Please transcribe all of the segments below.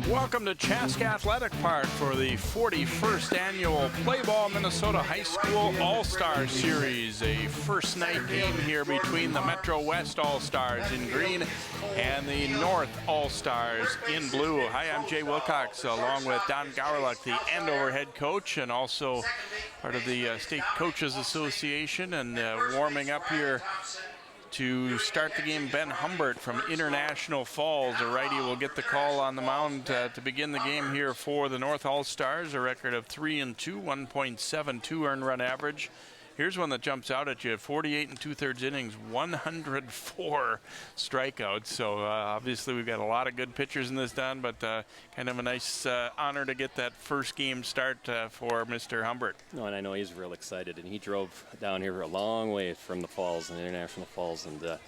Welcome to Chaska Athletic Park for the 41st annual Play Ball Minnesota High School All-Star Series. A first night game here between the Metro West All-Stars in green and the North All-Stars in blue. Hi, I'm Jay Wilcox along with Don Gowerluck, the Andover head coach and also part of the State Coaches Association, and warming up here to start the game, Ben Humbert from International Falls. A righty will get the call on the mound to begin the game here for the North All-Stars. A record of 3-2, 1.72 earned run average. Here's one that jumps out at you: 48 2/3 innings, 104 strikeouts. So obviously we've got a lot of good pitchers in this, Don, but kind of a nice honor to get that first game start for Mr. Humbert. No, and I know he's real excited, and he drove down here a long way from the Falls, and International Falls, and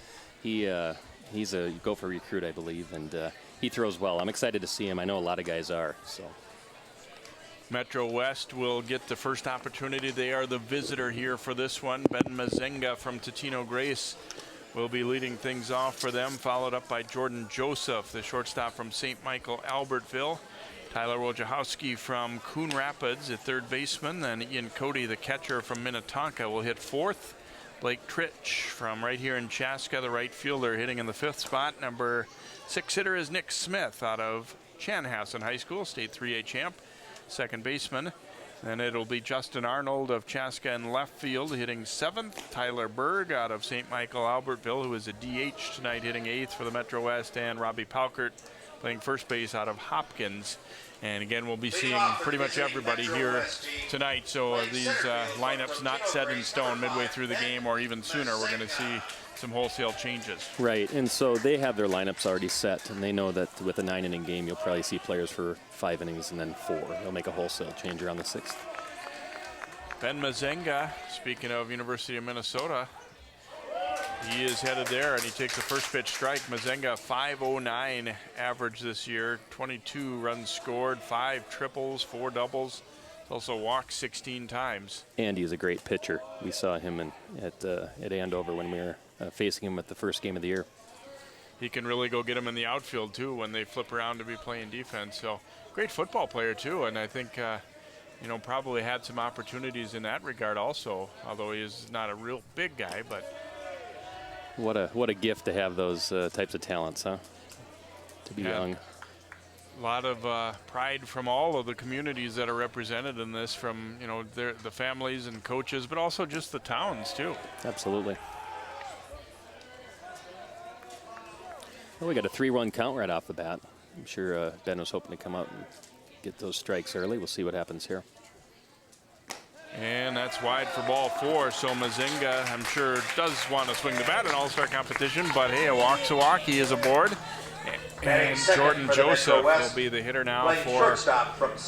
he's a Gopher recruit, I believe, and he throws well. I'm excited to see him. I know a lot of guys are. So Metro West will get the first opportunity. They are the visitor here for this one. Ben Mazenga from Totino Grace will be leading things off for them, followed up by Jordan Joseph, the shortstop from St. Michael Albertville. Tyler Wojciechowski from Coon Rapids, a third baseman. And Ian Cody, the catcher from Minnetonka, will hit fourth. Blake Tritch from right here in Chaska, the right fielder, hitting in the fifth spot. Number 6 hitter is Nick Smith out of Chanhassen High School, state 3A champ, second baseman. And it'll be Justin Arnold of Chaska in left field hitting 7th. Tyler Berg out of St. Michael Albertville, who is a DH tonight, hitting 8th for the Metro West. And Robbie Paukert playing first base out of Hopkins. And again, we'll be seeing pretty much everybody here tonight. So these lineups not set in stone midway through the game, or even sooner. We're going to see some wholesale changes. Right, and so they have their lineups already set, and they know that with a 9-inning game, you'll probably see players for 5 innings and then 4. They'll make a wholesale change around the 6th. Ben Mazenga, speaking of University of Minnesota, he is headed there, and he takes the first pitch strike. Mazenga, 5.09 average this year, 22 runs scored, 5 triples, 4 doubles. He's also walked 16 times. And he's a great pitcher. We saw him at Andover when we were facing him at the first game of the year. He can really go get him in the outfield, too, when they flip around to be playing defense. So great football player, too, and I think probably had some opportunities in that regard also, although he is not a real big guy, but what a gift to have those types of talents, huh? To be young. A lot of pride from all of the communities that are represented in this, from the families and coaches, but also just the towns too. Absolutely. Well, we got a 3-1 count right off the bat. I'm sure Ben was hoping to come out and get those strikes early. We'll see what happens here. And that's wide for ball 4. So Mazenga, I'm sure, does want to swing the bat in all-star competition, but hey, a walk-to-walkie is aboard. And Jordan Joseph will be the hitter now for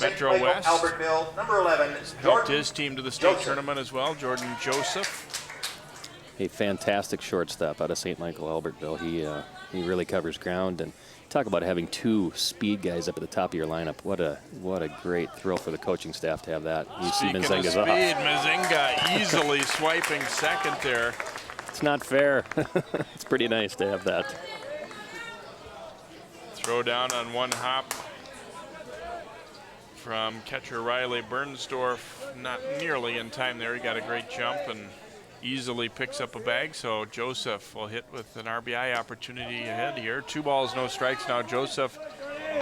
Metro West. Albertville, number 11. Helped his team to the state tournament as well, Jordan Joseph. A fantastic shortstop out of St. Michael Albertville. He really covers ground, and talk about having 2 speed guys up at the top of your lineup. What a great thrill for the coaching staff to have that. You see Mazenga's off. Mazenga easily swiping second there. It's not fair. It's pretty nice to have that. Throw down on one hop from catcher Riley Bernsdorf. Not nearly in time there. He got a great jump and easily picks up a bag. So Joseph will hit with an RBI opportunity ahead here. 2 balls, no strikes now. Joseph,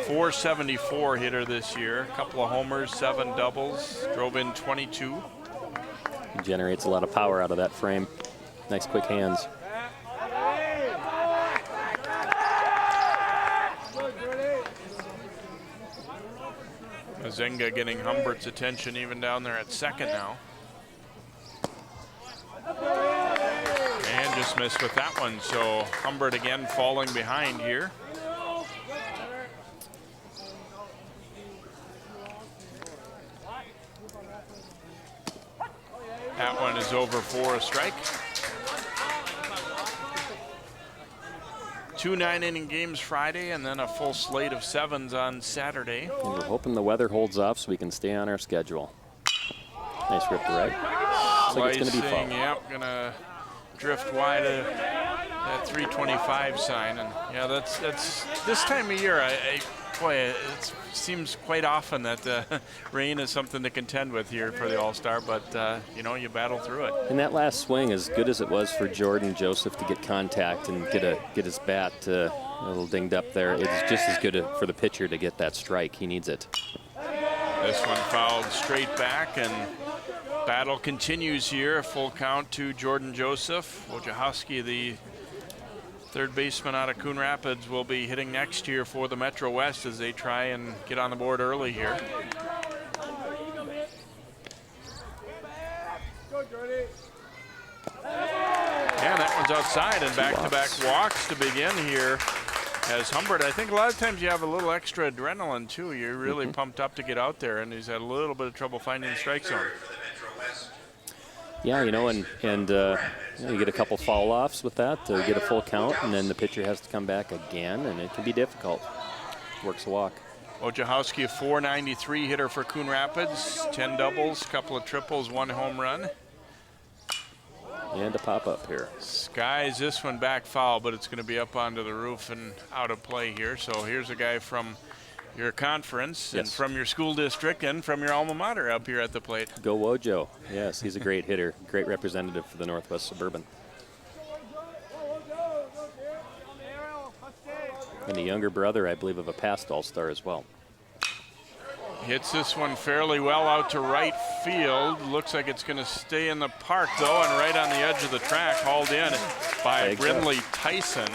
474 hitter this year. A couple of homers, 7 doubles. Drove in 22. He generates a lot of power out of that frame. Nice quick hands. Mazenga getting Humbert's attention even down there at second now. And just missed with that one. So Humbert again falling behind here. That one is over for a strike. 2 9-inning games Friday, and then a full slate of 7s on Saturday. And we're hoping the weather holds off so we can stay on our schedule. Nice rip to right. Looks like it's going to be foul. Yep, going to drift wide that 325 sign. And yeah, that's this time of year. Boy, it seems quite often that rain is something to contend with here for the All-Star, but you know, you battle through it. And that last swing, as good as it was for Jordan Joseph to get contact and get his bat a little dinged up there, it's just as good for the pitcher to get that strike. He needs it. This one fouled straight back, and battle continues here. A full count to Jordan Joseph. Wojciechowski, the third baseman out of Coon Rapids, will be hitting next year for the Metro West as they try and get on the board early here. Yeah, that one's outside, and back-to-back walks to begin here. As Humbert, I think a lot of times you have a little extra adrenaline too. You're really pumped up to get out there, and he's had a little bit of trouble finding the strike zone. Yeah, you know, and you get a couple foul-offs with that to get a full count, and then the pitcher has to come back again, and it can be difficult. Works the walk. Wojciechowski, a .493 hitter for Coon Rapids, 10 doubles, couple of triples, 1 home run. And a pop-up here. Skies this one back foul, but it's going to be up onto the roof and out of play here. So here's a guy from your conference and from your school district and from your alma mater up here at the plate. Go Wojo. Yes, he's a great hitter, great representative for the Northwest Suburban. And a younger brother, I believe, of a past All-Star as well. Hits this one fairly well out to right field. Looks like it's going to stay in the park, though, and right on the edge of the track, hauled in by Brindley Tyson.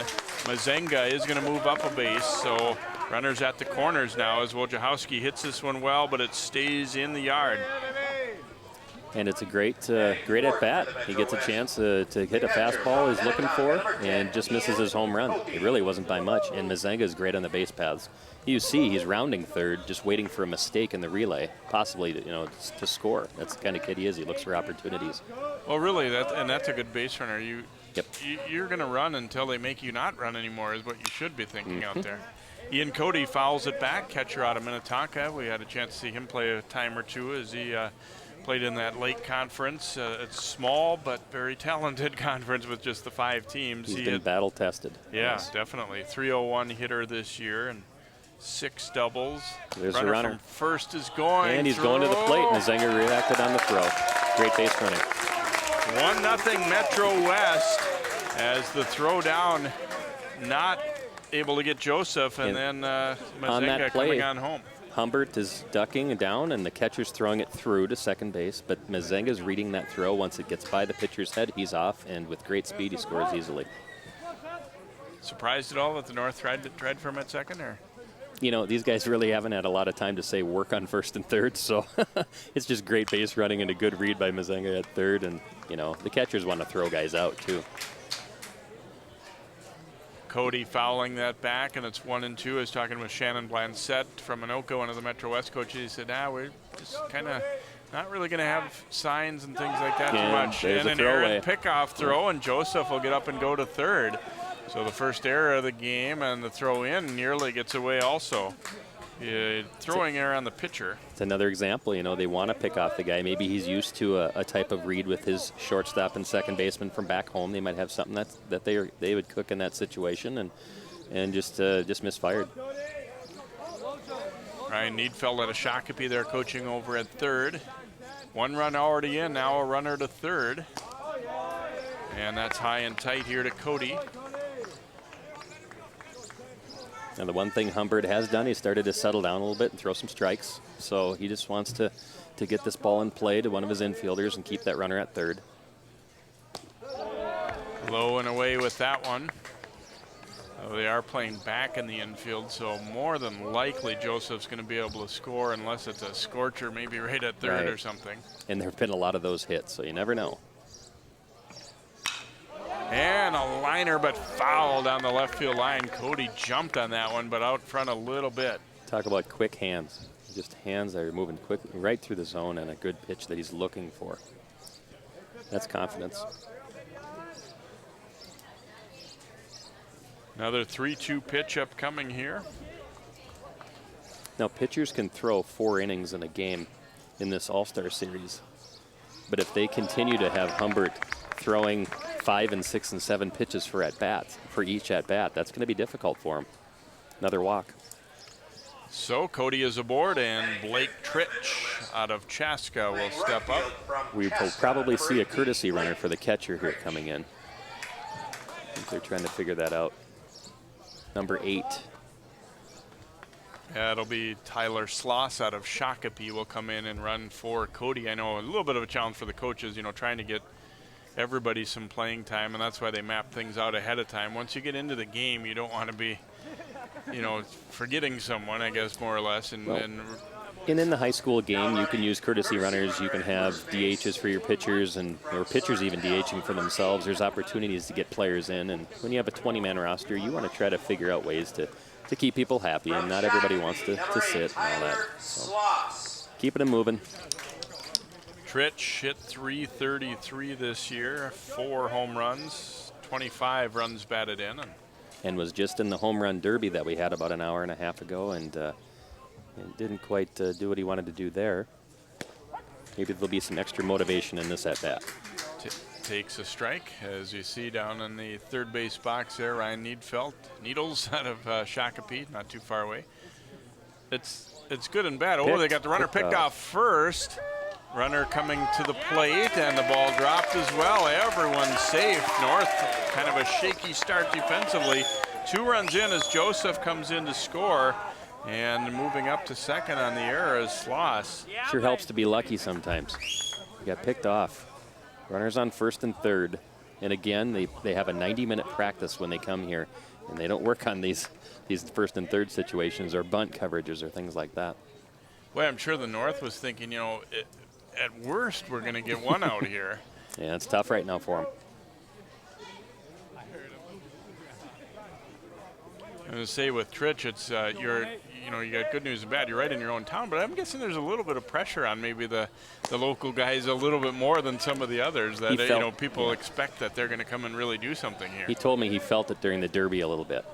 Mazenga is going to move up a base, so runners at the corners now as Wojciechowski hits this one well, but it stays in the yard. And it's a great at-bat. He gets a chance to hit a fastball he's looking for and just misses his home run. It really wasn't by much, and Mazenga is great on the base paths. You see he's rounding third, just waiting for a mistake in the relay, possibly to score. That's the kind of kid he is. He looks for opportunities. Well, really, that's a good base runner. You're going to run until they make you not run anymore is what you should be thinking out there. Ian Cody fouls it back, catcher out of Minnetonka. We had a chance to see him play a time or two as he played in that late conference. It's small but very talented conference with just the 5 teams. He's been battle tested. Yeah, yes. Definitely. 301 hitter this year and 6 doubles. There's the runner. From first is going. And he's through. Going to the plate, and Mazenga reacted on the throw. Great base running. 1-0 Metro West as the throw down not able to get Joseph, and then Mazenga coming on home. Humbert is ducking down, and the catcher's throwing it through to second base, but Mazenga's reading that throw. Once it gets by the pitcher's head, he's off, and with great speed, he scores easily. Surprised at all that the North tried for him at second, or? You know, these guys really haven't had a lot of time to say work on first and third, so it's just great base running and a good read by Mazenga at third, and, you know, the catchers want to throw guys out, too. Cody fouling that back, and it's 1-2. I was talking with Shannon Blansett from Anoka, one of the Metro West coaches. He said, we're just kind of not really going to have signs and things like that too much. And an errant pickoff throw, and Joseph will get up and go to third. So the first error of the game, and the throw in nearly gets away also. Throwing error on the pitcher. It's another example, you know, they want to pick off the guy. Maybe he's used to a type of read with his shortstop and second baseman from back home. They might have something that they would cook in that situation, and just misfired. Ryan Needfeld at a Shakopee there coaching over at third. 1 run already in, now a runner to third. And that's high and tight here to Cody. And the one thing Humbert has done, he started to settle down a little bit and throw some strikes. So he just wants to get this ball in play to one of his infielders and keep that runner at third. Low and away with that one. They are playing back in the infield, so more than likely Joseph's going to be able to score unless it's a scorcher, maybe right at third or something. And there have been a lot of those hits, so you never know. And a liner, but foul down the left field line. Cody jumped on that one, but out front a little bit. Talk about quick hands. Just hands that are moving quickly right through the zone, and a good pitch that he's looking for. That's confidence. Another 3-2 pitch upcoming here. Now, pitchers can throw 4 innings in a game in this All-Star Series. But if they continue to have Humbert throwing 5 and 6 and 7 pitches for at-bats, for each at-bat. That's going to be difficult for him. Another walk. So Cody is aboard, and Blake Tritch out of Chaska will step up. We will probably see a courtesy runner for the catcher here coming in. I think they're trying to figure that out. Number 8. Yeah, it'll be Tyler Sloss out of Shakopee will come in and run for Cody. I know a little bit of a challenge for the coaches, you know, trying to get everybody some playing time, and that's why they map things out ahead of time. Once you get into the game, you don't want to be, you know, forgetting someone, I guess, more or less. And in the high school game, you can use courtesy runners. You can have DHs for your pitchers, or pitchers even DHing for themselves. There's opportunities to get players in, and when you have a 20-man roster, you want to try to figure out ways to keep people happy, and not everybody wants to sit and all that. So keeping them moving. Tritch hit .333 this year, 4 home runs, 25 runs batted in. And was just in the home run derby that we had about an hour and a half ago, and didn't quite do what he wanted to do there. Maybe there'll be some extra motivation in this at-bat. Takes a strike, as you see down in the third base box there. Ryan Needles out of Shakopee, not too far away. It's good and bad. Oh, they got the runner picked off first. Runner coming to the plate, and the ball dropped as well. Everyone's safe. North, kind of a shaky start defensively. 2 runs in as Joseph comes in to score, and moving up to second on the error is Sloss. Sure helps to be lucky sometimes. He got picked off. Runners on first and third. And again, they have a 90-minute practice when they come here, and they don't work on these first and third situations or bunt coverages or things like that. Well, I'm sure the North was thinking, you know, at worst, we're going to get one out here. Yeah, it's tough right now for them. I'm going to say with Tritch, it's you got good news and bad. You're right in your own town, but I'm guessing there's a little bit of pressure on maybe the local guys a little bit more than some of the others. That people expect that they're going to come and really do something here. He told me he felt it during the derby a little bit.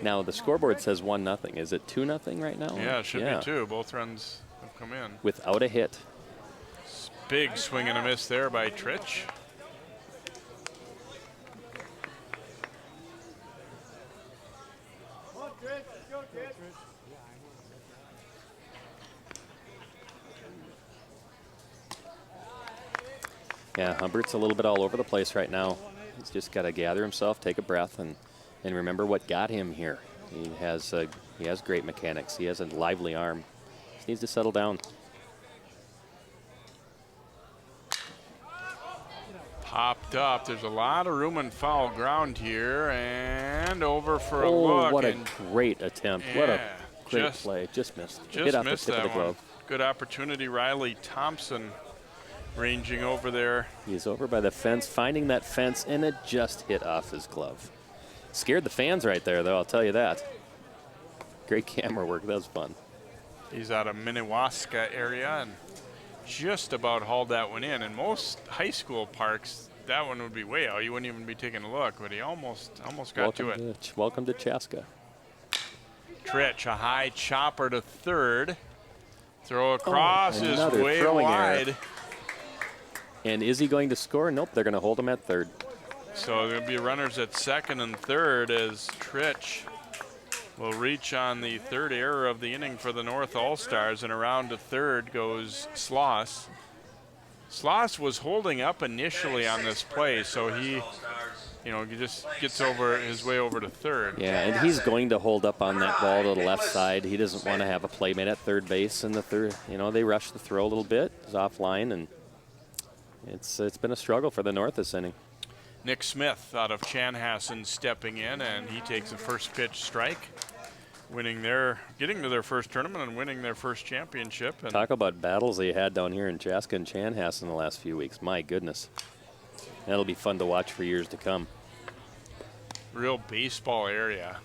Now the scoreboard says 1-0. Is it 2-0 right now? Yeah, it should be 2. Both runs have come in without a hit. Big swing and a miss there by Tritch. Yeah, Humbert's a little bit all over the place right now. He's just got to gather himself, take a breath, and remember what got him here. He has great mechanics. He has a lively arm. Just needs to settle down. Popped up. There's a lot of room and foul ground here, and over for a look. What a great attempt. Yeah, what a great play. Just missed. Hit off the tip of the glove. Good opportunity. Riley Thompson ranging over there. He's over by the fence, finding that fence, and it just hit off his glove. Scared the fans right there, though, I'll tell you that. Great camera work. That was fun. He's out of Minnewaska area and just about hauled that one in. In most high school parks, that one would be way out. You wouldn't even be taking a look, but he almost got to it. Welcome to Chaska. Tritch, a high chopper to third. Throw across is way wide. Error. And is he going to score? Nope, they're going to hold him at third. So there'll be runners at second and third as Tritch will reach on the third error of the inning for the North All-Stars, and around to third goes Sloss. Sloss was holding up initially on this play, so he just gets his way over to third. Yeah, and he's going to hold up on that ball to the left side. He doesn't want to have a playmate at third base in the third. They rush the throw a little bit. It's offline, and it's been a struggle for the North this inning. Nick Smith out of Chanhassen stepping in, and he takes a first pitch strike, getting to their first tournament and winning their first championship. And talk about battles they had down here in Chaska and Chanhassen the last few weeks. My goodness. That'll be fun to watch for years to come. Real baseball area.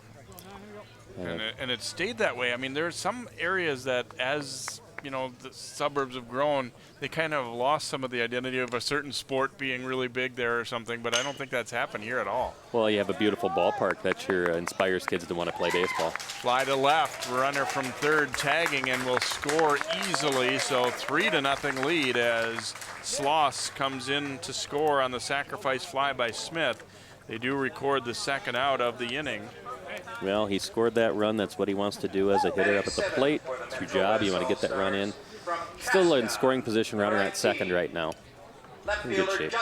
And it stayed that way. I mean, there's some areas that as you know, the suburbs have grown, they kind of lost some of the identity of a certain sport being really big there or something, but I don't think that's happened here at all. Well, you have a beautiful ballpark that sure inspires kids to want to play baseball. Fly to left, runner from third tagging and will score easily, so 3-0 lead as Sloss comes in to score on the sacrifice fly by Smith. They do record the second out of the inning. Well, he scored that run. That's what he wants to do as a hitter up at the plate. It's your job. You want to get that run in. Still in scoring position, runner at second right now. In good shape.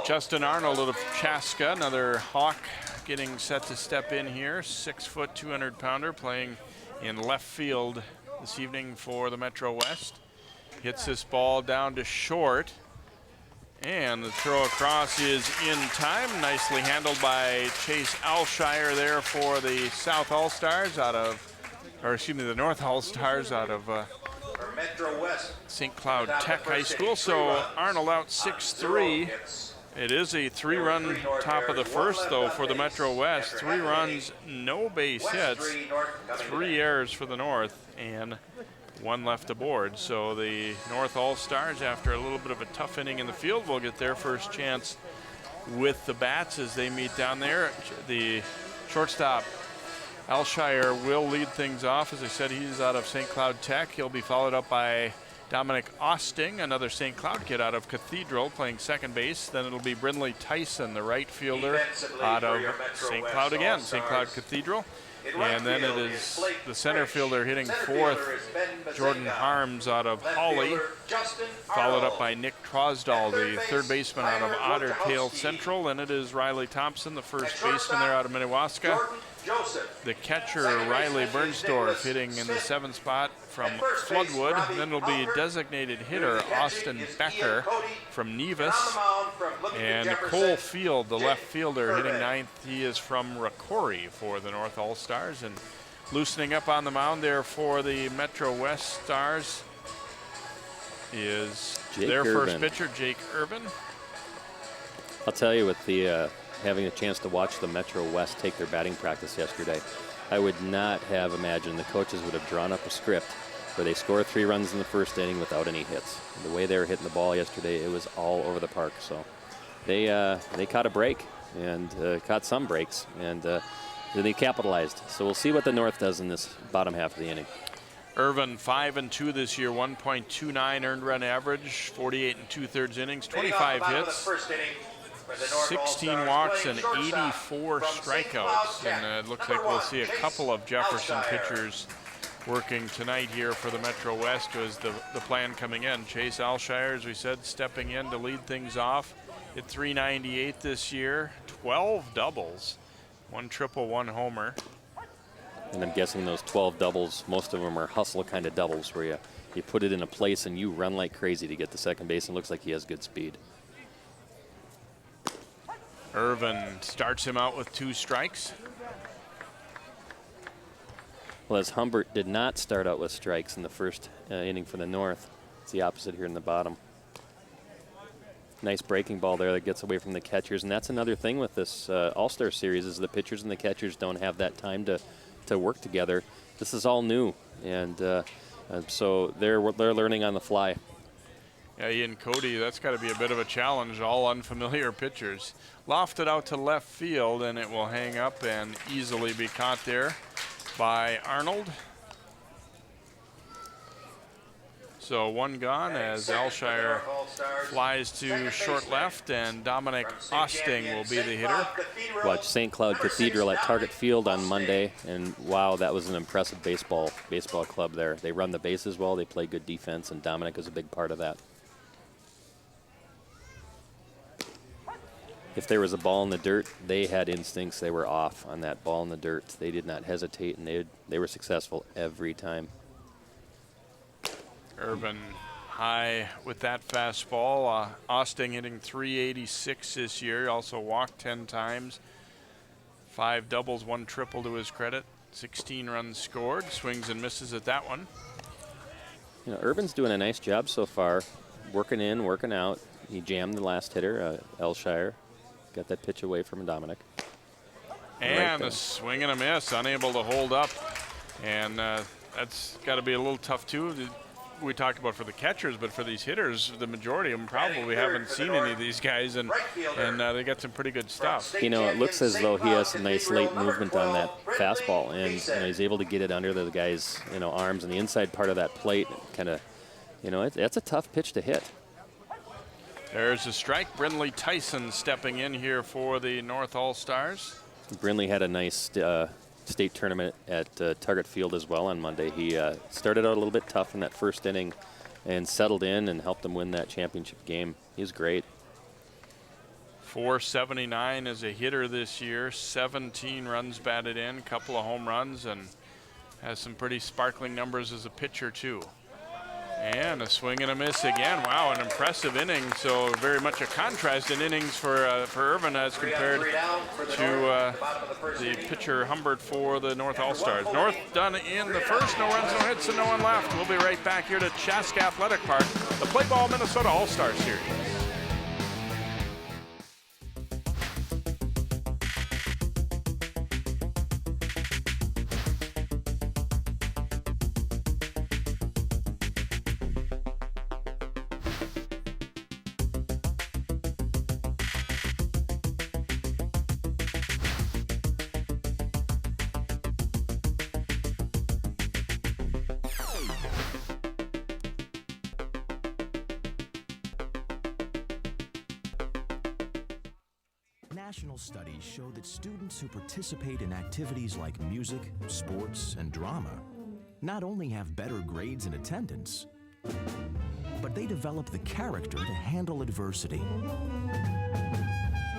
Justin Arnold of Chaska, another Hawk getting set to step in here. 6 foot, 200-pounder playing in left field this evening for the Metro West. Hits this ball down to short. And the throw across is in time. Nicely handled by Chase Alshire there for the South All-Stars out of, or excuse me, the North All-Stars out of St. Cloud Tech High School. So Arnold out 6-3. It is a 3-run top of the first, though, for the Metro West. 3 runs, no base hits, 3 errors for the North, and 1 left aboard. So the North All-Stars, after a little bit of a tough inning in the field, will get their first chance with the bats as they meet down there. The shortstop, Alshire, will lead things off. As I said, he's out of St. Cloud Tech. He'll be followed up by Dominic Osting, another St. Cloud kid out of Cathedral, playing second base. Then it'll be Brindley Tyson, the right fielder out of St. Cloud again, St. Cloud Cathedral. And then it is the center fielder hitting fourth, Jordan Harms out of Hawley, followed up by Nick Trosdahl, the third baseman out of Otter Tail Central. And it is Riley Thompson, the first baseman there out of Minnewaska. The catcher, Riley Bernsdorf, hitting in the 7th spot from Floodwood. Then it'll be designated hitter Austin Becker from Nevis. And Cole Field, the left fielder, hitting 9th. He is from Rocori for the North All-Stars. And loosening up on the mound there for the Metro West Stars is their first pitcher, Jake Irvin. I'll tell you, with the having a chance to watch the Metro West take their batting practice yesterday, I would not have imagined the coaches would have drawn up a script where they score 3 runs in the first inning without any hits. The way they were hitting the ball yesterday, it was all over the park. So they caught a break and caught some breaks, and they capitalized. So we'll see what the North does in this bottom half of the inning. Irvin 5-2 this year, 1.29 earned run average, 48 2/3 innings, 25 hits. 16 walks and 84 strikeouts, and it looks like we'll see a couple of Jefferson pitchers working tonight here for the Metro West was the plan coming in. Chase Alshire, as we said, stepping in to lead things off at .398 this year, 12 doubles, 1 triple, 1 homer. And I'm guessing those 12 doubles, most of them are hustle kind of doubles where you put it in a place and you run like crazy to get to second base, and looks like he has good speed. Irvin starts him out with 2 strikes. Well, as Humbert did not start out with strikes in the first inning for the North, it's the opposite here in the bottom. Nice breaking ball there that gets away from the catchers, and that's another thing with this All-Star Series is the pitchers and the catchers don't have that time to work together. This is all new, and so they're learning on the fly. Yeah, Ian Cody, that's got to be a bit of a challenge, all unfamiliar pitchers. Lofted out to left field, and it will hang up and easily be caught there by Arnold. So 1 gone as Alshire flies to short left, and Dominic Osting will be the hitter. Watch St. Cloud Cathedral at Target Field on Monday, and wow, that was an impressive baseball club there. They run the bases well, they play good defense, and Dominic is a big part of that. If there was a ball in the dirt, they had instincts. They were off on that ball in the dirt. They did not hesitate, and they were successful every time. Irvin high with that fastball. Osting hitting .386 this year. Also walked 10 times. 5 doubles, 1 triple to his credit. 16 runs scored. Swings and misses at that one. You know, Irvin's doing a nice job so far. Working in, working out. He jammed the last hitter, Alshire. Got that pitch away from Dominic. And a swing and a miss, unable to hold up. And that's got to be a little tough too. We talked about for the catchers, but for these hitters, the majority of them probably haven't seen any of these guys, and they got some pretty good stuff. You know, it looks as though he has some nice late movement on that fastball, and he's able to get it under the guy's arms and the inside part of that plate. Kind of, that's a tough pitch to hit. There's a strike. Brindley Tyson stepping in here for the North All-Stars. Brindley had a nice state tournament at Target Field as well on Monday. He started out a little bit tough in that first inning and settled in and helped them win that championship game. He was great. 479 as a hitter this year, 17 runs batted in, couple of home runs, and has some pretty sparkling numbers as a pitcher too. And a swing and a miss again. Wow, an impressive inning. So very much a contrast in innings for Irvin as compared to the pitcher Humbert for the North All-Stars. North done in the first, no runs, no hits, and no one left. We'll be right back here to Chaska Athletic Park, the Play Ball Minnesota All-Star Series. National studies show that students who participate in activities like music, sports, and drama not only have better grades and attendance, but they develop the character to handle adversity,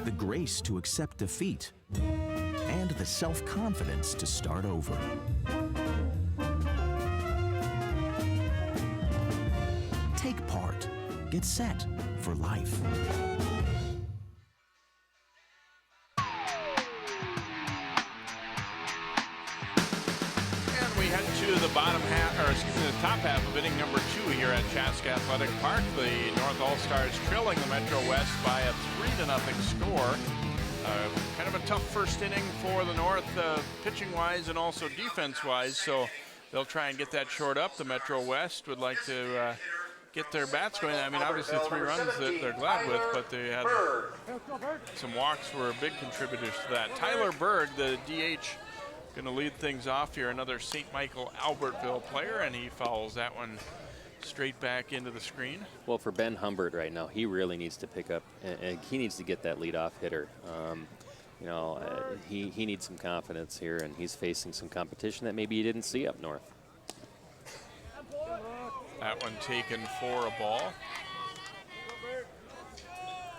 the grace to accept defeat, and the self-confidence to start over. Take part. Get set for life. The bottom half, or excuse me, the top half of inning number 2 here at Chaska Athletic Park. The North All-Stars trailing the Metro West by a 3-0 score. Kind of a tough first inning for the North, pitching-wise and also defense-wise, so they'll try and get that short up. The Metro West would like to get their bats going. I mean, obviously 3 runs that they're glad with, but they had some walks were big contributors to that. Tyler Berg, the DH, going to lead things off here, another St. Michael Albertville player, and he fouls that one straight back into the screen. Well, for Ben Humbert right now, he really needs to pick up, and he needs to get that leadoff hitter. He needs some confidence here, and he's facing some competition that maybe he didn't see up north. That one taken for a ball.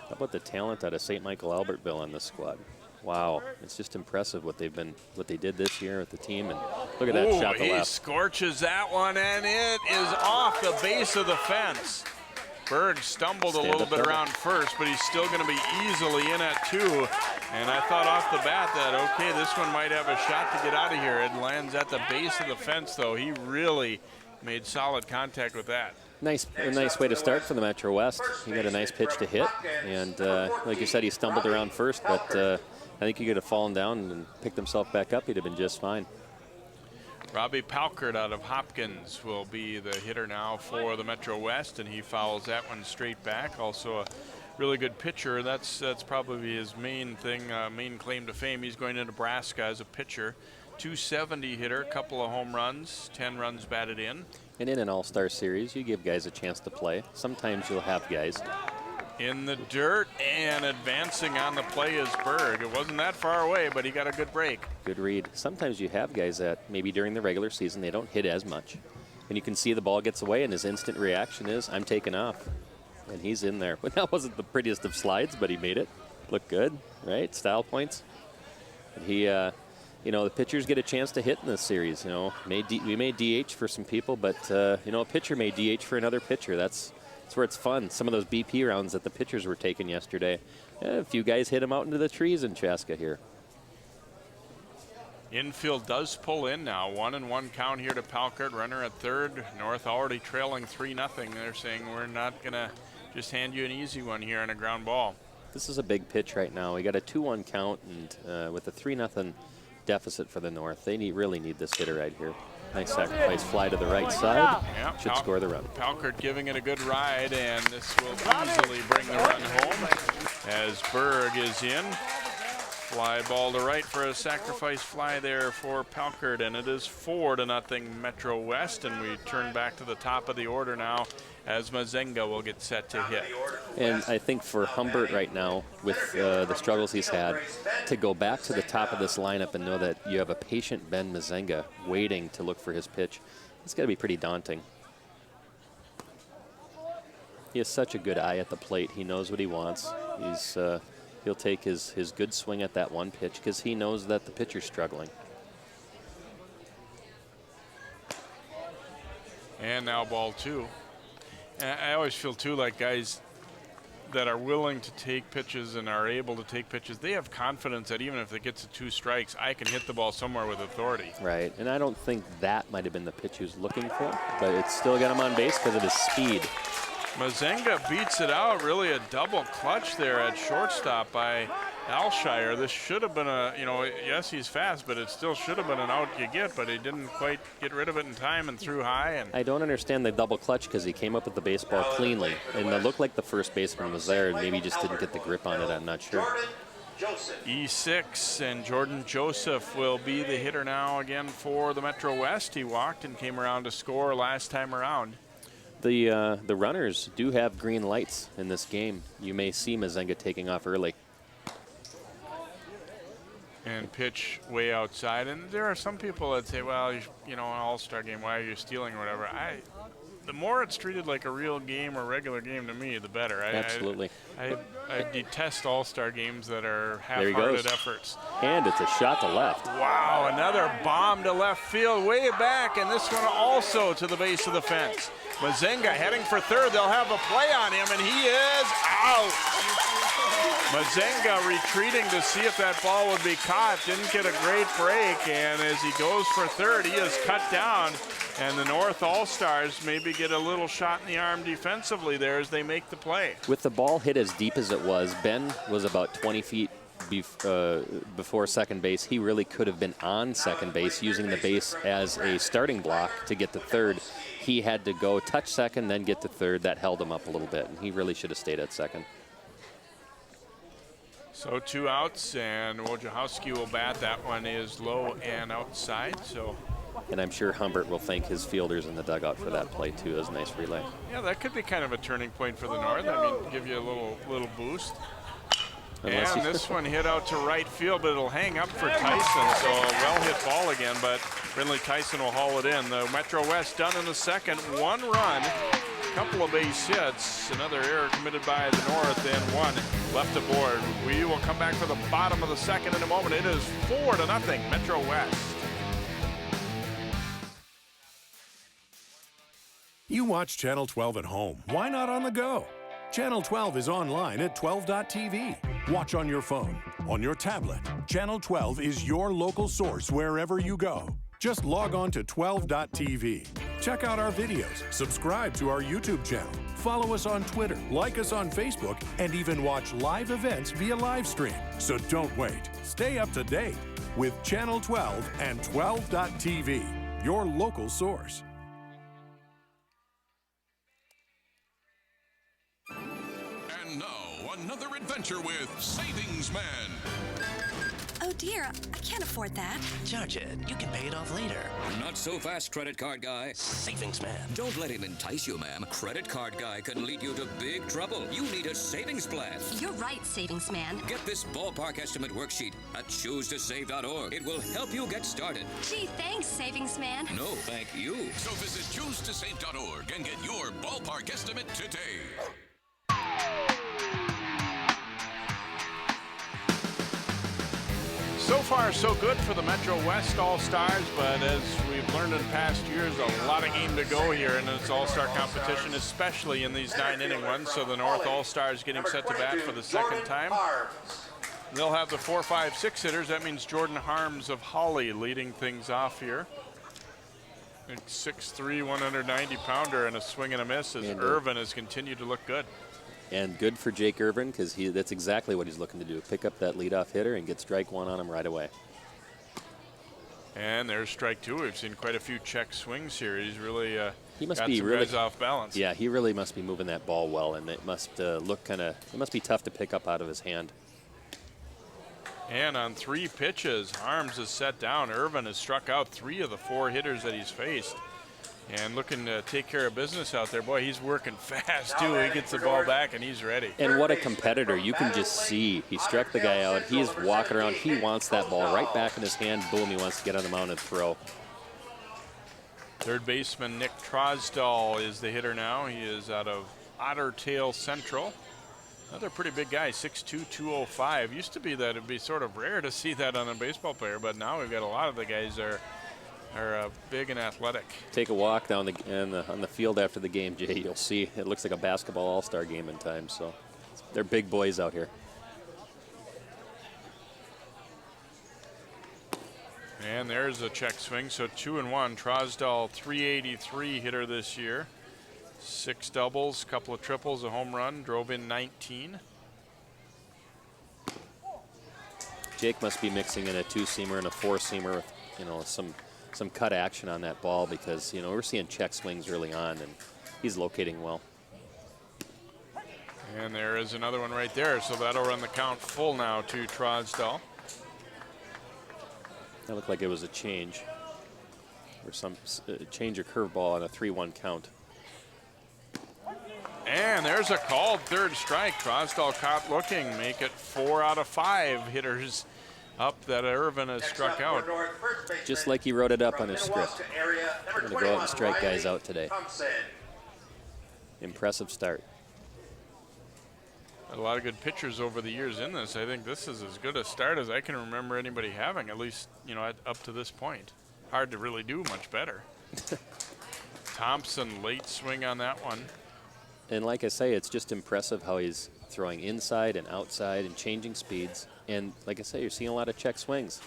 How about the talent out of St. Michael Albertville on this squad? Wow, it's just impressive what they did this year with the team. And look at that shot to he left. Scorches that one, and it is off the base of the fence. Berg stumbled a little bit around first, but he's still going to be easily in at 2. And I thought off the bat that, okay, this one might have a shot to get out of here. It lands at the base of the fence, though. He really made solid contact with that. A nice way to start for the Metro West. He got a nice pitch to hit, and like you said, he stumbled around first, but I think he could have fallen down and picked himself back up. He'd have been just fine. Robbie Palkert out of Hopkins will be the hitter now for the Metro West, and he fouls that one straight back. Also a really good pitcher. That's probably his main thing, main claim to fame. He's going to Nebraska as a pitcher. 270 hitter, couple of home runs, 10 runs batted in. And in an all-star series, you give guys a chance to play. Sometimes you'll have guys in the dirt, and advancing on the play is Berg. It wasn't that far away, but he got a good break. Good read. Sometimes you have guys that maybe during the regular season they don't hit as much, and you can see the ball gets away, and his instant reaction is, I'm taking off. And he's in there. But that wasn't the prettiest of slides, but he made it. Looked good, right? Style points. And he, the pitchers get a chance to hit in this series. We may DH for some people, but a pitcher may DH for another pitcher. That's where it's fun. Some of those BP rounds that the pitchers were taking yesterday, a few guys hit them out into the trees in Chaska here. Infield does pull in now. 1-1 count here to Palkert. Runner at third. North already trailing 3-0. They're saying we're not going to just hand you an easy one here on a ground ball. This is a big pitch right now. We got a 2-1 count, and with a 3-0 deficit for the North, they really need this hitter right here. Nice sacrifice fly to the right side. Yeah, Should score the run. Palkert giving it a good ride, and this will easily bring the run home as Berg is in. Fly ball to right for a sacrifice fly there for Palkert, and it is 4-0 Metro West, and we turn back to the top of the order now as Mazenga will get set to hit. And I think for Humbert right now, with the struggles he's had, to go back to the top of this lineup and know that you have a patient Ben Mazenga waiting to look for his pitch, it's got to be pretty daunting. He has such a good eye at the plate. He knows what he wants. He'll take his good swing at that one pitch because he knows that the pitcher's struggling. And now ball 2. And I always feel too like guys that are willing to take pitches and are able to take pitches, they have confidence that even if it gets to 2 strikes, I can hit the ball somewhere with authority. Right, and I don't think that might have been the pitch he was looking for, but it's still got him on base because of his speed. Mazenga beats it out, really a double clutch there at shortstop by Alshire. This should have been a, yes, he's fast, but it still should have been an out you get, but he didn't quite get rid of it in time and threw high. And I don't understand the double clutch because he came up with the baseball cleanly, and it looked like the first baseman was there and maybe just didn't get the grip on it, I'm not sure. E6, and Jordan Joseph will be the hitter now again for the Metro West. He walked and came around to score last time around. The runners do have green lights in this game. You may see Mazenga taking off early. And pitch way outside. And there are some people that say, well, an all-star game, why are you stealing or whatever? The more it's treated like a real game or regular game to me, the better. Absolutely. I detest all-star games that are half-hearted efforts. And it's a shot to left. Wow, another bomb to left field, way back, and this one also to the base of the fence. Mazenga heading for third. They'll have a play on him, and he is out. Mazenga retreating to see if that ball would be caught. Didn't get a great break, and as he goes for third, he is cut down. And the North All-Stars maybe get a little shot in the arm defensively there as they make the play. With the ball hit as deep as it was, Ben was about 20 feet before second base. He really could have been on second base using the base as a starting block to get to third. He had to go touch second, then get to third. That held him up a little bit, and he really should have stayed at second. So 2 outs, and Wojciechowski will bat. That one is low and outside. And I'm sure Humbert will thank his fielders in the dugout for that play, too. It was a nice relay. Yeah, that could be kind of a turning point for the North. I mean, give you a little boost. And this one hit out to right field, but it'll hang up for Tyson. So a well-hit ball again, but Brindley Tyson will haul it in. The Metro West done in the second. 1 run, a couple of base hits, another error committed by the North, and 1 left aboard. We will come back for the bottom of the second in a moment. It is 4-0 Metro West. You watch Channel 12 at home. Why not on the go? Channel 12 is online at 12.tv. Watch on your phone, on your tablet. Channel 12 is your local source wherever you go. Just log on to 12.tv. Check out our videos, subscribe to our YouTube channel, follow us on Twitter, like us on Facebook, and even watch live events via live stream. So don't wait. Stay up to date with Channel 12 and 12.tv, your local source. And now, another adventure with Savings Man. Oh dear, I can't afford that. Charge it. You can pay it off later. Not so fast, credit card guy. Savings Man. Don't let him entice you, ma'am. Credit card guy can lead you to big trouble. You need a savings plan. You're right, Savings Man. Get this ballpark estimate worksheet at choosetosave.org. It will help you get started. Gee, thanks, Savings Man. No, thank you. So visit choosetosave.org and get your ballpark estimate today. So far, so good for the Metro West All-Stars, but as we've learned in past years, a lot of game to go here in this All-Star competition, especially in these 9-inning ones. So the North All-Stars getting set to bat for the second time. They'll have the 4, 5, 6 hitters. That means Jordan Harms of Holly leading things off here. 6'3", 190-pounder and a swing and a miss as Irvin has continued to look good. And good for Jake Irvin because that's exactly what he's looking to do. Pick up that leadoff hitter and get strike 1 on him right away. And there's strike two. We've seen quite a few check swings here. He's really he must got be some really guys off balance. Yeah, he really must be moving that ball well, and it must look kind of. It must be tough to pick up out of his hand. And on 3 pitches, Harms is set down. Irvin has struck out 3 of the 4 hitters that he's faced. And looking to take care of business out there. Boy, he's working fast, too. He gets the ball back, and he's ready. And what a competitor. You can just see. He struck the guy out. He is walking around. He wants that ball right back in his hand. Boom, he wants to get on the mound and throw. Third baseman Nick Trosdahl is the hitter now. He is out of Otter Tail Central. Another pretty big guy, 6'2", 205. Used to be that it'd be sort of rare to see that on a baseball player, but now we've got a lot of the guys are big and athletic. Take a walk down on the field after the game, Jay. You'll see it looks like a basketball all-star game in time. So they're big boys out here. And there's a check swing, so 2-1. Trosdahl, 383 hitter this year. 6 doubles, couple of triples, a home run, drove in 19. Jake must be mixing in a 2-seamer and a 4-seamer with, some cut action on that ball because, we're seeing check swings early on, and he's locating well. And there is another one right there, so that'll run the count full now to Trosdahl. That looked like it was a change or some change of curveball on a 3-1 count. And there's a called third strike. Trosdahl caught looking. Make it 4 out of 5 hitters up that Irvin has struck out. Just like he wrote it up on his script. I'm going to go out and strike guys out today. Impressive start. A lot of good pitchers over the years in this. I think this is as good a start as I can remember anybody having, at least, up to this point. Hard to really do much better. Thompson, late swing on that one. And like I say, it's just impressive how he's throwing inside and outside and changing speeds. And like I say, you're seeing a lot of check swings.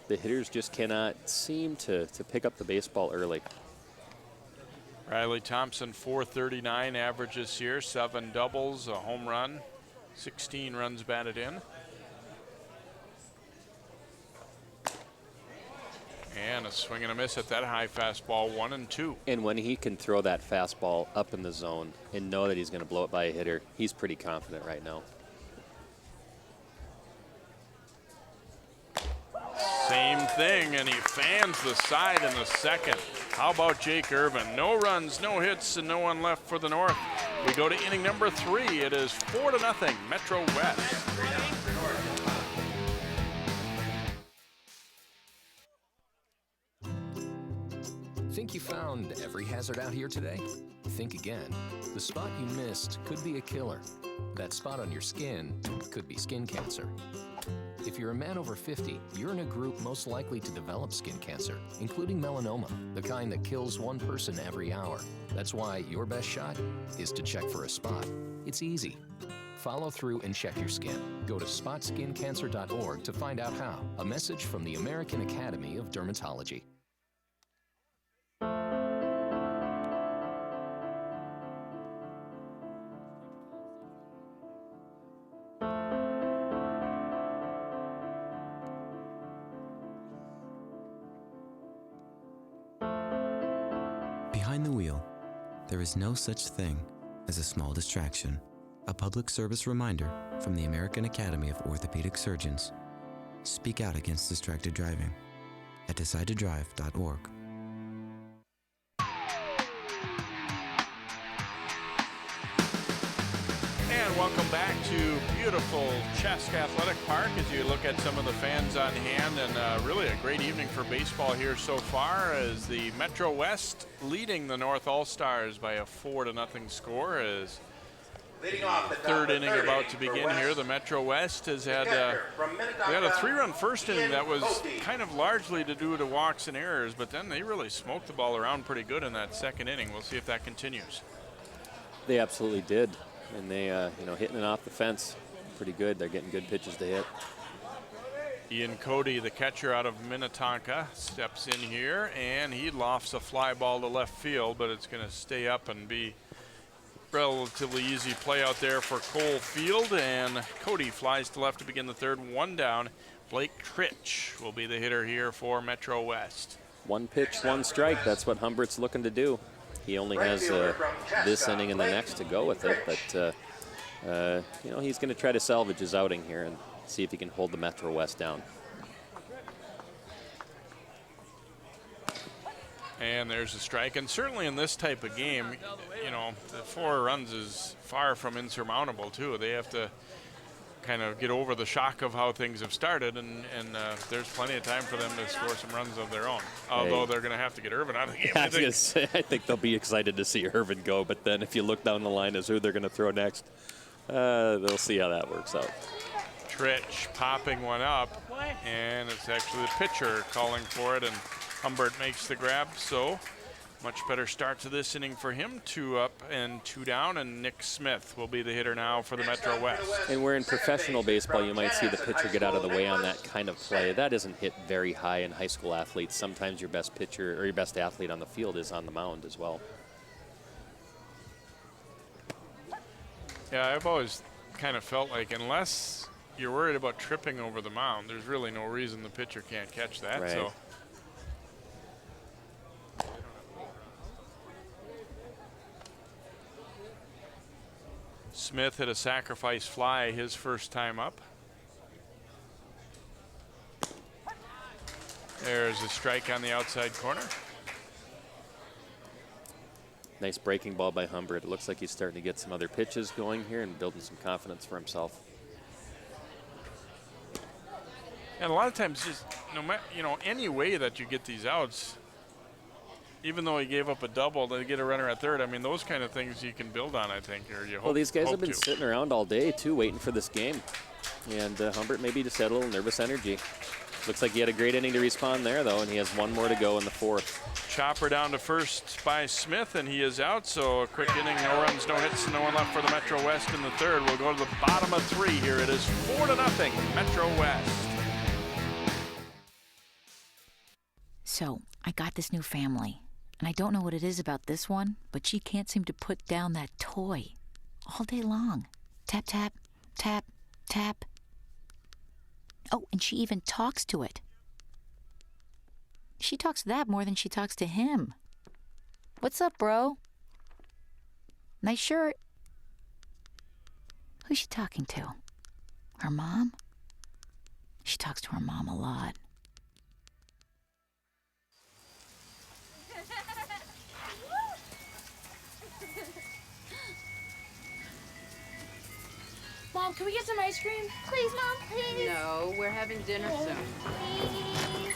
The hitters just cannot seem to pick up the baseball early. Riley Thompson, 439 average this year, 7 doubles, a home run, 16 runs batted in. And a swing and a miss at that high fastball, 1-2. And when he can throw that fastball up in the zone and know that he's going to blow it by a hitter, he's pretty confident right now. Same thing, and he fans the side in the second. How about Jake Irvin? No runs, no hits, and no one left for the North. We go to inning number 3. It is 4-0, Metro West. Think you found every hazard out here today? Think again. The spot you missed could be a killer. That spot on your skin could be skin cancer. If you're a man over 50, you're in a group most likely to develop skin cancer, including melanoma, the kind that kills 1 person every hour. That's why your best shot is to check for a spot. It's easy. Follow through and check your skin. Go to spotskincancer.org to find out how. A message from the American Academy of Dermatology. Behind the wheel, there is no such thing as a small distraction. A public service reminder from the American Academy of Orthopedic Surgeons. Speak out against distracted driving at decidetodrive.org. And welcome back to beautiful Chesk Athletic Park as you look at some of the fans on hand, and really a great evening for baseball here so far as the Metro West leading the North All-Stars by a 4-0 score as third inning about to begin here. The Metro West has had we had a 3-run first inning that was kind of largely to do to walks and errors, but then they really smoked the ball around pretty good in that second inning. We'll see if that continues. They absolutely did. And they, hitting it off the fence pretty good. They're getting good pitches to hit. Ian Cody, the catcher out of Minnetonka, steps in here, and he lofts a fly ball to left field, but it's going to stay up and be relatively easy play out there for Cole Field. And Cody flies to left to begin the third. 1 down Blake Critch will be the hitter here for Metro West. 1 pitch, 1 strike. That's what Humbert's looking to do. He only has this inning and the next to go with it, but you know, he's going to try to salvage his outing here and see if he can hold the Metro West down. And there's a strike, and certainly in this type of game, you know, the 4 runs is far from insurmountable too. They have to kind of get over the shock of how things have started, and there's plenty of time for them to score some runs of their own. Although they're going to have to get Irvin out of the game. I was going to say, I think they'll be excited to see Irvin go, but then if you look down the line as who they're going to throw next, they'll see how that works out. Tritch popping one up, and it's actually the pitcher calling for it, and Humbert makes the grab. So much better start to this inning for him. 2 up and 2 down, and Nick Smith will be the hitter now for the Metro West. And where in professional baseball you might see the pitcher get out of the way on that kind of play. That isn't hit very high in high school athletes. Sometimes your best pitcher or your best athlete on the field is on the mound as well. Yeah, I've always kind of felt like unless you're worried about tripping over the mound, there's really no reason the pitcher can't catch that. Right. So. Smith hit a sacrifice fly his first time up. There's a strike on the outside corner. Nice breaking ball by Humbert. It looks like he's starting to get some other pitches going here and building some confidence for himself. And a lot of times, just no matter, you know, any way that you get these outs, even though he gave up a double to get a runner at third, I mean, those kind of things you can build on, I think, or you hope. Well, these guys have been to. sitting around all day, too, waiting for this game. And Humbert maybe just had a little nervous energy. Looks like he had a great inning to respond there, though, and he has 1 more to go in the 4th. Chopper down to first by Smith, and he is out. So a quick inning, no runs, no hits, no one left for the Metro West in the 3rd. We'll go to the bottom of 3 here. It is 4-0, Metro West. So I got this new family, and I don't know what it is about this one, but she can't seem to put down that toy all day long. Tap, tap, tap, tap. Oh, and she even talks to it. She talks to that more than she talks to him. What's up, bro? Nice shirt. Who's she talking to? Her mom? She talks to her mom a lot. Mom, can we get some ice cream? Please, Mom, please. No, we're having dinner soon. Please.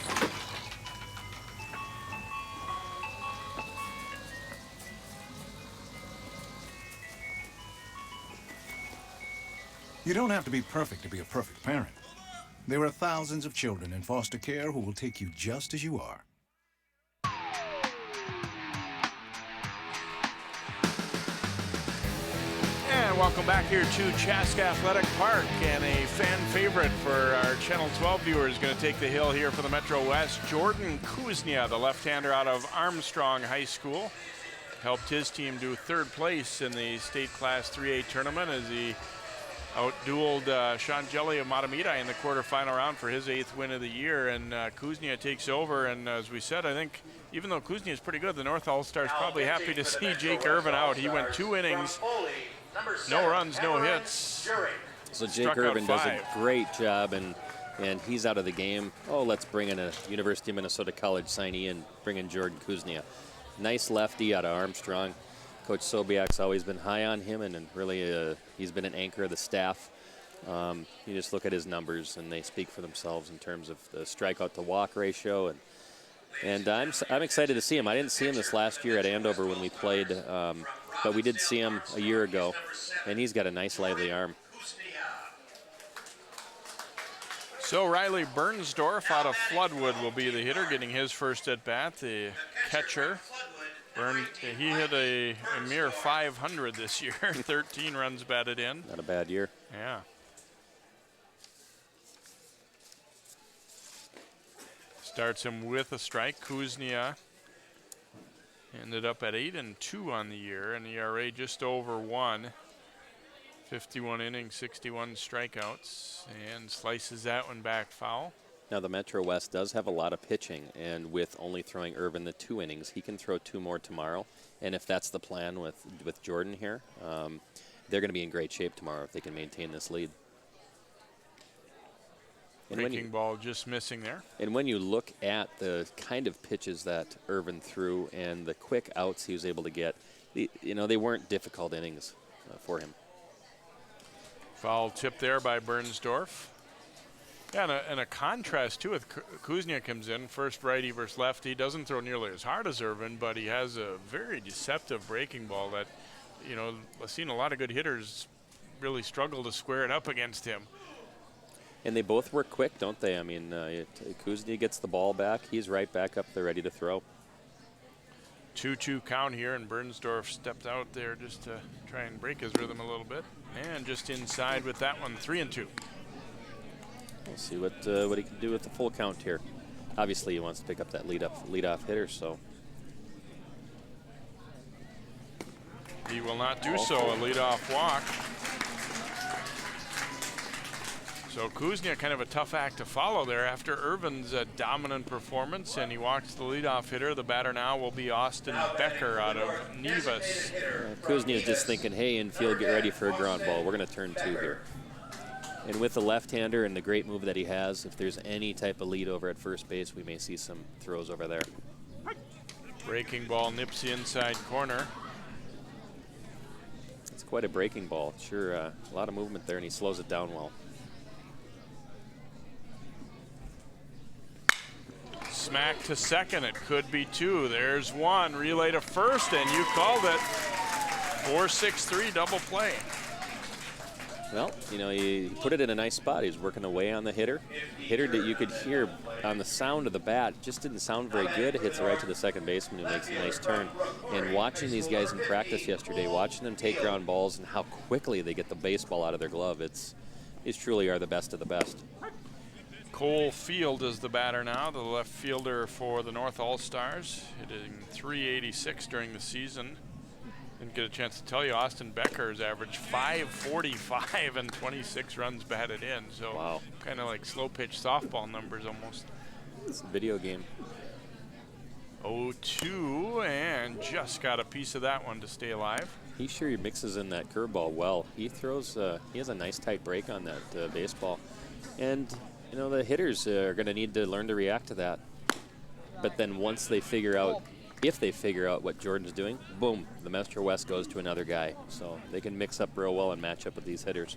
You don't have to be perfect to be a perfect parent. There are thousands of children in foster care who will take you just as you are. And welcome back here to Chaska Athletic Park, and a fan favorite for our Channel 12 viewers going to take the hill here for the Metro West. Jordan Kuznia, the left-hander out of Armstrong High School, helped his team do 3rd place in the state class 3A tournament as he outdueled Sean Jelly of Matamita in the quarterfinal round for his 8th win of the year. And Kuznia takes over, and as we said, I think even though Kuznia is pretty good, the North All-Stars probably happy to see Jake Irvin out. He went 2 innings, no runs, no hits. So Jake Irvin does a great job, and he's out of the game. Oh, let's bring in a University of Minnesota College signee and bring in Jordan Kuznia. Nice lefty out of Armstrong. Coach Sobiak's always been high on him, and really he's been an anchor of the staff. You just look at his numbers, and they speak for themselves in terms of the strikeout to walk ratio. And I'm excited to see him. I didn't see him this last year at Andover when we played, but we did see him a year ago, and he's got a nice, lively arm. So Riley Bernsdorf out of Floodwood will be the hitter, getting his first at bat. The catcher, he hit a mere 500 this year, 13 runs batted in. Not a bad year. Yeah. Starts him with a strike. Kuznia ended up at 8-2 on the year, and ERA just over 1. 51 innings, 61 strikeouts, and slices that one back foul. Now the Metro West does have a lot of pitching, and with only throwing Irvin the 2 innings, he can throw 2 more tomorrow. And if that's the plan with Jordan here, they're going to be in great shape tomorrow if they can maintain this lead. Breaking ball just missing there. And when you look at the kind of pitches that Irvin threw and the quick outs he was able to get, they weren't difficult innings for him. Foul tip there by Bernsdorf. Yeah, and a contrast too with Kuznia comes in, first righty versus lefty. Doesn't throw nearly as hard as Irvin, but he has a very deceptive breaking ball that, I've seen a lot of good hitters really struggle to square it up against him. And they both work quick, don't they? I mean, Kuznia gets the ball back. He's right back up there ready to throw. 2-2 count here, and Bernsdorf stepped out there just to try and break his rhythm a little bit. And just inside with that one, 3-2. We'll see what he can do with the full count here. Obviously, he wants to pick up that leadoff hitter, so. He will not do so, a leadoff walk. So Kuznia kind of a tough act to follow there after Irvin's dominant performance, and he walks the leadoff hitter. The batter now will be Austin Becker out of Nevis. Kuznia's just thinking, hey, infield, get ready for a ground ball. We're going to turn 2 here. And with the left-hander and the great move that he has, if there's any type of lead over at first base, we may see some throws over there. Breaking ball nips the inside corner. It's quite a breaking ball. Sure, a lot of movement there, and he slows it down well. Smack to second, it could be 2. There's 1, relay to first, and you called it. 4-6-3 double play. Well, he put it in a nice spot. He was working away on the hitter. Hitter that you could hear on the sound of the bat just didn't sound very good. It hits right to the second baseman who makes a nice turn. And watching these guys in practice yesterday, watching them take ground balls and how quickly they get the baseball out of their glove, these truly are the best of the best. Cole Field is the batter now, the left fielder for the North All-Stars, hitting .386 during the season. Didn't get a chance to tell you, Austin Becker's averaged .545 and 26 runs batted in. So wow. Kind of like slow pitch softball numbers almost. It's a video game. 0-2, and just got a piece of that one to stay alive. He sure mixes in that curveball well. He throws, he has a nice tight break on that baseball. And, the hitters are going to need to learn to react to that. But then once they figure out, if they figure out what Jordan's doing, boom, the Metro West goes to another guy. So they can mix up real well and match up with these hitters.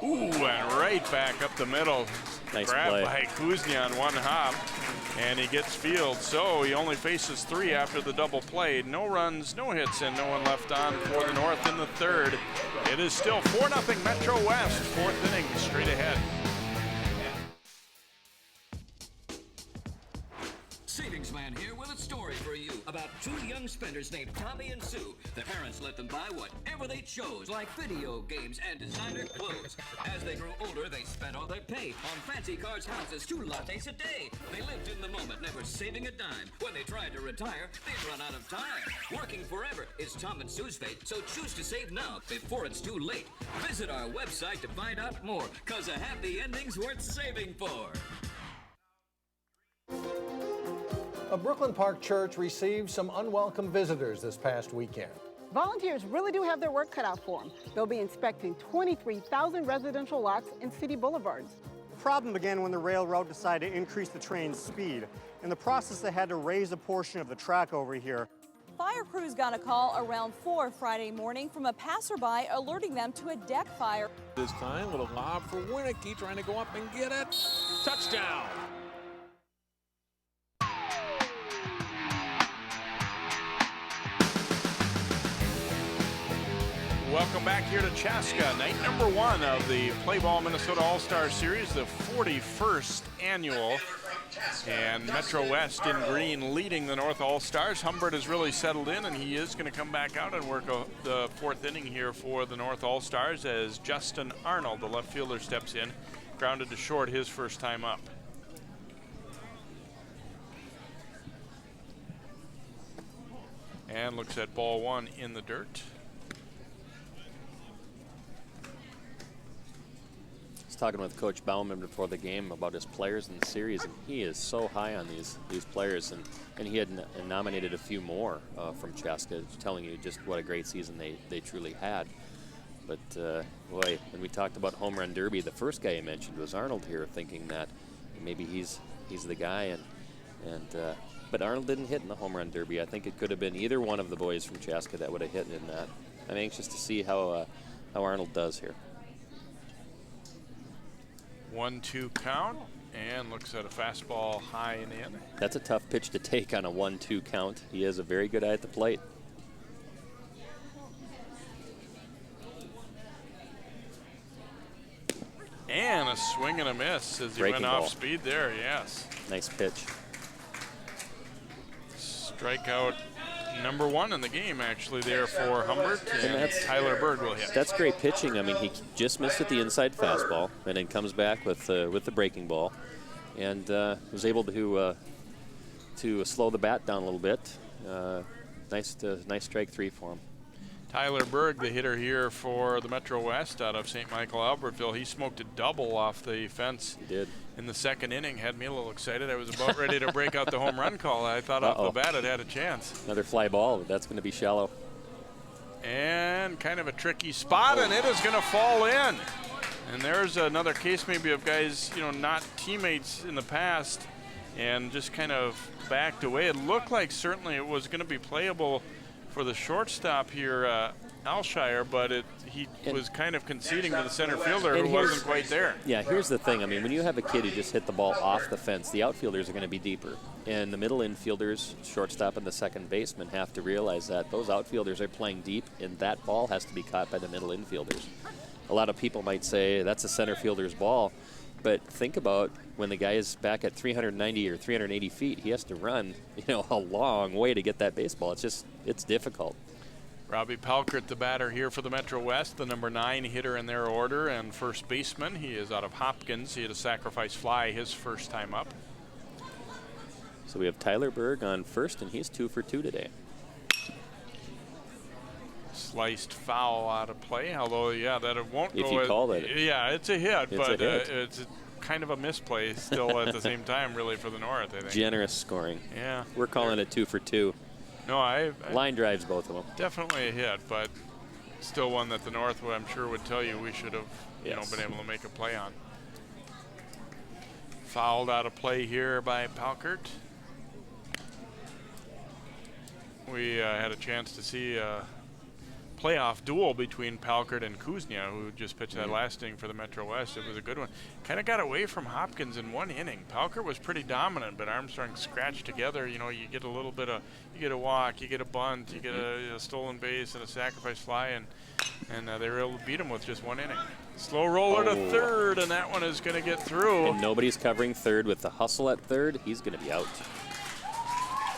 Ooh, and right back up the middle. Nice Grabbed play by Kuznia on one hop, and he gets Field. So he only faces 3 after the double play. No runs, no hits, and no one left on for the North in the 3rd. It is still 4-0 Metro West, 4th inning, straight ahead. Savings Man here with a story for you about 2 young spenders named Tommy and Sue. Their parents let them buy whatever they chose, like video games and designer clothes. As they grew older, they spent all their pay on fancy cars, houses, 2 lattes a day. They lived in the moment, never saving a dime. When they tried to retire, they'd run out of time. Working forever is Tom and Sue's fate, so choose to save now before it's too late. Visit our website to find out more, 'cause a happy ending's worth saving for. A Brooklyn Park church received some unwelcome visitors this past weekend. Volunteers really do have their work cut out for them. They'll be inspecting 23,000 residential lots and city boulevards. The problem began when the railroad decided to increase the train's speed. In the process, they had to raise a portion of the track over here. Fire crews got a call around 4 Friday morning from a passerby alerting them to a deck fire. This time, little lob for Winicky, trying to go up and get it. Touchdown! Welcome back here to Chaska, night number 1 of the Play Ball Minnesota All-Star Series, the 41st annual. And Metro West in green leading the North All-Stars. Humbert has really settled in, and he is going to come back out and work the 4th inning here for the North All-Stars as Justin Arnold, the left fielder, steps in. Grounded to short his first time up. And looks at ball 1 in the dirt. talking with Coach Bauman before the game about his players in the series, and he is so high on these players, and he had nominated a few more from Chaska, telling you just what a great season they truly had. But boy, when we talked about home run derby, the first guy he mentioned was Arnold here, thinking that maybe he's the guy, but Arnold didn't hit in the home run derby. I think it could have been either one of the boys from Chaska that would have hit in that. I'm anxious to see how Arnold does here. 1-2 count, and looks at a fastball high and in. That's a tough pitch to take on a 1-2 count. He has a very good eye at the plate. And a swing and a miss as he went off speed there, yes. Nice pitch. Strikeout number 1 in the game, actually, there for Humbert, and Tyler Berg will hit. That's great pitching. I mean, he just missed at the inside fastball, and then comes back with the breaking ball, and was able to slow the bat down a little bit. Nice strike 3 for him. Tyler Berg, the hitter here for the Metro West out of St. Michael, Albertville. He smoked a double off the fence. He did. In the second inning, had me a little excited. I was about ready to break out the home run call. I thought off the bat it had a chance. Another fly ball, but that's going to be shallow. And kind of a tricky spot, and it is going to fall in. And there's another case maybe of guys, not teammates in the past and just kind of backed away. It looked like certainly it was going to be playable for the shortstop here, Alshire, but he was kind of conceding to the center fielder who wasn't quite there. Yeah, here's the thing. I mean, when you have a kid who just hit the ball off the fence, the outfielders are going to be deeper. And the middle infielders, shortstop and the second baseman, have to realize that those outfielders are playing deep, and that ball has to be caught by the middle infielders. A lot of people might say that's a center fielder's ball, but think about when the guy is back at 390 or 380 feet, he has to run, a long way to get that baseball. It's difficult. Robbie Palkert, the batter here for the Metro West, the number 9 hitter in their order, and first baseman. He is out of Hopkins. He had a sacrifice fly his first time up. So we have Tyler Berg on first, and he's 2 for 2 today. Sliced foul out of play, although, that it won't if go. You call it. Yeah, it's a hit, but it's kind of a misplay still at the same time, really, for the North, I think. Generous scoring. Yeah. We're calling it 2 for 2. No, I line drives both of them. Definitely a hit, but still one that the North, I'm sure, would tell you we should have been able to make a play on. Fouled out of play here by Palkert. We had a chance to see a playoff duel between Palkert and Kuznia, who just pitched that last inning for the Metro West. It was a good one. Kind of got away from Hopkins in one inning. Palkert was pretty dominant, but Armstrong scratched together. You get a little bit of, you get a walk, you get a bunt, you get a stolen base and a sacrifice fly, and they were able to beat him with just one inning. Slow roller to third, and that one is going to get through. And nobody's covering third with the hustle at third. He's going to be out.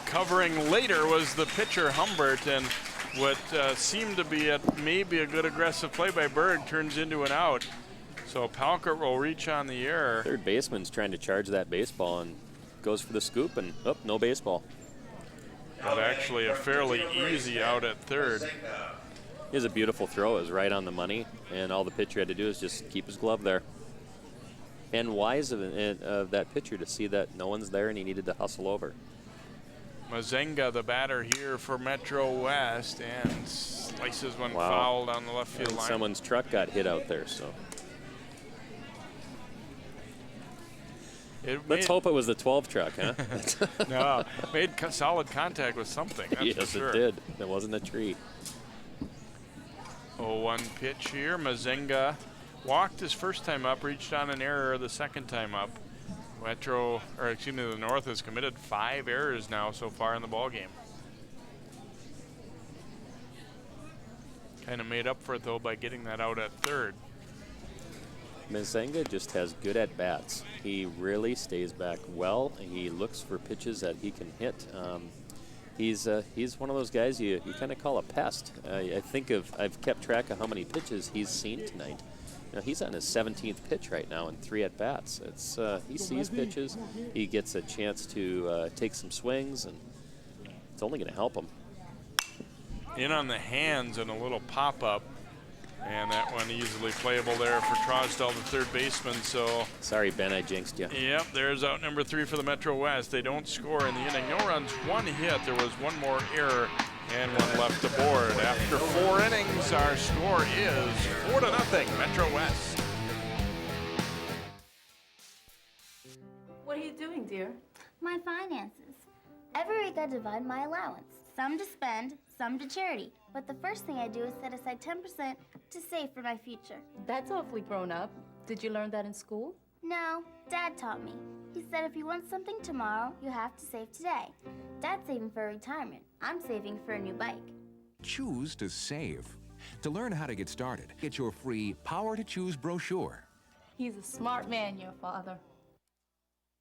Covering later was the pitcher Humbert, and what seemed to be maybe a good aggressive play by Berg turns into an out. So Palkert will reach on the air. Third baseman's trying to charge that baseball and goes for the scoop, and no baseball. But actually a fairly easy out at third. It was a beautiful throw. It was right on the money, and all the pitcher had to do is just keep his glove there. And wise of that pitcher to see that no one's there and he needed to hustle over. Mazenga, the batter here for Metro West, and slices one foul down the left field line. Someone's truck got hit out there, so. Let's hope it was the 12 truck, huh? No, made solid contact with something, that's yes, for sure. It did. It wasn't a tree. 0-1 pitch here. Mazenga walked his first time up, reached on an error the second time up. The North has committed 5 errors now so far in the ball game. Kind of made up for it though by getting that out at third. Mazenga just has good at bats. He really stays back well, and he looks for pitches that he can hit. He's one of those guys you kind of call a pest. I've kept track of how many pitches he's seen tonight. He's on his 17th pitch right now in 3 at-bats. He sees pitches. He gets a chance to take some swings, and it's only going to help him. In on the hands and a little pop-up. And that one easily playable there for Trosdal, the third baseman. So sorry, Ben, I jinxed you. Yep, there's out number 3 for the Metro West. They don't score in the inning. No runs, 1 hit. There was 1 more error and 1 left aboard. After 4 innings, our score is 4-0, Metro West. What are you doing, dear? My finances. Every week I divide my allowance. Some to spend, some to charity. But the first thing I do is set aside 10% to save for my future. That's awfully grown up. Did you learn that in school? No, Dad taught me. He said if you want something tomorrow, you have to save today. Dad's saving for retirement. I'm saving for a new bike. Choose to save. To learn how to get started, get your free Power to Choose brochure. He's a smart man, your father.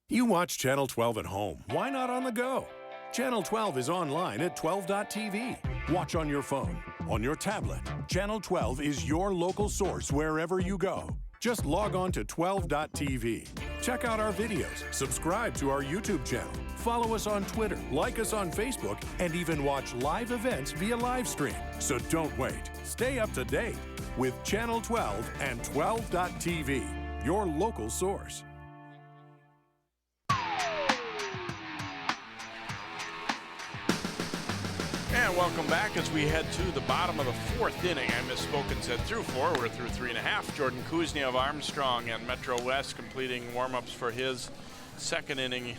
You watch Channel 12 at home. Why not on the go? Channel 12 is online at 12.tv. Watch on your phone, on your tablet. Channel 12 is your local source wherever you go. Just log on to 12.tv. Check out our videos, subscribe to our YouTube channel, follow us on Twitter, like us on Facebook, and even watch live events via live stream. So don't wait. Stay up to date with Channel 12 and 12.tv, your local source. And welcome back as we head to the bottom of the 4th inning. I misspoke and said through 4. We're through 3.5. Jordan Kuznia of Armstrong and Metro West completing warm-ups for his 2nd inning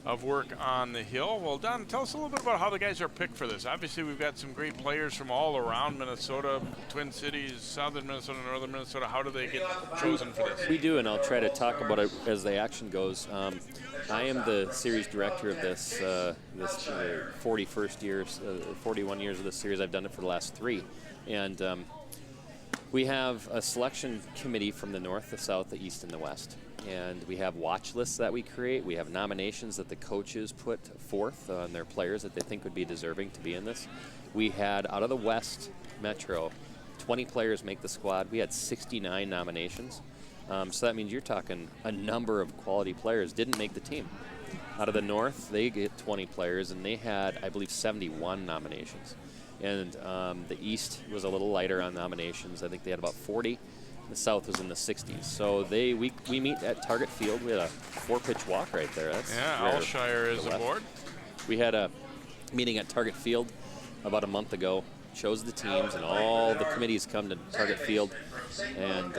of work on the hill. Well, Don, tell us a little bit about how the guys are picked for this. Obviously, we've got some great players from all around Minnesota, Twin Cities, southern Minnesota, northern Minnesota. How do they get chosen for this? We do, and I'll try to talk about it as the action goes. I am the series director of this 41 years of this series. I've done it for the last 3. And we have a selection committee from the north, the south, the east, and the west. And we have watch lists that we create. We have nominations that the coaches put forth on their players that they think would be deserving to be in this. We had, out of the West Metro, 20 players make the squad. We had 69 nominations. So that means you're talking a number of quality players didn't make the team. Out of the North, they get 20 players, and they had, I believe, 71 nominations. And the East was a little lighter on nominations. I think they had about 40. The South was in the 60s. So we meet at Target Field. We had a 4-pitch walk right there. That's Alshire is aboard. We had a meeting at Target Field about a month ago. Chose the teams, and all the committees come to Target Field. And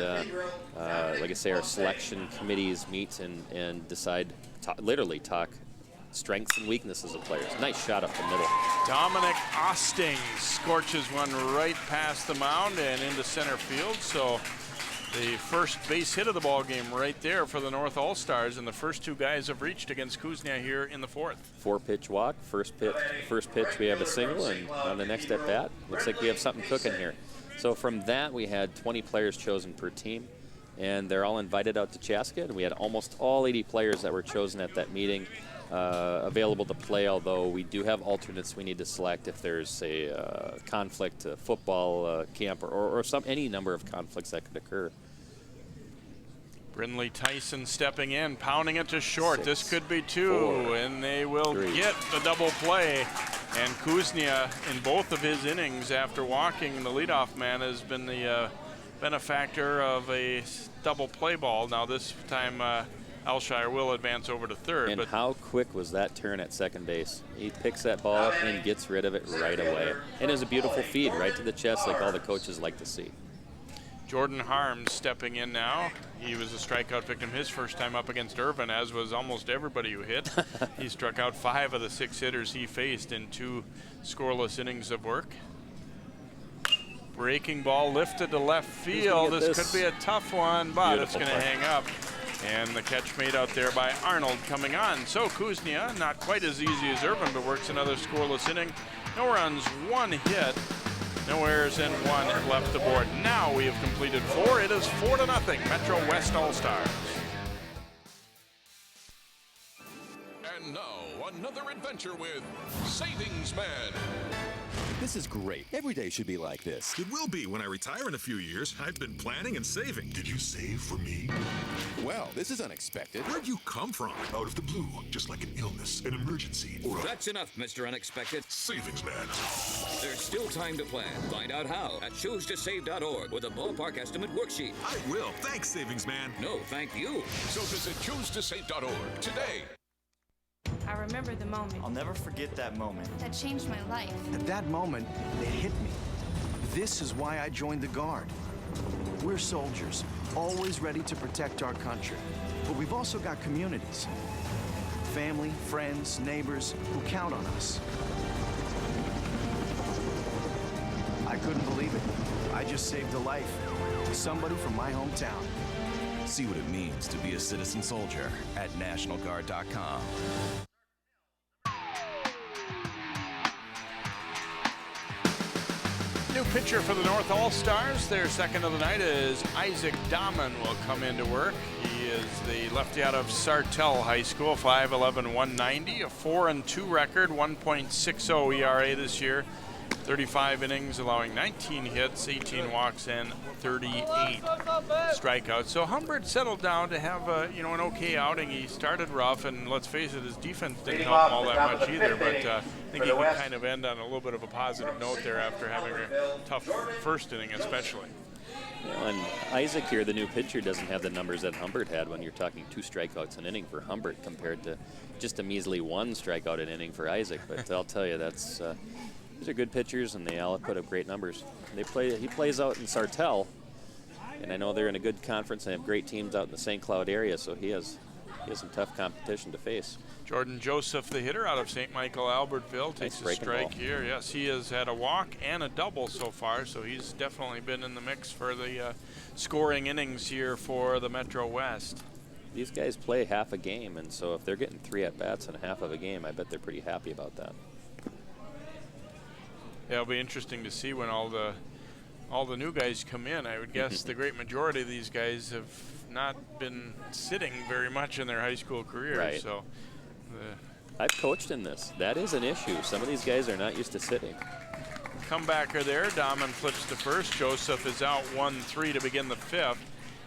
like I say, our selection committees meet and decide, literally talk strengths and weaknesses of players. Nice shot up the middle. Dominic Osting scorches one right past the mound and into center field. So the first base hit of the ball game right there for the North All-Stars, and the first 2 guys have reached against Kuznia here in the 4th. 4-pitch walk, first pitch we have a single, and on the next at bat, looks like we have something cooking here. So from that, we had 20 players chosen per team, and they're all invited out to Chaska, and we had almost all 80 players that were chosen at that meeting available to play, although we do have alternates we need to select if there's a conflict, a football camp, or any number of conflicts that could occur. Brindley Tyson stepping in, pounding it to short. 6, this could be 2, 4, and they will 3. get the double play. And Kuznia, in both of his innings after walking the leadoff man, has been the benefactor of a double play ball. Now this time Alshire will advance over to third. And how quick was that turn at second base? He picks that ball up and gets rid of it right away. And it was a beautiful feed right to the chest, like all the coaches like to see. Jordan Harms stepping in now. He was a strikeout victim his first time up against Irvin, as was almost everybody who hit. He struck out 5 of the 6 hitters he faced in 2 scoreless innings of work. Breaking ball lifted to left field. This could be a tough one, but it's going to hang up. And the catch made out there by Arnold coming on. So Kuznia, not quite as easy as Irvin, but works another scoreless inning. No runs, 1 hit. No errors and 1 left aboard. Now we have completed 4. It is 4-0, Metro West All-Stars. And now another adventure with Savings Man. This is great. Every day should be like this. It will be when I retire in a few years. I've been planning and saving. Did you save for me? Well, this is unexpected. Where'd you come from? Out of the blue, just like an illness, an emergency, or a... That's enough, Mr. Unexpected. Savings man. There's still time to plan. Find out how at choose2save.org with a ballpark estimate worksheet. I will. Thanks, Savings man. No, thank you. So visit choose2save.org today. I remember the moment. I'll never forget that moment. That changed my life. At that moment, it hit me. This is why I joined the Guard. We're soldiers, always ready to protect our country. But we've also got communities. Family, friends, neighbors who count on us. I couldn't believe it. I just saved a life. Somebody from my hometown. See what it means to be a citizen soldier at NationalGuard.com. New pitcher for the North All-Stars. Their second of the night is Isaac Dahman will come into work. He is the lefty out of Sartell High School, 5'11", 190, a 4-2 record, 1.60 ERA this year. 35 innings, allowing 19 hits, 18 walks, and 38 strikeouts. So Humbert settled down to have an okay outing. He started rough, and let's face it, his defense didn't help him all that much either. But I think he can kind of end on a little bit of a positive note there after having a tough first inning, especially. And Isaac here, the new pitcher, doesn't have the numbers that Humbert had when you're talking 2 strikeouts an inning for Humbert compared to just a measly 1 strikeout an inning for Isaac. But I'll tell you, that's. These are good pitchers, and they all put up great numbers. He plays out in Sartell, and I know they're in a good conference and have great teams out in the St. Cloud area, so he has some tough competition to face. Jordan Joseph, the hitter out of St. Michael Albertville, takes a strike here. Yes, he has had a walk and a double so far, so he's definitely been in the mix for the scoring innings here for the Metro West. These guys play half a game, and so if they're getting 3 at-bats in half of a game, I bet they're pretty happy about that. Yeah, it'll be interesting to see when all the new guys come in. I would guess the great majority of these guys have not been sitting very much in their high school careers. Right. So, I've coached in this. That is an issue. Some of these guys are not used to sitting. Comebacker there. Dahman flips to first. Joseph is out 1-3 to begin the 5th.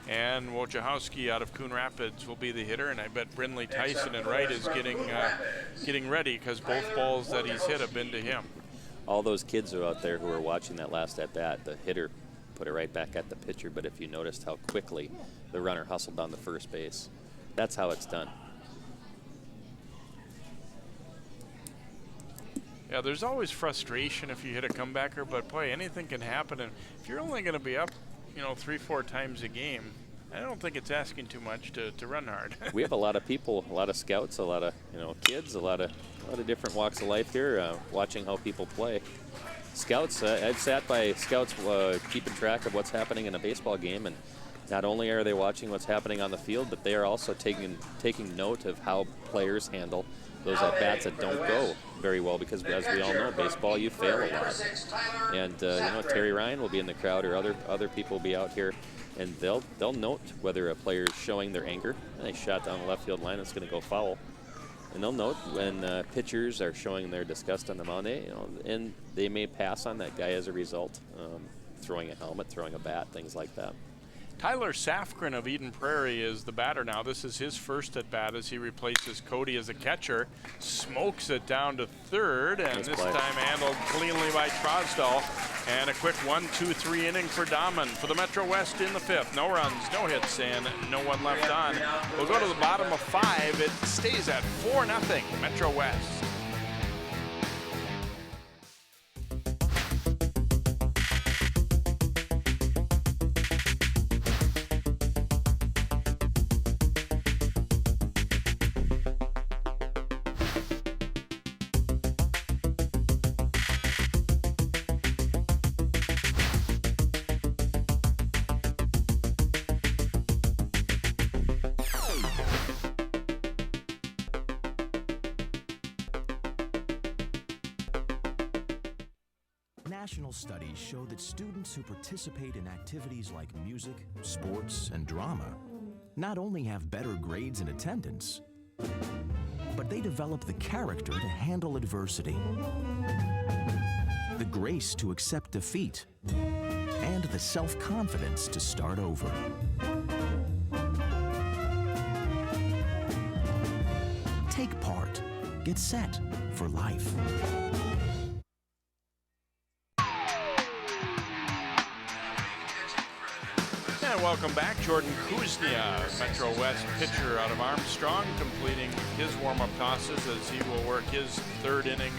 And Wojciechowski out of Coon Rapids will be the hitter, and I bet Brindley Tyson in right is getting ready because both balls that he's hit have been to him. All those kids are out there who are watching that last at-bat, the hitter put it right back at the pitcher, but if you noticed how quickly the runner hustled down the first base, that's how it's done. Yeah, there's always frustration if you hit a comebacker, but boy, anything can happen. And if you're only going to be up, 3-4 times a game, I don't think it's asking too much to run hard. We have a lot of people, a lot of scouts, a lot of kids, a lot of different walks of life here, watching how people play. Scouts, I've sat by scouts keeping track of what's happening in a baseball game, and not only are they watching what's happening on the field, but they are also taking note of how players handle those at-bats that don't go very well, because as we all know, baseball, you fail a lot. And Terry Ryan will be in the crowd, or other people will be out here, and they'll note whether a player is showing their anger. They shot down the left field line, it's going to go foul. And they'll note when pitchers are showing their disgust on the mound, and they may pass on that guy as a result, throwing a helmet, throwing a bat, things like that. Tyler Safgren of Eden Prairie is the batter now. This is his first at bat as he replaces Cody as a catcher. Smokes it down to third, and this time handled cleanly by Trosdahl. And a quick 1-2-3 inning for Dahman for the Metro West in the 5th. No runs, no hits, and no one left on. We'll go to the bottom of 5. It stays at 4-0 Metro West. National studies show that students who participate in activities like music, sports, and drama not only have better grades and attendance, but they develop the character to handle adversity. the grace to accept defeat, and the self-confidence to start over. Take part. Get set for life. And welcome back. Jordan Kuznia, Metro West pitcher out of Armstrong, completing his warm-up tosses as he will work his third inning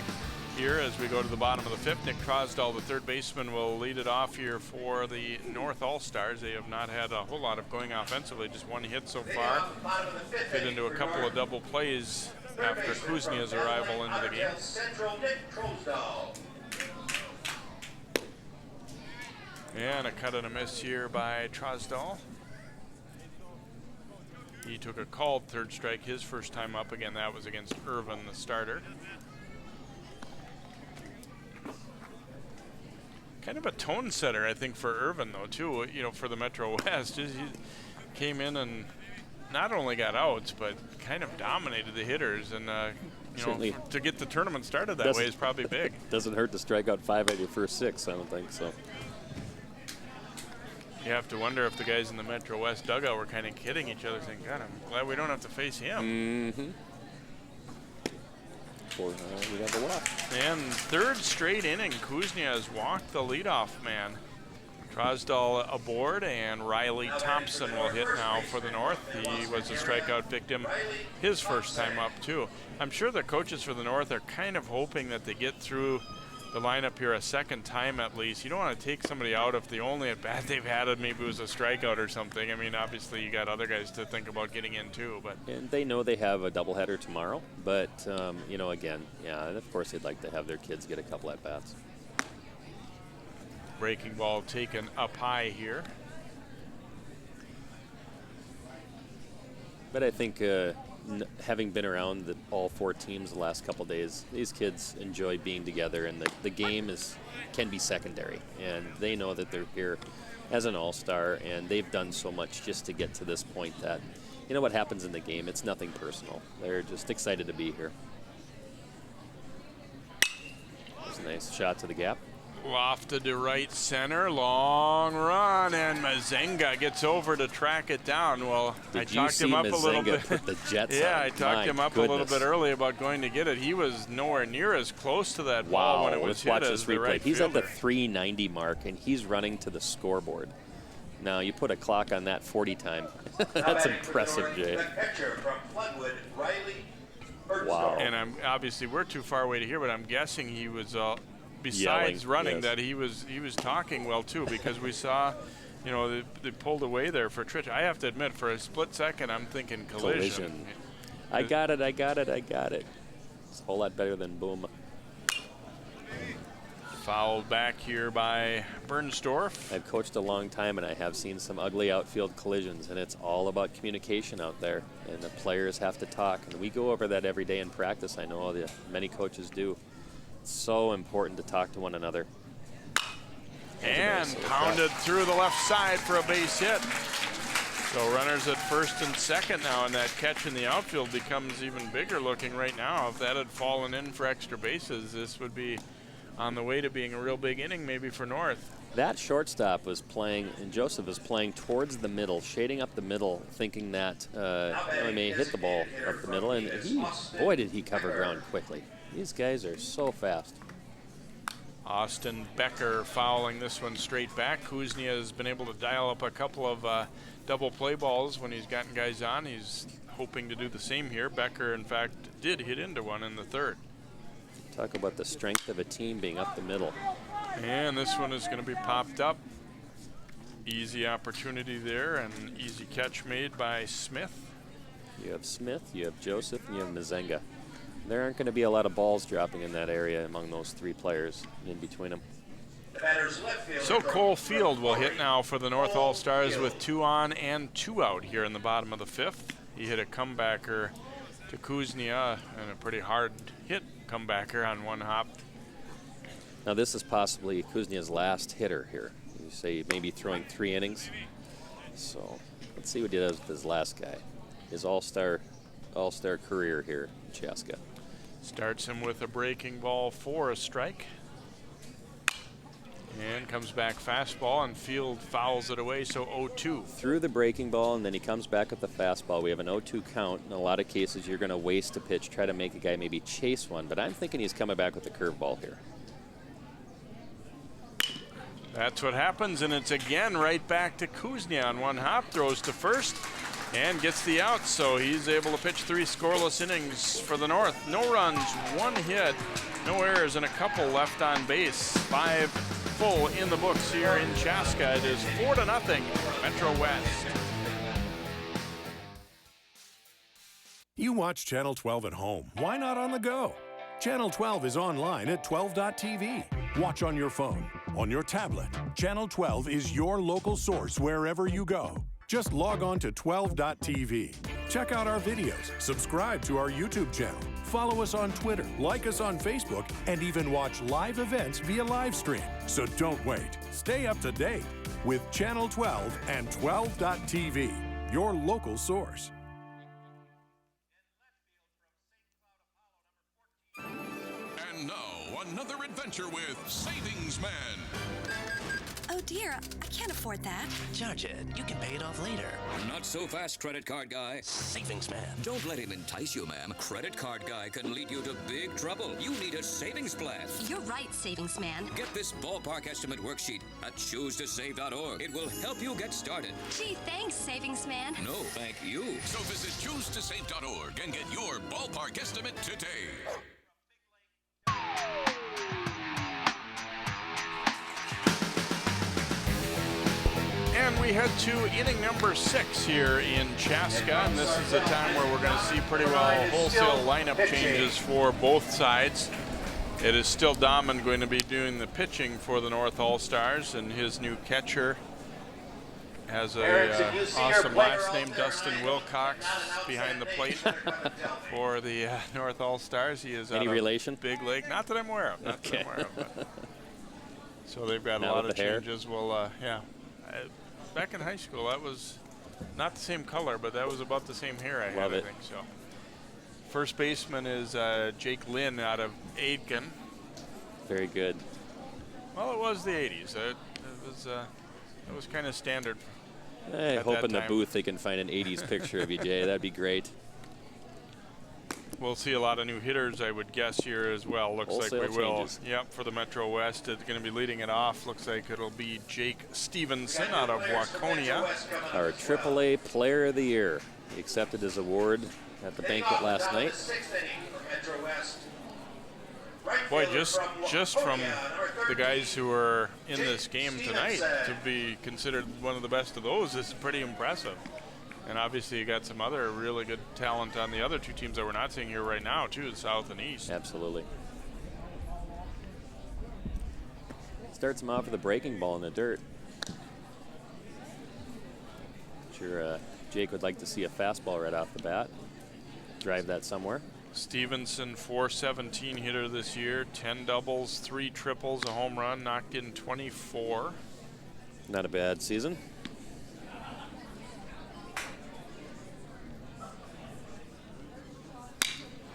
here as we go to the bottom of the fifth. Nick Crosdahl, the third baseman, will lead it off here for the North All-Stars. They have not had a whole lot of going offensively, just one hit so far. Fit into a couple of double plays after Kuznia's arrival into the game. And a cut and a miss here by Crosdahl. He took a called third strike his first time up. Again, that was against Irvin, the starter. Kind of a tone setter, I think, for Irvin, though, too, you know, for the Metro West. He came in and not only got outs, but kind of dominated the hitters. And, you know, to get the tournament started that way is probably big. Doesn't hurt to strike out 5 out of your first 6, I don't think so. You have to wonder if the guys in the Metro West dugout were kind of kidding each other, saying, God, I'm glad we don't have to face him. Mm-hmm. We have a walk. And third straight inning, Kuznia has walked the leadoff man. Crosdahl aboard, and Riley Thompson will hit now for the North. He was a strikeout victim his first time up, too. I'm sure the coaches for the North are kind of hoping that they get through the lineup here a second time at least. You don't want to take somebody out if the only at bat they've had maybe was a strikeout or something. I mean, obviously you got other guys to think about getting in too. But and they know they have a doubleheader tomorrow. But you know, again, yeah, of course they'd like to have their kids get a couple at bats. Breaking ball taken up high here. But I think having been around all 4 teams the last couple days, these kids enjoy being together, and the game can be secondary. And they know that they're here as an all-star, and they've done so much just to get to this point that, you know, what happens in the game, it's nothing personal. They're just excited to be here. That's a nice shot to the gap. Lofted to right center, long run, and Mazenga gets over to track it down. Well, I talked him up a little bit. Put the Jets yeah, on. I talked him up a little bit early about going to get it. He was nowhere near as close to that ball when it was hit as the right He's fielder. at the 390 mark, and he's running to the scoreboard. Now, you put a clock on that 40 time. That's impressive, Jay. Wow. And obviously we're too far away to hear, but I'm guessing he was besides yelling, running, yes, that he was talking well too, because we saw, you know, they pulled away there for Tritch. I have to admit, for a split second, I'm thinking collision. I got it. It's a whole lot better than boom. Fouled back here by Bernsdorf. I've coached a long time, and I have seen some ugly outfield collisions, and it's all about communication out there, and the players have to talk, and we go over that every day in practice. I know that many coaches do. It's so important to talk to one another. And pounded through the left side for a base hit. So runners at first and second now, and that catch in the outfield becomes even bigger looking right now. If that had fallen in for extra bases, this would be on the way to being a real big inning maybe for North. That shortstop was playing, and Joseph was playing towards the middle, shading up the middle, thinking that he may hit the ball up the middle, and boy, did he cover ground quickly. These guys are so fast. Austin Becker fouling this one straight back. Kuznia has been able to dial up a couple of double play balls when he's gotten guys on. He's hoping to do the same here. Becker, in fact, did hit into one in the third. Talk about the strength of a team being up the middle. And this one is going to be popped up. Easy opportunity there, and easy catch made by Smith. You have Smith, you have Joseph, and you have Mazenga. There aren't going to be a lot of balls dropping in that area among those 3 players in between them. So Cole Field will hit now for the North All-Stars with 2 on and 2 out here in the bottom of the 5th. He hit a comebacker to Kuznia, and a pretty hard hit comebacker on one hop. Now this is possibly Kuznia's last hitter here. You say maybe throwing 3 innings. So let's see what he does with his last guy. His all-star career here in Chaska. Starts him with a breaking ball for a strike. And comes back fastball, and Field fouls it away, so 0-2. Threw the breaking ball, and then he comes back with the fastball. We have an 0-2 count. In a lot of cases, you're going to waste a pitch, try to make a guy maybe chase one, but I'm thinking he's coming back with a curveball here. That's what happens, and it's again right back to Kuznia on one hop, throws to first, and gets the out, so he's able to pitch 3 scoreless innings for the North. No runs, 1 hit, no errors, and a couple left on base. 5 full in the books here in Chaska. It is 4-0, Metro West. You watch Channel 12 at home. Why not on the go? Channel 12 is online at 12.tv. Watch on your phone, on your tablet. Channel 12 is your local source wherever you go. Just log on to 12.tv. Check out our videos, subscribe to our YouTube channel, follow us on Twitter, like us on Facebook, and even watch live events via live stream. So don't wait. Stay up to date with Channel 12 and 12.tv, your local source. And now, another adventure with Savings Man. Oh dear, I can't afford that. Charge it. You can pay it off later. Not so fast, credit card guy. Savings Man. Don't let him entice you, ma'am. Credit card guy can lead you to big trouble. You need a savings plan. You're right, Savings Man. Get this ballpark estimate worksheet at choosetosave.org. It will help you get started. Gee, thanks, Savings Man. No, thank you. So visit choosetosave.org and get your ballpark estimate today. And we head to inning number 6 here in Chaska, and this is the time where we're going to see pretty well wholesale lineup changes for both sides. It is still Dahman going to be doing the pitching for the North All-Stars, and his new catcher has a awesome last name, Dustin Wilcox, behind the plate for the North All-Stars. He is any relation? Big Lake, not that I'm aware of. Not that I'm aware of. But. So they've got now a lot of hair. changes. Well, yeah. Back in high school, that was not the same color, but that was about the same hair I had, I think. So, first baseman is Jake Lynn out of Aitken. Very good. Well, it was the 80s. It was kind of standard. I hope in the booth they can find an 80s picture of you, Jay. That'd be great. We'll see a lot of new hitters, I would guess, here as well. Looks wholesale like we will. changes. Yep, for the Metro West. It's going to be leading it off. Looks like it'll be Jake Stevenson out of Waconia. Our AAA Player of the Year. He accepted his award at the banquet last night. Boy, just from the guys who are in this game tonight, to be considered one of the best of those is pretty impressive. And obviously you got some other really good talent on the other 2 teams that we're not seeing here right now, too, the South and East. Absolutely. Starts him off with a breaking ball in the dirt. Sure, Jake would like to see a fastball right off the bat. Drive that somewhere. Stevenson, .417 hitter this year, 10 doubles, 3 triples, a home run, knocked in 24. Not a bad season.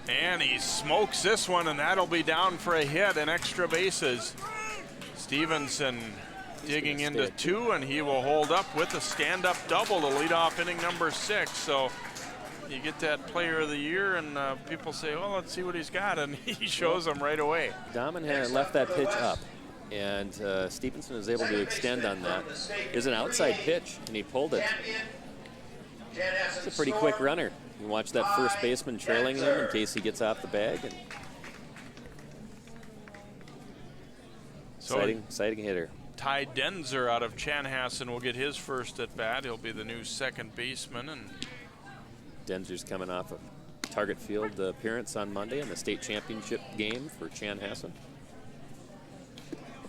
And he smokes this one, and that'll be down for a hit and extra bases. Stevenson digging into 2, and he will hold up with a stand-up double to lead off inning number 6. So you get that Player of the Year, and people say, well, let's see what he's got, and he shows them right away. Dahman had left that pitch up, and Stevenson was able to extend on that. It was an outside pitch, and he pulled it. It's a pretty quick runner. You watch that first baseman trailing him in case he gets off the bag. And so exciting hitter. Ty Denzer out of Chanhassen will get his first at bat. He'll be the new second baseman. And Denzer's coming off a Target Field appearance on Monday in the state championship game for Chanhassen.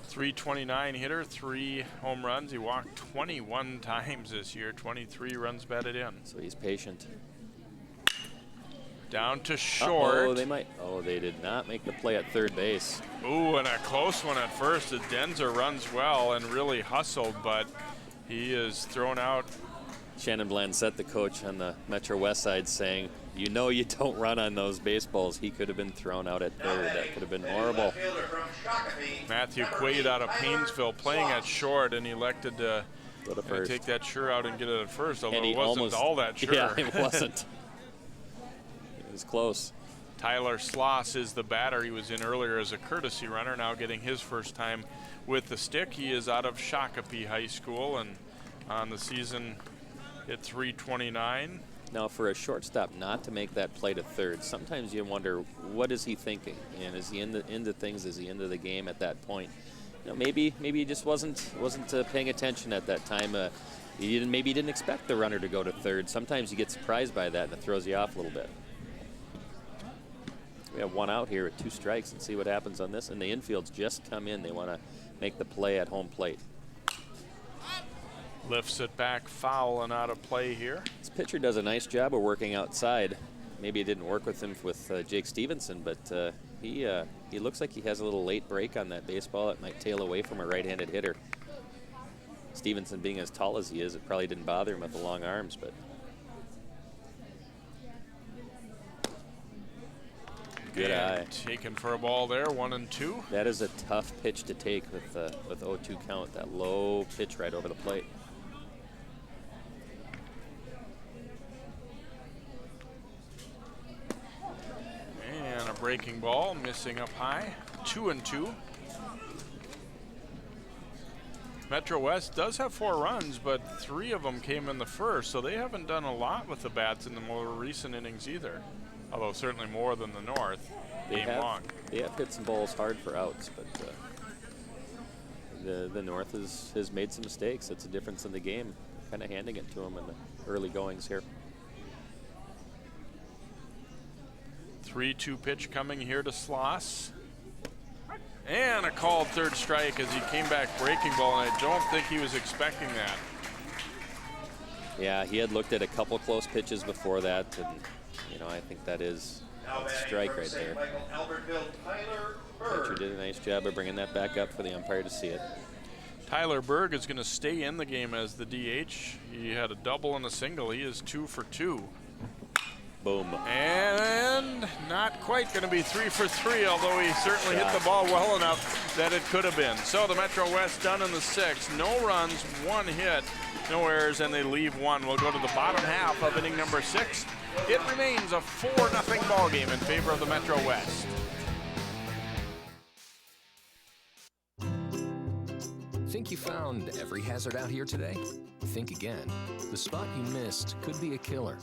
.329 hitter, 3 home runs. He walked 21 times this year, 23 runs batted in. So he's patient. Down to short. They did not make the play at third base. Ooh, and a close one at first. Denzer runs well and really hustled, but he is thrown out. Shannon Blandsett, the coach on the Metro West side, saying You know you don't run on those baseballs. He could have been thrown out at third. That could have been horrible. Matthew Quaid out of Painesville playing at short and elected to go to first. Take that sure out and get it at first, although And it wasn't all that sure. Yeah, it wasn't. It was close. Tyler Sloss is the batter. He was in earlier as a courtesy runner, now getting his first time with the stick. He is out of Shakopee High School and on the season hit .329. Now, for a shortstop not to make that play to third, sometimes you wonder, what is he thinking? And is he into things? Is he into the game at that point? You know, maybe he just wasn't paying attention at that time. Maybe he didn't expect the runner to go to third. Sometimes you get surprised by that, and it throws you off a little bit. We have one out here at 2 strikes, and see what happens on this. And the infield's just come in. They want to make the play at home plate. Lifts it back, foul and out of play here. This pitcher does a nice job of working outside. Maybe it didn't work with him with Jake Stevenson, but he looks like he has a little late break on that baseball. It might tail away from a right-handed hitter. Stevenson being as tall as he is, it probably didn't bother him with the long arms, but good eye. Taken for a ball there, 1-2. That is a tough pitch to take with 0-2 count. That low pitch right over the plate. And a breaking ball, missing up high, 2-2. Metro West does have 4 runs, but 3 of them came in the first, so they haven't done a lot with the bats in the more recent innings either. Although certainly more than the North, game long. They have hit some balls hard for outs, but the North has made some mistakes. That's a difference in the game. Kind of handing it to them in the early goings here. 3-2 pitch coming here to Sloss. And a called third strike as he came back breaking ball, and I don't think he was expecting that. Yeah, he had looked at a couple close pitches before that, and you know, I think that's a strike right there. Pitcher did a nice job of bringing that back up for the umpire to see it. Tyler Berg is going to stay in the game as the DH. He had a double and a single. He is 2 for 2. Boom. And not quite going to be 3 for 3, although he certainly hit the ball well enough that it could have been. So the Metro West done in the 6th. No runs, 1 hit, no errors, and they leave 1. We'll go to the bottom half of inning number 6. It remains a 4-0 ball game in favor of the Metro West. Think you found every hazard out here today? Think again. The spot you missed could be a killer.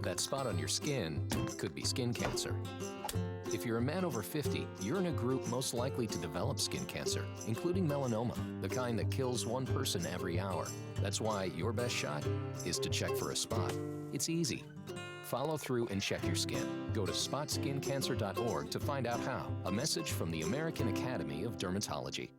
That spot on your skin could be skin cancer. If you're a man over 50, you're in a group most likely to develop skin cancer, including melanoma, the kind that kills 1 person every hour. That's why your best shot is to check for a spot. It's easy. Follow through and check your skin. Go to spotskincancer.org to find out how. A message from the American Academy of Dermatology.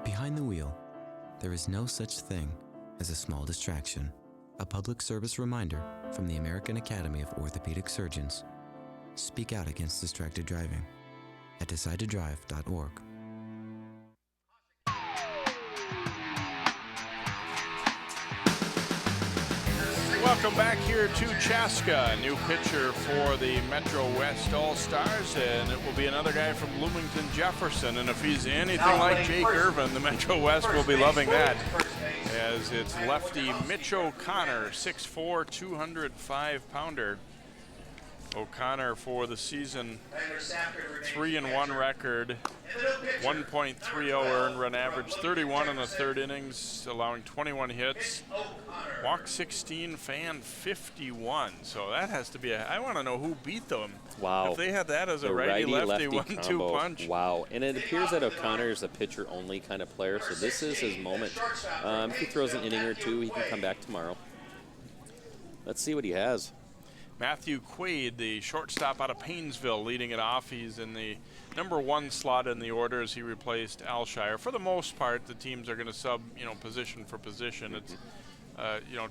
Behind the wheel, there is no such thing as a small distraction. A public service reminder from the American Academy of Orthopedic Surgeons. Speak out against distracted driving at decidetodrive.org. Welcome back here to Chaska, new pitcher for the Metro West All-Stars, and it will be another guy from Bloomington Jefferson, and if he's anything like Jake Irvin, the Metro West will be loving that, as it's lefty Mitch O'Connor, 6'4", 205-pounder. O'Connor for the season, 3-1 record, 1.30 earned run average, 31 in the 3rd innings, allowing 21 hits, walk 16, fan 51. So that has to be I want to know who beat them. Wow. If they had that as a the righty-lefty combo. 1-2 punch. Wow. And it appears that O'Connor is a pitcher-only kind of player, so this is his moment. If he throws an inning or 2, he can come back tomorrow. Let's see what he has. Matthew Quaid, the shortstop out of Painesville, leading it off. He's in the number 1 slot in the order as he replaced Alshire. For the most part, the teams are going to sub, position for position. It's,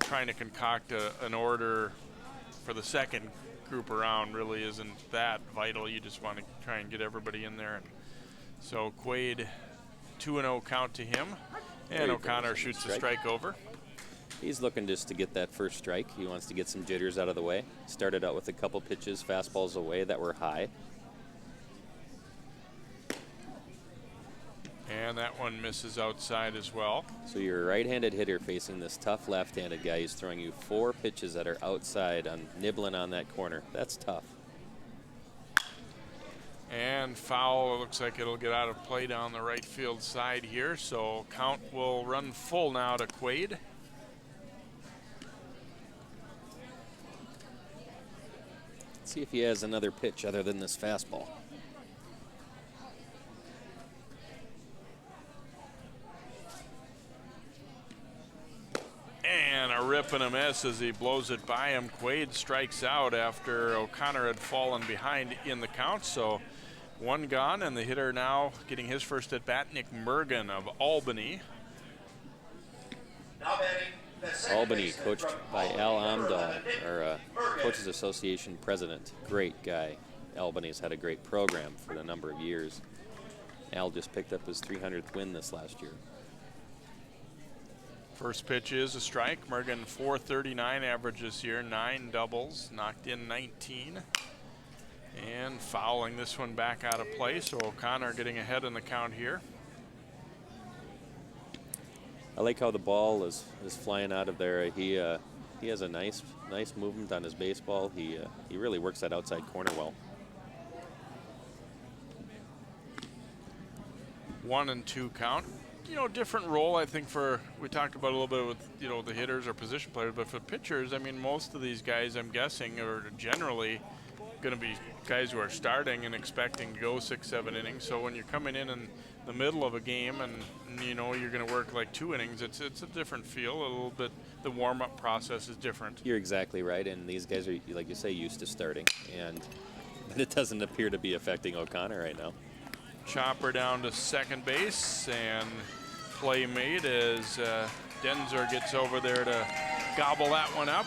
trying to concoct an order for the second group around really isn't that vital. You just want to try and get everybody in there. And so Quaid, 2-0 count to him. And O'Connor shoots a strike over. He's looking just to get that first strike. He wants to get some jitters out of the way. Started out with a couple pitches, fastballs away that were high. And that one misses outside as well. So you're a right-handed hitter facing this tough left-handed guy. He's throwing you 4 pitches that are outside, nibbling on that corner. That's tough. And foul. It looks like it'll get out of play down the right field side here. So count will run full now to Quaid. Let's see if he has another pitch other than this fastball. And a rip and a miss as he blows it by him. Quaid strikes out after O'Connor had fallen behind in the count. So 1 gone, and the hitter now getting his first at bat, Nick Mergen of Albany. Albany, coached by Al Amdahl, our Coaches Association president. Great guy. Albany's had a great program for a number of years. Al just picked up his 300th win this last year. First pitch is a strike. Mergen 439 average this year, 9 doubles, knocked in 19. And fouling this one back out of play, so O'Connor getting ahead in the count here. I like how the ball is flying out of there. He has a nice movement on his baseball. He really works that outside corner well. 1-2 count. You know, different role, I think, we talked about a little bit with, you know, the hitters or position players, but for pitchers, I mean, most of these guys, I'm guessing, are generally going to be guys who are starting and expecting to go 6-7 innings. So when you're coming in the middle of a game and you know you're going to work like 2 innings, it's a different feel. A little bit, the warm-up process is different. You're exactly right, and these guys are, like you say, used to starting, and it doesn't appear to be affecting O'Connor right now. Chopper down to second base, and play made as Denzer gets over there to gobble that one up.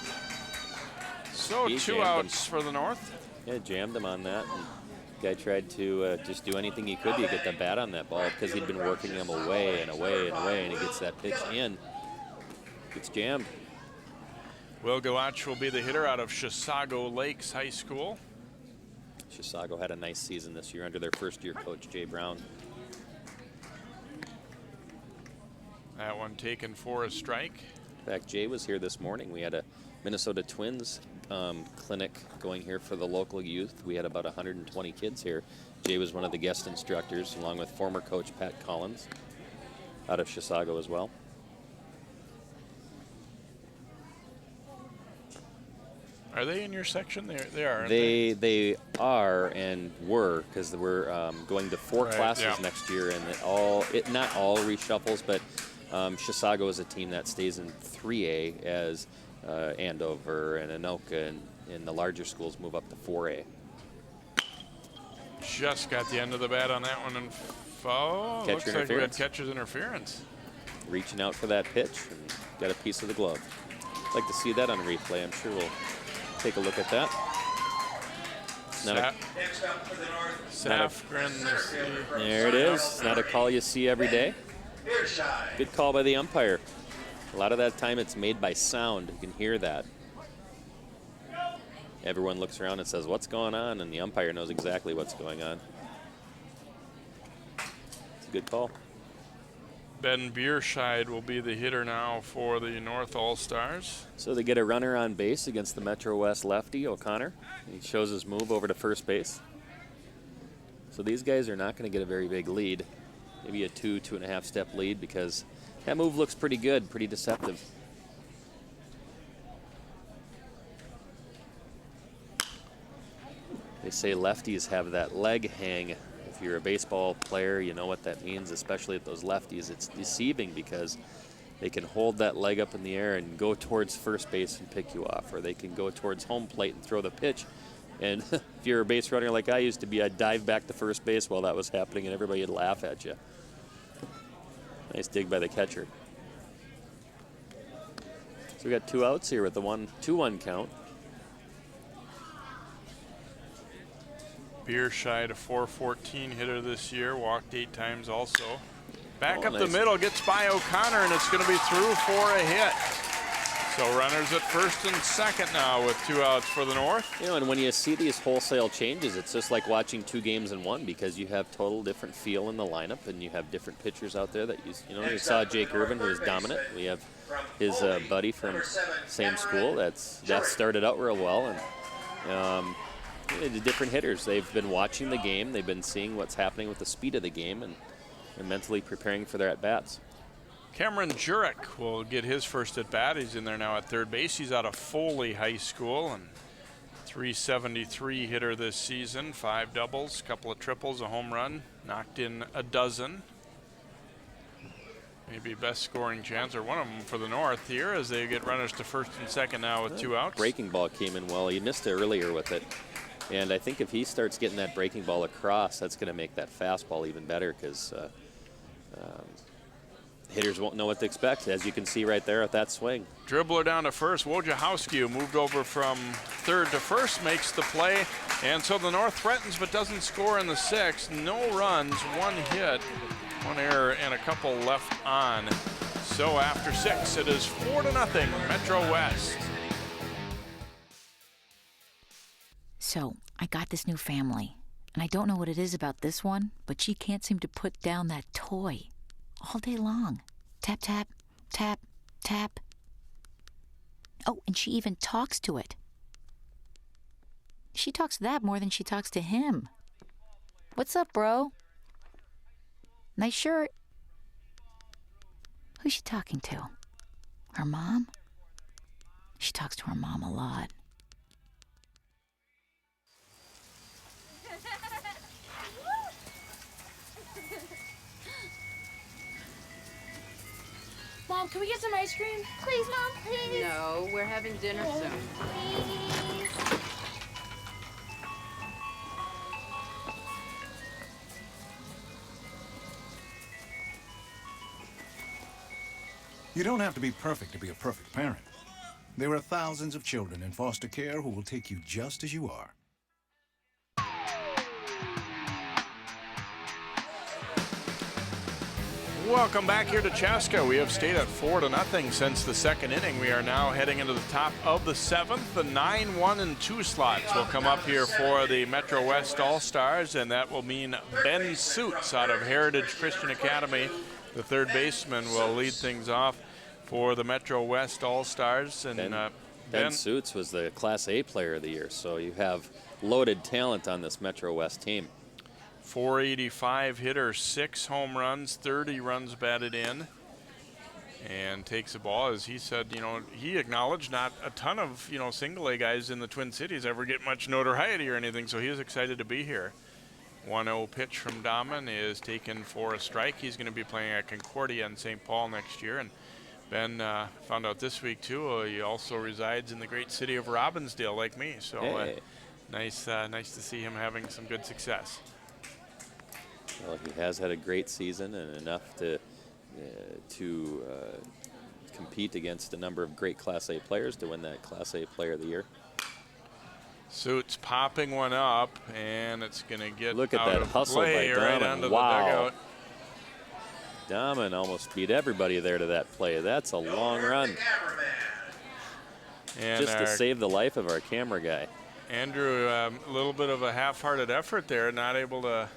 So He 2 jammed outs him. for the North. Yeah, jammed him on that. And the guy tried to just do anything he could to get the bat on that ball because he'd been working him away and away and away, and he gets that pitch in. Gets jammed. Will Gawach will be the hitter out of Chisago Lakes High School. Chisago had a nice season this year under their first-year coach, Jay Brown. That one taken for a strike. In fact, Jay was here this morning. We had a Minnesota Twins clinic going here for the local youth. We had about 120 kids here. Jay was one of the guest instructors, along with former coach Pat Collins out of Chisago as well. Are they in your section? They are, aren't They are and were, because we're going to 4 classes next year, and not all reshuffles, but Chisago is a team that stays in 3A as Andover and Anoka and the larger schools move up to 4A. Just got the end of the bat on that one, and looks like we had catcher's interference. Reaching out for that pitch and got a piece of the glove. I'd like to see that on replay. I'm sure we'll take a look at that. There it is. It's not a call you see every day. Good call by the umpire. A lot of that time it's made by sound. You can hear that. Everyone looks around and says, "What's going on?" And the umpire knows exactly what's going on. It's a good call. Ben Bierscheid will be the hitter now for the North All-Stars. So they get a runner on base against the Metro West lefty, O'Connor. He shows his move over to first base. So these guys are not going to get a very big lead. Maybe a 2.5 step lead, because that move looks pretty good, pretty deceptive. They say lefties have that leg hang. If you're a baseball player, you know what that means, especially at those lefties. It's deceiving because they can hold that leg up in the air and go towards first base and pick you off, or they can go towards home plate and throw the pitch. And if you're a base runner like I used to be, I'd dive back to first base while that was happening, and everybody would laugh at you. Nice dig by the catcher. So we got 2 outs here with the 1-2-1 count. Beerscheid, a .414 hitter this year, walked 8 times also. Back up nice. the middle, gets by O'Connor, and it's going to be through for a hit. So runners at first and second now with 2 outs for the North. You know, and when you see these wholesale changes, it's just like watching 2 games in one, because you have total different feel in the lineup, and you have different pitchers out there that you saw Jake Irvin, who was dominant. We have his buddy from same school that started out real well, and the different hitters. They've been watching the game, they've been seeing what's happening with the speed of the game, and they're mentally preparing for their at-bats. Cameron Jurek will get his first at bat. He's in there now at third base. He's out of Foley High School and .373 hitter this season. 5 doubles, couple of triples, a home run, knocked in a dozen. Maybe best scoring chance, or one of them for the North here, as they get runners to first and second now with 2 outs. Breaking ball came in well. He missed it earlier with it. And I think if he starts getting that breaking ball across, that's going to make that fastball even better, because hitters won't know what to expect, as you can see right there at that swing. Dribbler down to first. Wojciechowski, who moved over from third to first, makes the play. And so the North threatens but doesn't score in the 6th. No runs, 1 hit, 1 error, and a couple left on. So after 6, it is 4-0 Metro West. So I got this new family, and I don't know what it is about this one, but she can't seem to put down that toy all day long. Tap, tap, tap, tap. Oh, and she even talks to it. She talks to that more than she talks to him. What's up, bro? Nice shirt. Who's she talking to? Her mom? She talks to her mom a lot. Mom, can we get some ice cream? Please, Mom, please. No, we're having dinner soon. Please. You don't have to be perfect to be a perfect parent. There are thousands of children in foster care who will take you just as you are. Welcome back here to Chaska. We have stayed at 4-0 since the 2nd inning. We are now heading into the top of the 7th. The 9, 1, and 2 slots will come up here for the Metro West All-Stars, and that will mean Ben Suits out of Heritage Christian Academy. The third baseman will lead things off for the Metro West All-Stars. And Ben Suits was the Class A Player of the Year, so you have loaded talent on this Metro West team. .485 hitter, 6 home runs, 30 runs batted in, and takes the ball. As he said, he acknowledged not a ton of, single A guys in the Twin Cities ever get much notoriety or anything, so he is excited to be here. 1-0 pitch from Dahman is taken for a strike. He's going to be playing at Concordia in St. Paul next year. And Ben found out this week, too, he also resides in the great city of Robbinsdale, like me. So nice to see him having some good success. Well, he has had a great season and enough to compete against a number of great Class A players to win that Class A Player of the Year. Suits popping one up, and it's going to get Look at out that of hustle play by right Dahman. onto Wow. the dugout. Dahman almost beat everybody there to that play. That's a long run. And just to save the life of our camera guy. Andrew, a little bit of a half-hearted effort there, not able to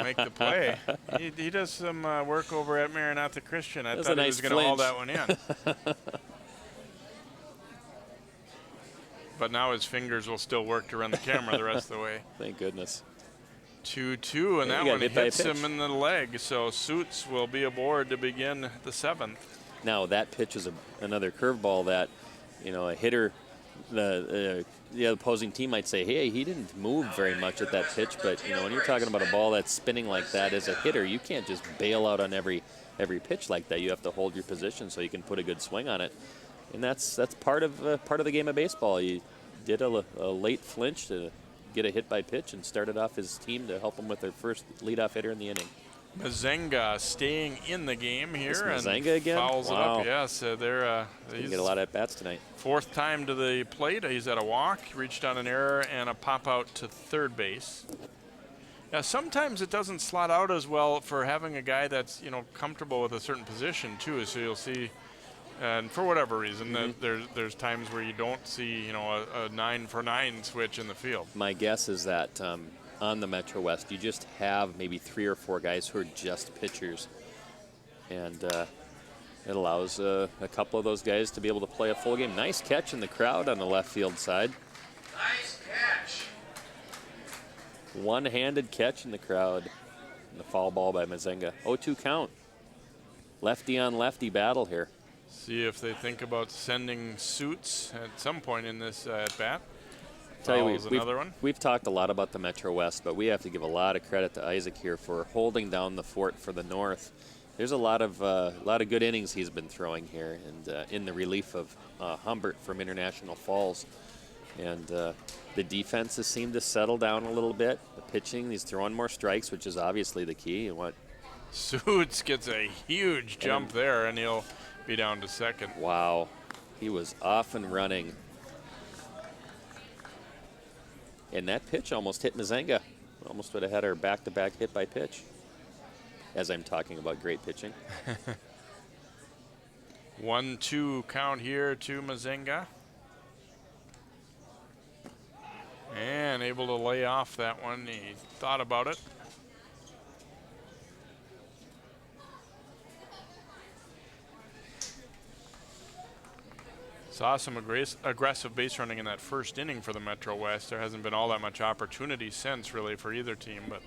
make the play. He does some work over at Maranatha Christian. I thought he was going to haul that one in. But now his fingers will still work to run the camera the rest of the way. Thank goodness. 2-2, and that one hits him in the leg. So Suits will be aboard to begin the 7th. Now that pitch is another curveball that, a hitter, the opposing team might say, hey, he didn't move very much at that pitch. But, when you're talking about a ball that's spinning like that as a hitter, you can't just bail out on every pitch like that. You have to hold your position so you can put a good swing on it. And that's part of the game of baseball. You did a late flinch to get a hit by pitch and started off his team to help him with their first leadoff hitter in the inning. Mazenga staying in the game here. It's and Mazenga again? Fouls Wow. it up. Yes, He's get a lot of at-bats tonight. Fourth time to the plate. He's at a walk, reached on an error, and a pop out to third base. Yeah, sometimes it doesn't slot out as well for having a guy that's, you know, comfortable with a certain position too. So you'll see, and for whatever reason, there's times where you don't see, you know, a 9-for-9 switch in the field. My guess is that on the Metro West, you just have maybe 3 or 4 guys who are just pitchers, and it allows a couple of those guys to be able to play a full game. Nice catch in the crowd on the left field side. Nice catch. One-handed catch in the crowd. And the foul ball by Mazenga. 0-2 count. Lefty on lefty battle here. See if they think about sending Suits at some point in this at bat. Tell you, another one. We've talked a lot about the Metro West, but we have to give a lot of credit to Isaac here for holding down the fort for the North. There's a lot of good innings he's been throwing here, and in the relief of Humbert from International Falls. And the defense has seemed to settle down a little bit. The pitching, he's throwing more strikes, which is obviously the key. And what? Suits gets a huge jump there, and he'll be down to second. Wow, he was off and running. And that pitch almost hit Mazenga. Almost would have had her back-to-back hit by pitch. As I'm talking about great pitching. 1-2 count here to Mazenga. And able to lay off that one. He thought about it. Saw some aggressive base running in that first inning for the Metro West. There hasn't been all that much opportunity since, really, for either team. But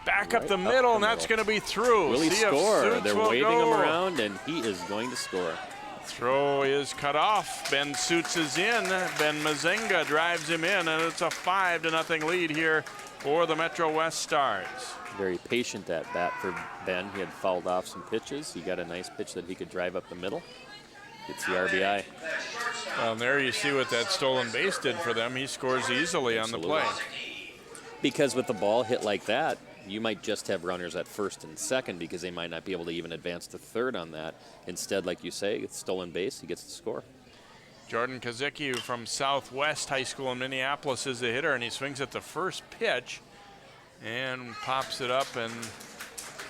back up the middle, and that's going to be through. Will he See if score? Suits They're will waving go. him around, and he is going to score. Throw is cut off. Ben Suits is in. Ben Mazenga drives him in, and it's a 5-0 lead here for the Metro West Stars. Very patient at bat for Ben. He had fouled off some pitches. He got a nice pitch that he could drive up the middle. Gets the RBI. Well, there you see what that stolen base did for them. He scores easily on the play. Because with the ball hit like that, you might just have runners at first and second because they might not be able to even advance to third on that. Instead, like you say, it's stolen base, he gets the score. Jordan Kazicki from Southwest High School in Minneapolis is the hitter, and he swings at the first pitch and pops it up and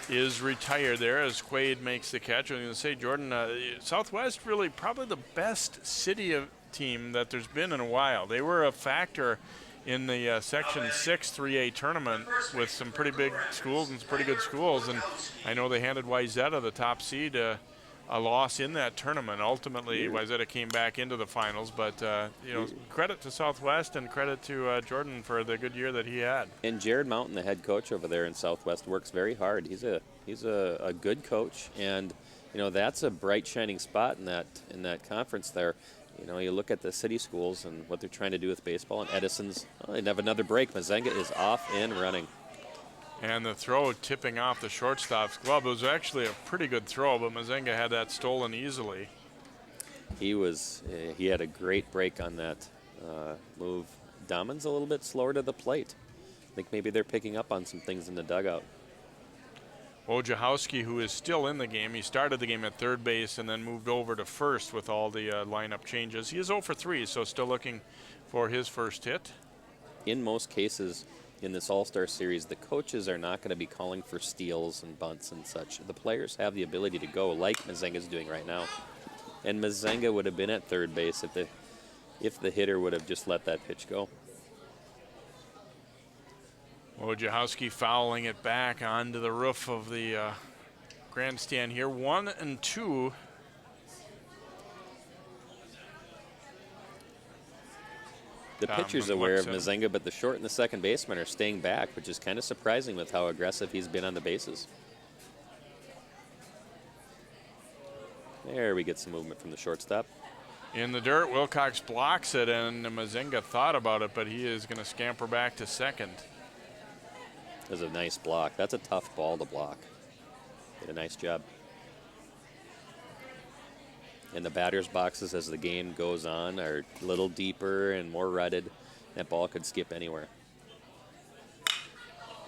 is retired there as Quaid makes the catch. I was going to say, Jordan, Southwest really probably the best city team that there's been in a while. They were a factor in the Section 6 3A tournament with some pretty big schools and some pretty good schools, and I know they handed Wayzata, the top seed, a loss in that tournament. Ultimately, Wayzata came back into the finals, but you know, credit to Southwest and credit to Jordan for the good year that he had. And Jared Mountain, the head coach over there in Southwest, works very hard. He's a good coach, and you know, that's a bright shining spot in that conference there. You know, you look at the city schools and what they're trying to do with baseball, and Edison's, they have another break. Mazenga is off and running. And the throw tipping off the shortstop's glove. It was actually a pretty good throw, but Mazenga had that stolen easily. He had a great break on that move. Damon's a little bit slower to the plate. I think maybe they're picking up on some things in the dugout. Wojciechowski, who is still in the game, he started the game at third base and then moved over to first with all the lineup changes. He is 0 for 3, so still looking for his first hit. In most cases in this All-Star Series, the coaches are not going to be calling for steals and bunts and such. The players have the ability to go like Mazenga's doing right now. And Mazenga would have been at third base if the hitter would have just let that pitch go. Wojciechowski fouling it back onto the roof of the grandstand here. 1-2. The pitcher's aware of Mazenga, but the short and the second baseman are staying back, which is kind of surprising with how aggressive he's been on the bases. There we get some movement from the shortstop. In the dirt, Wilcox blocks it, and Mazenga thought about it, but he is going to scamper back to second. That's a nice block. That's a tough ball to block. Did a nice job. And the batter's boxes as the game goes on are a little deeper and more rutted. That ball could skip anywhere.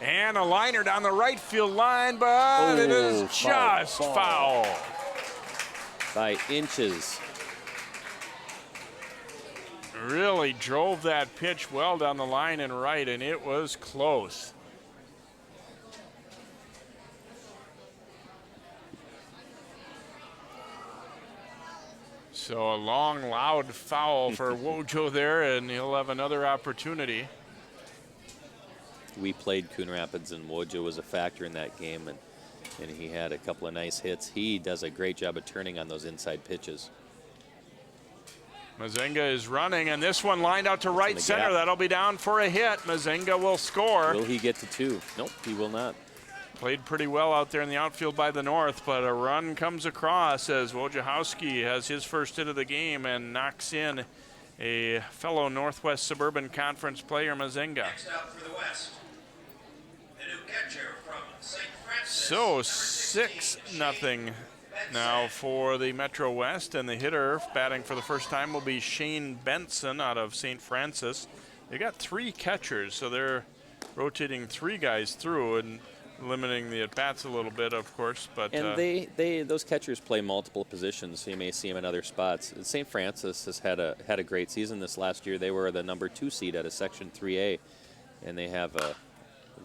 And a liner down the right field line, but it is just foul. By inches. Really drove that pitch well down the line and right, and it was close. So a long, loud foul for Wojo there, and he'll have another opportunity. We played Coon Rapids, and Wojo was a factor in that game, and he had a couple of nice hits. He does a great job of turning on those inside pitches. Mazenga is running, and this one lined out to right center. That'll be down for a hit. Mazenga will score. Will he get to 2? Nope, he will not. Played pretty well out there in the outfield by the north, but a run comes across as Wojciechowski has his first hit of the game and knocks in a fellow Northwest Suburban Conference player, Mazenga. Next up for the West, the new catcher from St. Francis. So 6-0 now for the Metro West, and the hitter batting for the first time will be Shane Benson out of St. Francis. They got 3 catchers, so they're rotating 3 guys through and limiting the at-bats a little bit, of course. But and those catchers play multiple positions, so you may see them in other spots. St. Francis has had a great season this last year. They were the number 2 seed out of Section 3A, and they have a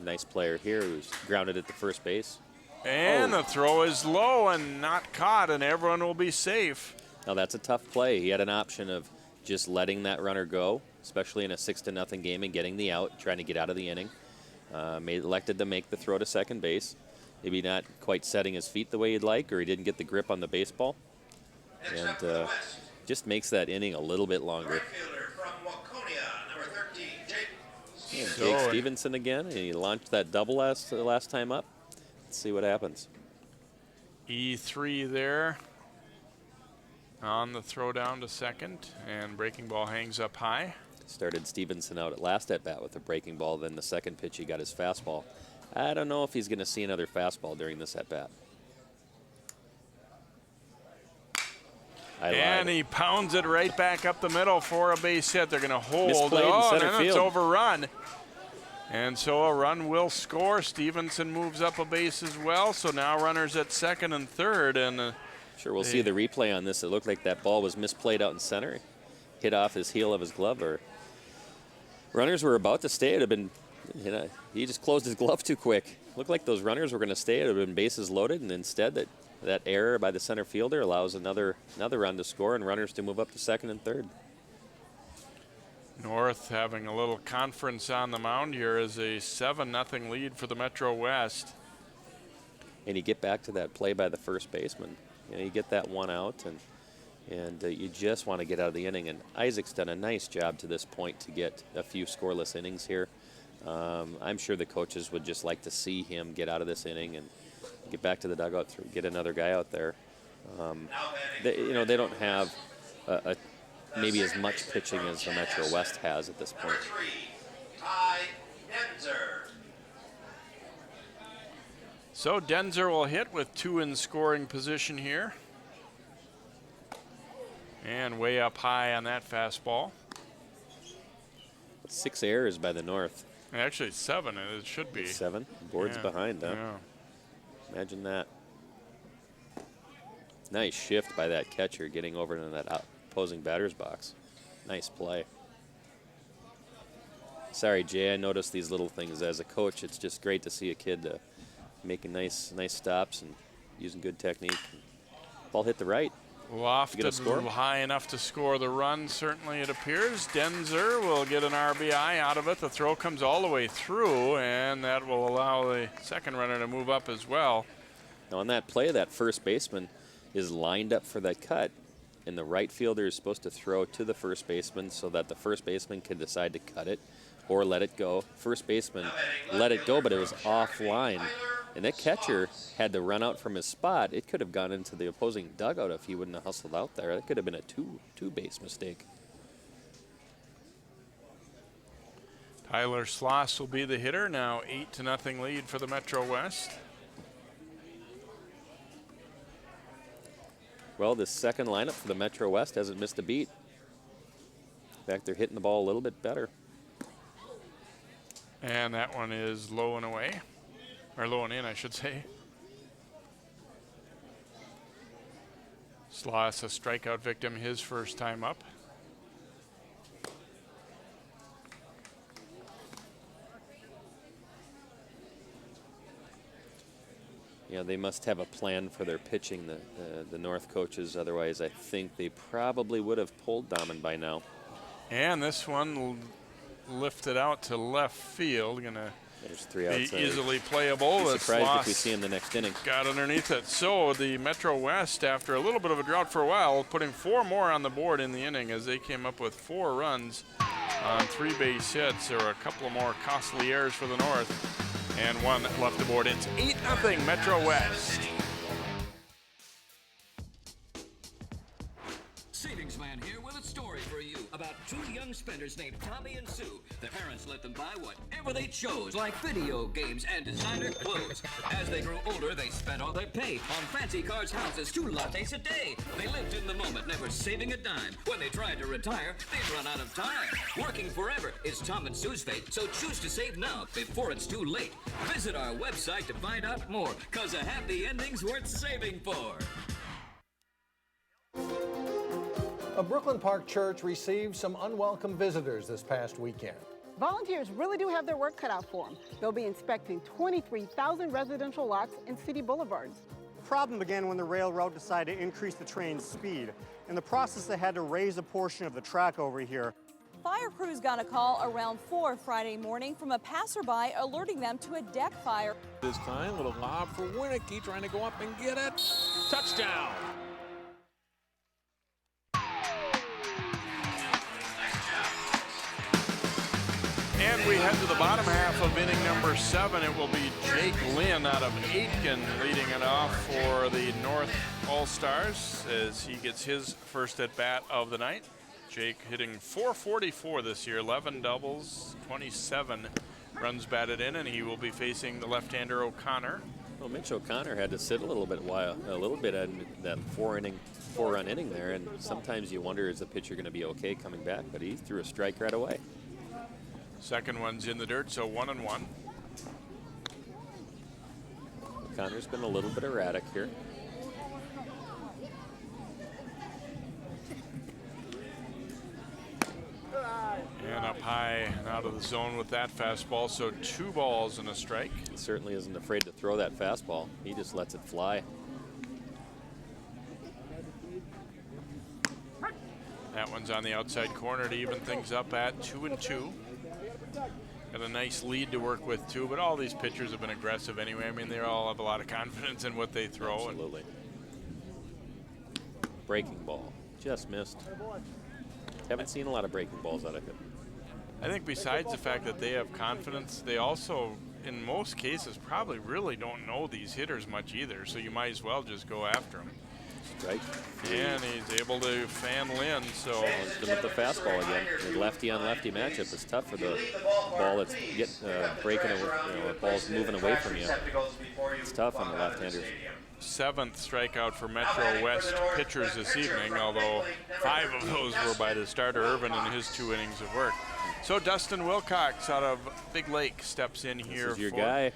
nice player here who's grounded at the first base. And the throw is low and not caught, and everyone will be safe. Now that's a tough play. He had an option of just letting that runner go, especially in a 6-0 game, and getting the out, trying to get out of the inning. Elected to make the throw to second base. Maybe not quite setting his feet the way he'd like, or he didn't get the grip on the baseball. And just makes that inning a little bit longer. Jake Stevenson again, and he launched that double last time up. Let's see what happens. E3 there on the throw down to second, and breaking ball hangs up high. Started Stevenson out at last at bat with a breaking ball, then the second pitch he got his fastball. I don't know if he's going to see another fastball during this at bat. And he pounds it right back up the middle for a base hit. They're going to hold. Misplayed in center and then field. It's overrun. And so a run will score. Stevenson moves up a base as well. So now runners at second and third. And sure, we'll see the replay on this. It looked like that ball was misplayed out in center. Hit off his heel of his glove. Or runners were about to stay. It had been, he just closed his glove too quick. Looked like those runners were going to stay. It had been bases loaded, and instead that error by the center fielder allows another run to score and runners to move up to second and third. North having a little conference on the mound here is a 7-0 lead for the Metro West. And you get back to that play by the first baseman. You get that one out, and you just want to get out of the inning. And Isaac's done a nice job to this point to get a few scoreless innings here. I'm sure the coaches would just like to see him get out of this inning and get back to the dugout, get another guy out there. They don't have maybe as much pitching as the Metro West has at this point. So Denzer will hit with 2 in scoring position here. And way up high on that fastball. 6 errors by the North. Actually 7, it should be. 7? Board's behind, huh? Yeah. Imagine that. Nice shift by that catcher getting over into that opposing batter's box. Nice play. Sorry, Jay, I noticed these little things. As a coach, it's just great to see a kid making nice stops and using good technique. Ball hit the right. Lofted high enough to score the run, certainly it appears. Denzer will get an RBI out of it. The throw comes all the way through, and that will allow the second runner to move up as well. Now on that play, that first baseman is lined up for that cut, and the right fielder is supposed to throw to the first baseman so that the first baseman can decide to cut it or let it go. First baseman let it go, but it was offline. And that catcher had to run out from his spot. It could have gone into the opposing dugout if he wouldn't have hustled out there. That could have been a two base mistake. Tyler Sloss will be the hitter. Now 8-0 lead for the Metro West. Well, this second lineup for the Metro West hasn't missed a beat. In fact, they're hitting the ball a little bit better. And that one is low and away, or low and in, I should say. Sloss, a strikeout victim, his first time up. Yeah, they must have a plan for their pitching, the North coaches. Otherwise, I think they probably would have pulled Dahman by now. And this one lifted out to left field. Gonna There's 3 be outside. easily playable. Be surprised if we see in the next inning. Got underneath it. So the Metro West, after a little bit of a drought for a while, putting 4 more on the board in the inning as they came up with 4 runs on 3 base hits. There were a couple of more costly errors for the North. And 1 left the board. It's 8-0 Metro West. Savings Man here with a story for you about 2 young spenders named Tommy and Sue. Their parents let them buy whatever they chose, like video games and designer clothes. As they grew older, they spent all their pay on fancy cars, houses, 2 lattes a day. They lived in the moment, never saving a dime. When they tried to retire, they'd run out of time. Working forever is Tom and Sue's fate, so choose to save now before it's too late. Visit our website to find out more, cause a happy ending's worth saving for. A Brooklyn Park church received some unwelcome visitors this past weekend. Volunteers really do have their work cut out for them. They'll be inspecting 23,000 residential lots and city boulevards. The problem began when the railroad decided to increase the train's speed. In the process, they had to raise a portion of the track over here. Fire crews got a call around 4 Friday morning from a passerby alerting them to a deck fire. This time, little lob for Winicky, trying to go up and get it. Touchdown! And we head to the bottom half of inning number 7. It will be Jake Lynn out of Aitken leading it off for the North All-Stars as he gets his first at-bat of the night. Jake hitting .444 this year, 11 doubles, 27 runs batted in, and he will be facing the left-hander O'Connor. Well, Mitch O'Connor had to sit a little bit in that 4-run inning there, and sometimes you wonder, is the pitcher going to be okay coming back? But he threw a strike right away. Second one's in the dirt, so 1-1. O'Connor's been a little bit erratic here. And up high and out of the zone with that fastball, so 2 balls and a strike. He certainly isn't afraid to throw that fastball. He just lets it fly. That one's on the outside corner to even things up at 2-2. Got a nice lead to work with too, but all these pitchers have been aggressive anyway. I mean, they all have a lot of confidence in what they throw. Absolutely. Breaking ball, just missed. Haven't seen a lot of breaking balls out of him. I think besides the fact that they have confidence, they also, in most cases, probably really don't know these hitters much either, so you might as well just go after them. Right. And he's able to fan Lynn, so. With the fastball again. The lefty on lefty matchup is tough for the ball that's breaking away, ball's moving away from you. It's tough on the left-handers. 7th strikeout for Metro West pitchers this evening, although 5 of those were by the starter Irvin in his 2 innings of work. So Dustin Wilcox out of Big Lake steps in here. This is your guy.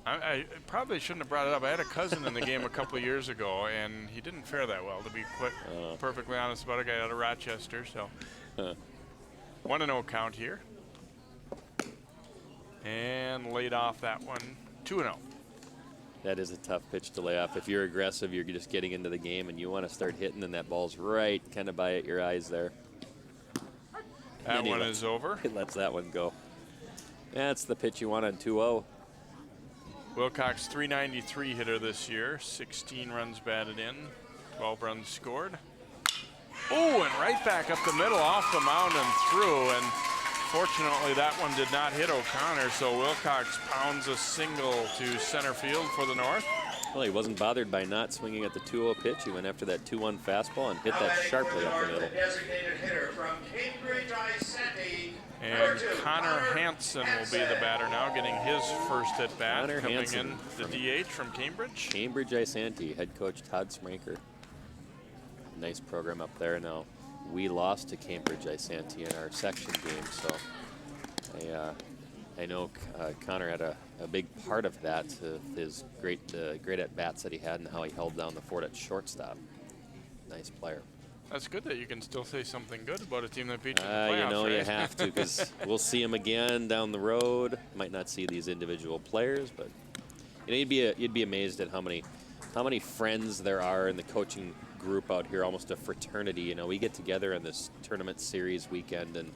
I probably shouldn't have brought it up. I had a cousin in the game a couple of years ago, and he didn't fare that well, to be perfectly honest about a guy out of Rochester. So 1-0 count here. And laid off that one, 2-0. That is a tough pitch to lay off. If you're aggressive, you're just getting into the game, and you want to start hitting, and that ball's right kind of by your eyes there. That one is over. He lets that one go. That's the pitch you want on 2-0. Wilcox, .393 hitter this year, 16 runs batted in, 12 runs scored. Oh, and right back up the middle, off the mound and through, and fortunately that one did not hit O'Connor, so Wilcox pounds a single to center field for the North. Well, he wasn't bothered by not swinging at the 2-0 pitch. He went after that 2-1 fastball and hit that sharply up the middle. And Connor Hansen will be the batter now, getting his first at bat. Connor coming Hansen in the DH from Cambridge. Cambridge Isanti, head coach Todd Smanker. Nice program up there now. We lost to Cambridge Isanti in our section game, so I know Connor had a big part of that, his great at-bats that he had and how he held down the fort at shortstop. Nice player. That's good that you can still say something good about a team that beat you in the playoffs, You know, right? you have to, because we'll see him again down the road. Might not see these individual players, but you know, you'd be amazed at how many friends there are in the coaching group out here, almost a fraternity. You know, we get together in this tournament series weekend, and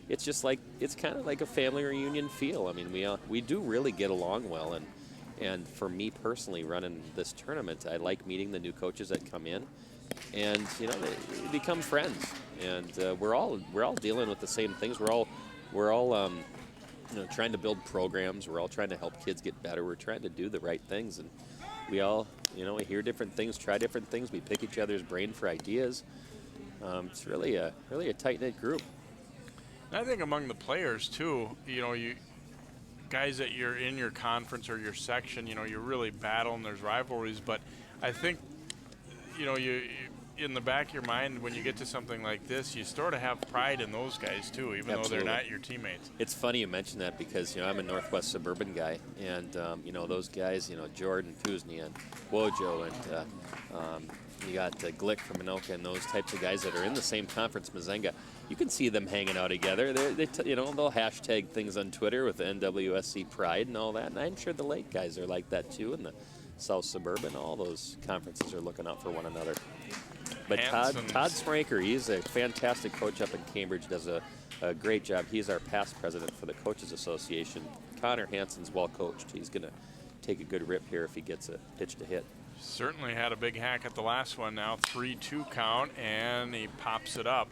it's just like, it's kind of like a family reunion feel. I mean, we do really get along well, and for me personally, running this tournament, I like meeting the new coaches that come in, and you know, they become friends, and we're all dealing with the same things. We're all you know, trying to build programs. We're all trying to help kids get better. We're trying to do the right things, and we all, you know, we hear different things, try different things. We pick each other's brain for ideas. It's really a tight-knit group. And I think among the players too, you know, you guys that you're in your conference or your section, you know, you're really battling. There's rivalries, but I think, you know, you in the back of your mind, when you get to something like this, you sort of have pride in those guys too, even though they're not your teammates. It's funny you mention that, because, you know, I'm a Northwest Suburban guy, and you know, those guys, you know, Jordan, Kuzny, and Wojo, and you got Glick from Anoka, and those types of guys that are in the same conference, Mazenga. You can see them hanging out together. You know, they'll hashtag things on Twitter with the NWSC pride and all that, and I'm sure the Lake guys are like that too, and the South Suburban, all those conferences are looking out for one another. But Todd Sranker, he's a fantastic coach up in Cambridge, does a great job. He's our past president for the Coaches Association. Connor Hansen's well coached. He's going to take a good rip here if he gets a pitch to hit. Certainly had a big hack at the last one. Now 3-2 count, and he pops it up.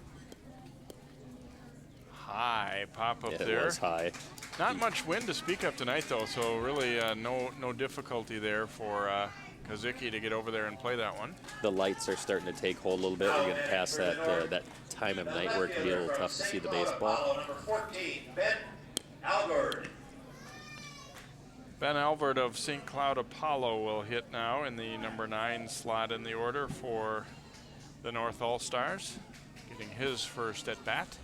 High pop up there. It was high. Not much wind to speak of tonight, though, so really no difficulty there for Kazicki to get over there and play that one. The lights are starting to take hold a little bit. We're getting past that time of night where it can be a little tough to see the baseball. Number 14, Ben Albert. Ben Albert of St. Cloud Apollo will hit now in the number 9 slot in the order for the North All-Stars, getting his first at bat.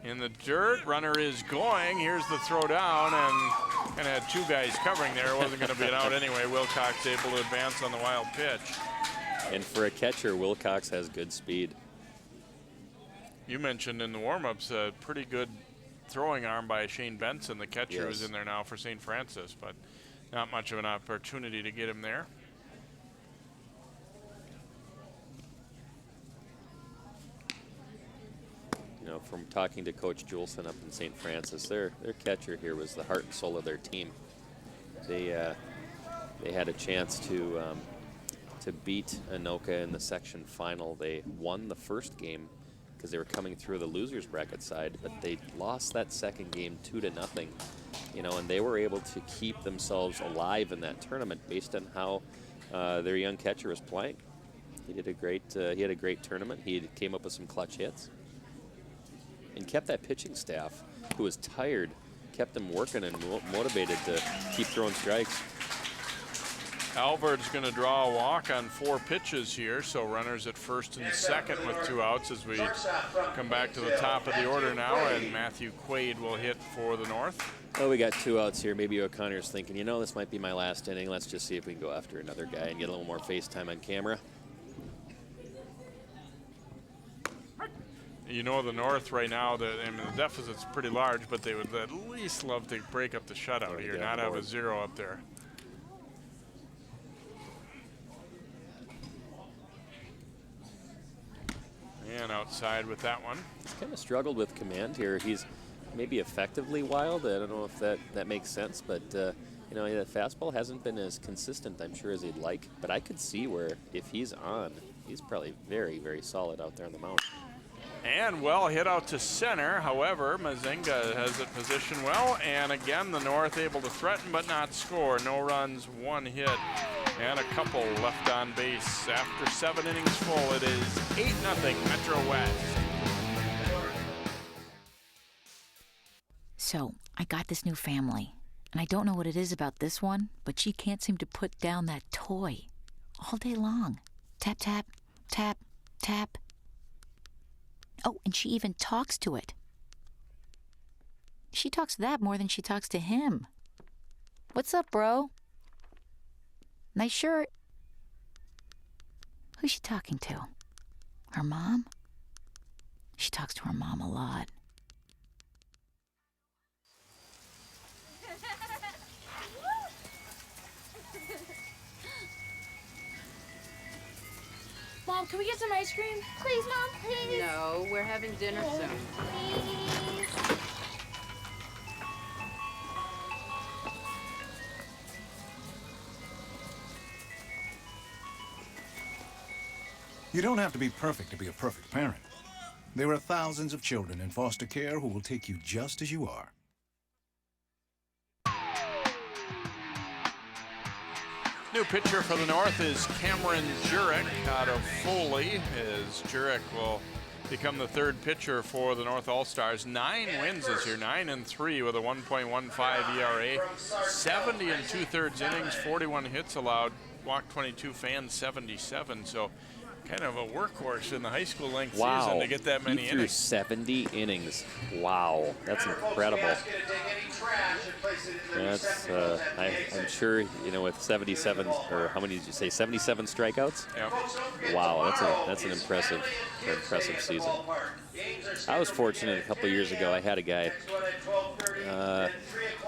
In the dirt, runner is going. Here's the throw down, and had two guys covering there. It wasn't going to be an out anyway. Wilcox able to advance on the wild pitch. And for a catcher, Wilcox has good speed. You mentioned in the warm-ups a pretty good throwing arm by Shane Benson, the catcher who's in there now for St. Francis, but not much of an opportunity to get him there. You know, from talking to Coach Juleson up in St. Francis, their catcher here was the heart and soul of their team. They had a chance to beat Anoka in the section final. They won the first game because they were coming through the losers bracket side, but they lost that second game 2-0. You know, and they were able to keep themselves alive in that tournament based on how their young catcher was playing. He did a great. He had a great tournament. He came up with some clutch hits, and kept that pitching staff, who was tired, kept them working and motivated to keep throwing strikes. Albert's going to draw a walk on 4 pitches here, so runners at first and second with 2 outs as we come back to the top of the order now, and Matthew Quaid will hit for the North. Oh, we got 2 outs here. Maybe O'Connor's thinking, you know, this might be my last inning. Let's just see if we can go after another guy and get a little more face time on camera. You know, the North right now, the deficit's pretty large, but they would at least love to break up the shutout here, not have a 0 up there. And outside with that one. He's kind of struggled with command here. He's maybe effectively wild. I don't know if that makes sense, but you know, that fastball hasn't been as consistent, I'm sure, as he'd like. But I could see where if he's on, he's probably very, very solid out there on the mound. And well hit out to center. However, Mazenga has it positioned well. And again, the North able to threaten but not score. No runs, 1 hit, and a couple left on base. After 7 innings full, it is 8-0 Metro West. So, I got this new family. And I don't know what it is about this one, but she can't seem to put down that toy all day long. Tap, tap, tap, tap. Oh, and she even talks to it. She talks to that more than she talks to him. What's up, bro? Nice shirt. Who's she talking to? Her mom? She talks to her mom a lot. Mom, can we get some ice cream? Please, Mom, please. No, we're having dinner soon. Please. You don't have to be perfect to be a perfect parent. There are thousands of children in foster care who will take you just as you are. New pitcher for the North is Cameron Jurek out of Foley, as Jurek will become the third pitcher for the North All-Stars. 9 wins this year, 9-3 with a 1.15 ERA, 70 2/3 innings, 41 hits allowed, walked 22, fans 77. So kind of a workhorse in the high school length season to get that many he threw innings. 70 innings. Wow, that's incredible. That's I'm sure, you know, with 77, or how many did you say, 77 strikeouts? Yep. Wow, that's an impressive season. I was fortunate a couple of years ago. I had a guy,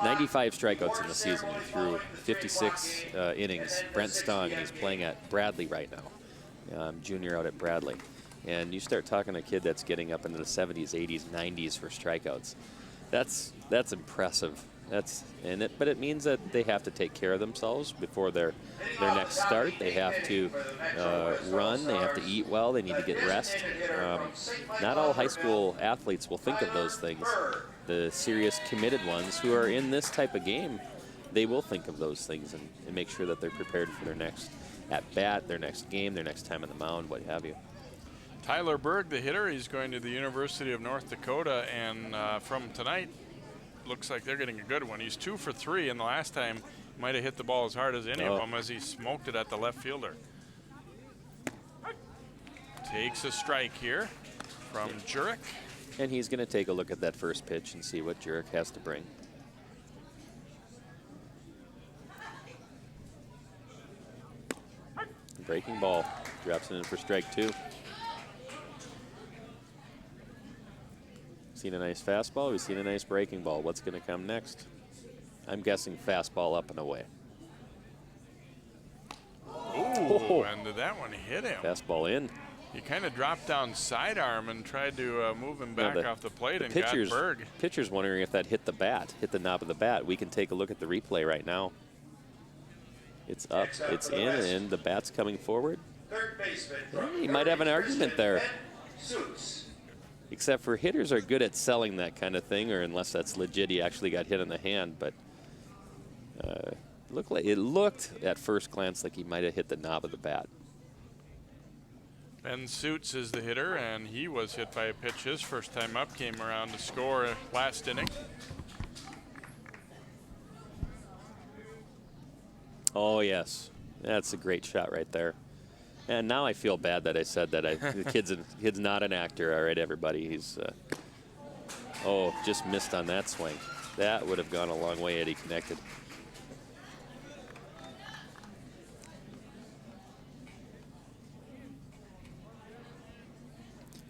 95 strikeouts in the season. He threw 56 innings. Brent Stong, and he's playing at Bradley right now. Junior out at Bradley. And you start talking to a kid that's getting up into the 70s, 80s, 90s for strikeouts. That's impressive. But it means that they have to take care of themselves before their next start. They have to run. They have to eat well. They need to get rest. Not all high school athletes will think of those things. The serious, committed ones who are in this type of game, they will think of those things and make sure that they're prepared for their next at-bat, their next game, their next time on the mound, what have you. Tyler Berg, the hitter, he's going to the University of North Dakota, and from tonight, looks like they're getting a good one. He's 2 for 3, and the last time might have hit the ball as hard as any of them as he smoked it at the left fielder. Takes a strike here from Jurek. And he's going to take a look at that first pitch and see what Jurek has to bring. Breaking ball, drops it in for strike 2. Seen a nice fastball, we've seen a nice breaking ball. What's going to come next? I'm guessing fastball up and away. Ooh, and did that one hit him? Fastball in. He kind of dropped down sidearm and tried to move him back off the plate and got Berg. Pitcher's wondering if that hit the bat, hit the knob of the bat. We can take a look at the replay right now. It's up, it's in, and the bat's coming forward. He might have an argument there. Except for hitters are good at selling that kind of thing, or unless that's legit, he actually got hit in the hand. But it looked at first glance like he might have hit the knob of the bat. Ben Suits is the hitter, and he was hit by a pitch his first time up, came around to score last inning. Oh, yes. That's a great shot right there. And now I feel bad that I said that. The kid's not an actor. All right, everybody. He's, just missed on that swing. That would have gone a long way had he connected.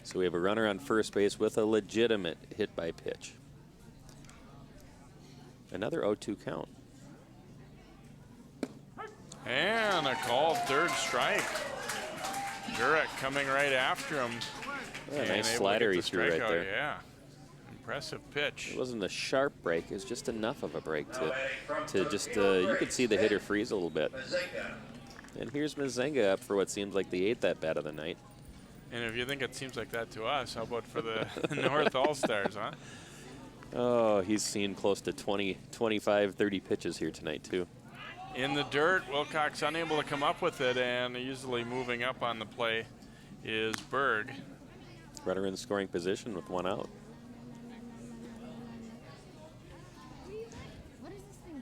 So we have a runner on first base with a legitimate hit by pitch. Another 0-2 count. And a called third strike. Jurek coming right after him. Yeah, nice slider he threw right there. Yeah, impressive pitch. It wasn't a sharp break. It was just enough of a break to just, you could see the hitter freeze a little bit. And here's Mazenga up for what seems like the 8th at-bat of the night. And if you think it seems like that to us, how about for the North All-Stars, huh? Oh, he's seen close to 20, 25, 30 pitches here tonight, too. In the dirt, Wilcox unable to come up with it, and easily moving up on the play is Berg. Runner in scoring position with 1 out.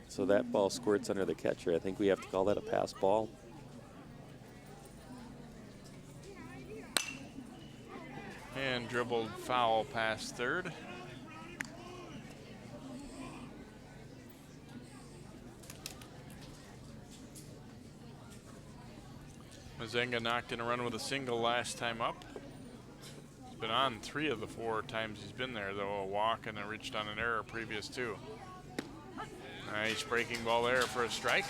So that ball squirts under the catcher. I think we have to call that a pass ball. And dribbled foul past third. Mazenga knocked in a run with a single last time up. He's been on 3 of the 4 times he's been there, though, a walk and a reached on an error previous 2. Nice breaking ball there for a strike.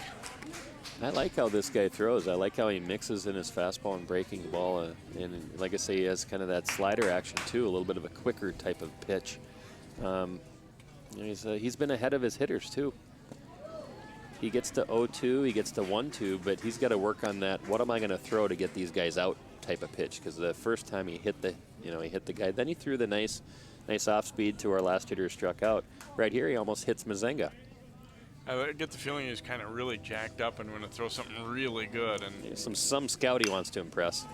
I like how this guy throws. I like how he mixes in his fastball and breaking ball. And like I say, he has kind of that slider action too, a little bit of a quicker type of pitch. He's been ahead of his hitters too. He gets to 0-2, he gets to 1-2, but he's got to work on that. What am I going to throw to get these guys out type of pitch? Because the first time he hit the, he hit the guy. Then he threw the nice off speed to our last hitter who struck out. Right here, he almost hits Mazenga. I get the feeling he's kind of really jacked up and going to throw something really good. And yeah, some scout he wants to impress.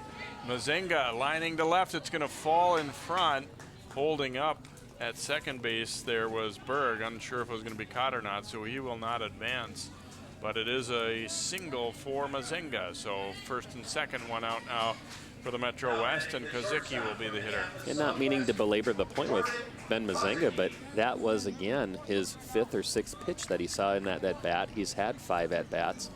Mazenga lining to left. It's going to fall in front. Holding up at second base there was Berg. Unsure if it was going to be caught or not, so he will not advance. But it is a single for Mazenga. So first and second, one out now for the Metro West, and Kozicki will be the hitter. And not meaning to belabor the point with Ben Mazenga, but that was, again, his 5th or 6th pitch that he saw in that at-bat. He's had 5 at-bats,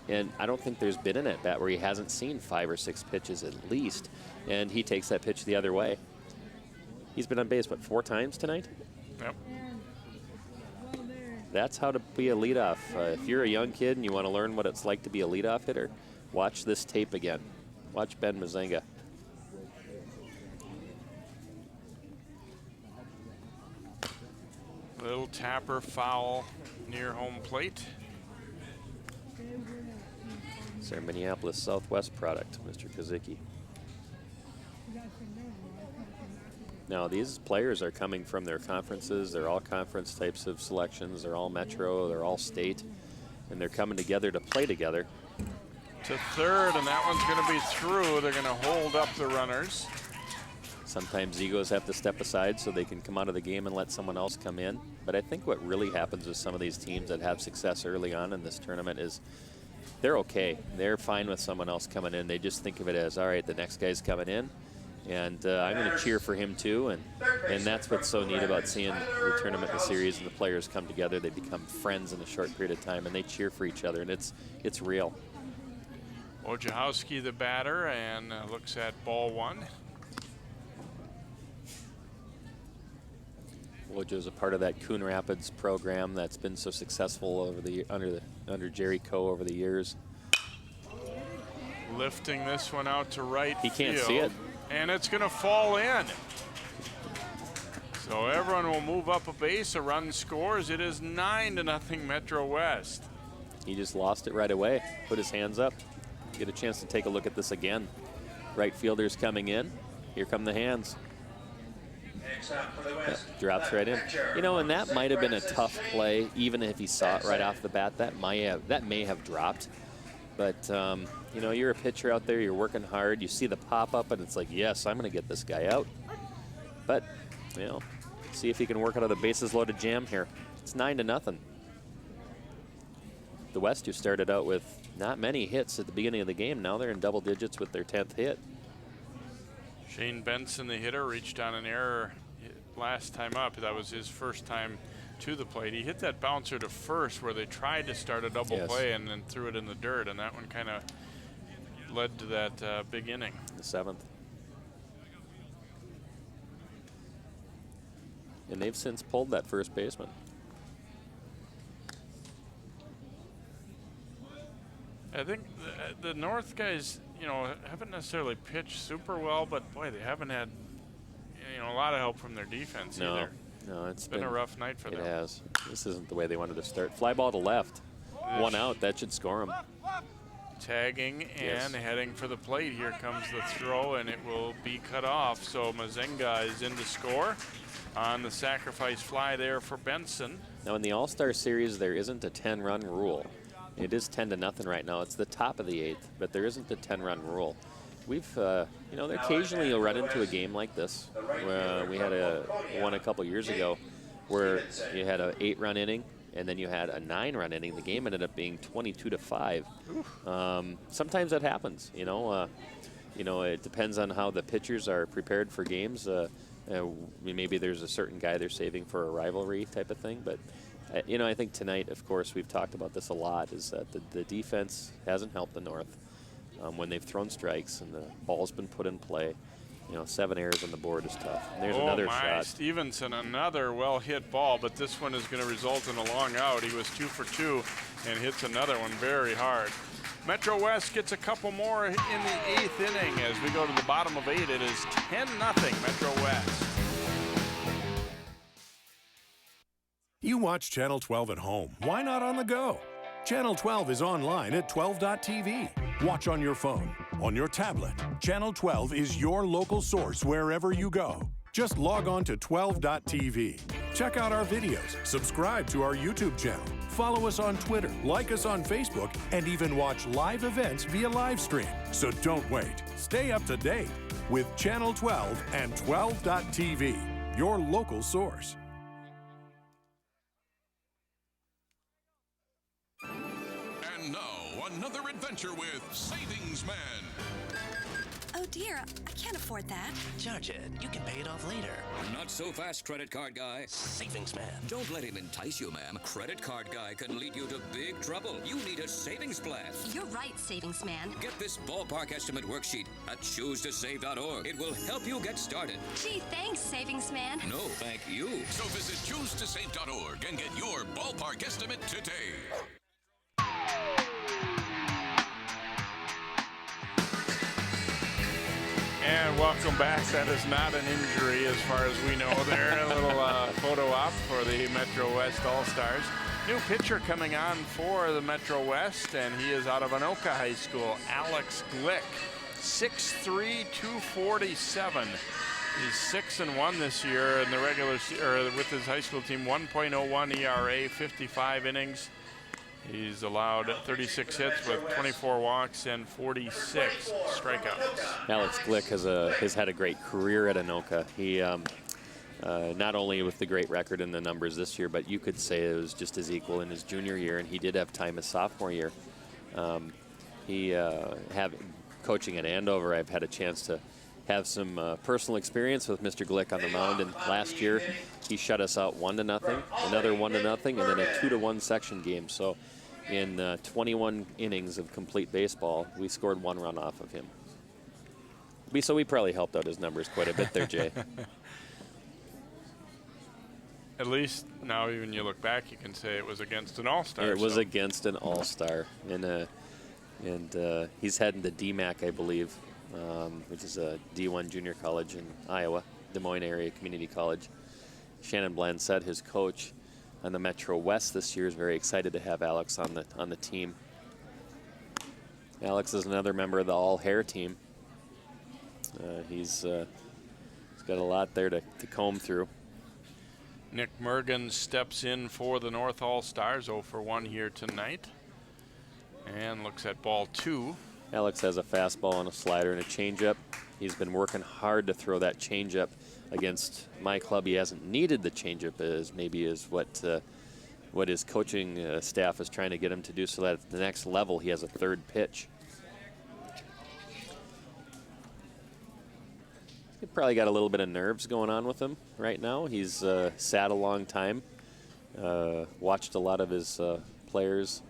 and I don't think there's been an at-bat where he hasn't seen 5 or 6 pitches at least, and he takes that pitch the other way. He's been on base, what, 4 times tonight? Yep. That's how to be a leadoff. If you're a young kid and you want to learn what it's like to be a leadoff hitter, watch this tape again. Watch Ben Mazenga. Little tapper foul near home plate. It's our Minneapolis Southwest product, Mr. Kozicki. Now, these players are coming from their conferences. They're all conference types of selections. They're all Metro. They're all state. And they're coming together to play together. To third, and that one's going to be through. They're going to hold up the runners. Sometimes egos have to step aside so they can come out of the game and let someone else come in. But I think what really happens with some of these teams that have success early on in this tournament is they're okay. They're fine with someone else coming in. They just think of it as, all right, the next guy's coming in, and I'm going to cheer for him too. And that's what's so neat about seeing the tournament, the series, and the players come together. They become friends in a short period of time, and they cheer for each other, and it's real. Wojciechowski, the batter, and looks at ball 1. Wojo's a part of that Coon Rapids program that's been so successful over under Jerry Coe over the years. Lifting this one out to right He can't field, see it. and it's going to fall in. So everyone will move up a base. A run scores. It is 9-0 Metro West. He just lost it right away. Put his hands up. Get a chance to take a look at this again. Right fielder's coming in. Here come the hands. Drops right in. And that might have been a tough play, even if he saw it right off the bat. That may have dropped. But you're a pitcher out there. You're working hard. You see the pop up, and it's like, yes, I'm going to get this guy out. But see if he can work out of the bases loaded jam here. It's 9-0. The West, who started out with not many hits at the beginning of the game, now they're in double digits with their 10th hit. Shane Benson, the hitter, reached on an error last time up. That was his first time to the plate. He hit that bouncer to first where they tried to start a double play and then threw it in the dirt, and that one kind of led to that big inning. The 7th. And they've since pulled that first baseman. I think the North guys, haven't necessarily pitched super well, but boy, they haven't had, a lot of help from their defense either. No, it's been a rough night for them. It has. This isn't the way they wanted to start. Fly ball to left. 1 out. That should score him. Tagging and heading for the plate. Here comes the throw, and it will be cut off. So Mazenga is in to score on the sacrifice fly there for Benson. Now, in the All-Star Series, there isn't a 10-run rule. It is 10-0 right now. It's the top of the 8th, but there isn't a 10-run rule. We've, occasionally you'll run into a game like this. We had one a couple years ago where you had an 8-run inning, and then you had a 9-run inning. The game ended up being 22-5. Sometimes that happens. It depends on how the pitchers are prepared for games. Maybe there's a certain guy they're saving for a rivalry type of thing, but. I think tonight, of course, we've talked about this a lot, is that the defense hasn't helped the North. when they've thrown strikes and the ball's been put in play. 7 errors on the board is tough. And there's another shot. Stevenson, another well-hit ball, but this one is going to result in a long out. He was 2 for 2 and hits another one very hard. Metro West gets a couple more in the 8th inning. As we go to the bottom of 8, it is 10-0 Metro West. You watch Channel 12 at home. Why not on the go? Channel 12 is online at 12.tv. Watch on your phone, on your tablet. Channel 12 is your local source wherever you go. Just log on to 12.tv. Check out our videos, subscribe to our YouTube channel, follow us on Twitter, like us on Facebook, and even watch live events via live stream. So don't wait. Stay up to date with Channel 12 and 12.tv, your local source. And now, another adventure with Savings Man. Oh dear, I can't afford that. Charge it. You can pay it off later. Not so fast, credit card guy. Savings Man. Don't let him entice you, ma'am. Credit card guy can lead you to big trouble. You need a savings plan. You're right, Savings Man. Get this ballpark estimate worksheet at choosetosave.org. It will help you get started. Gee, thanks, Savings Man. No, thank you. So visit choosetosave.org and get your ballpark estimate today. And welcome back. That is not an injury as far as we know there. A little photo op for the Metro West All-Stars. New pitcher coming on for the Metro West, and he is out of Anoka High School, Alex Glick. 6'3", 247. He's 6-1 this year in the regular with his high school team. 1.01 ERA, 55 innings. He's allowed 36 hits with 24 walks and 46 strikeouts. Alex Glick has had a great career at Anoka. He not only with the great record in the numbers this year, but you could say it was just as equal in his junior year, and he did have time his sophomore year. Coaching at Andover, I've had a chance to have some personal experience with Mr. Glick on the mound, and last year he shut us out 1-0, another 1-0, and then a 2-1 section game. So in 21 innings of complete baseball, we scored 1 run off of him. So we probably helped out his numbers quite a bit there, Jay. At least now, when you look back, you can say it was against an all-star. It was against an all-star, and he's heading to DMAC, I believe, which is a D1 junior college in Iowa, Des Moines area community college. Shannon Blansett, his coach on the Metro West this year, is very excited to have Alex on the team. Alex is another member of the all-hair team. He's got a lot there to comb through. Nick Mergen steps in for the North All-Stars, 0 for 1 here tonight, and looks at ball 2. Alex has a fastball and a slider and a changeup. He's been working hard to throw that changeup against my club. He hasn't needed the changeup as what his coaching staff is trying to get him to do, so that at the next level he has a third pitch. He probably got a little bit of nerves going on with him right now. He's sat a long time, watched a lot of his players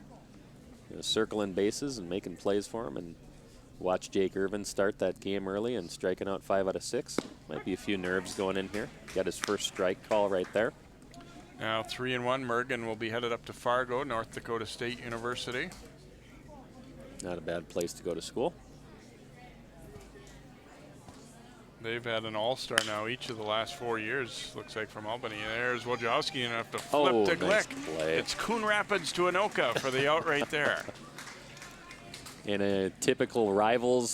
circling bases and making plays for him, and watched Jake Irvin start that game early and striking out 5 out of 6. Might be a few nerves going in here. Got his first strike call right there. Now 3-1, Mergen will be headed up to Fargo, North Dakota State University. Not a bad place to go to school. They've had an all-star now each of the last 4 years, looks like, from Albany. There's Wojciechowski, and have to flip to Glick. Nice play. It's Coon Rapids to Anoka for the out right there. In a typical rival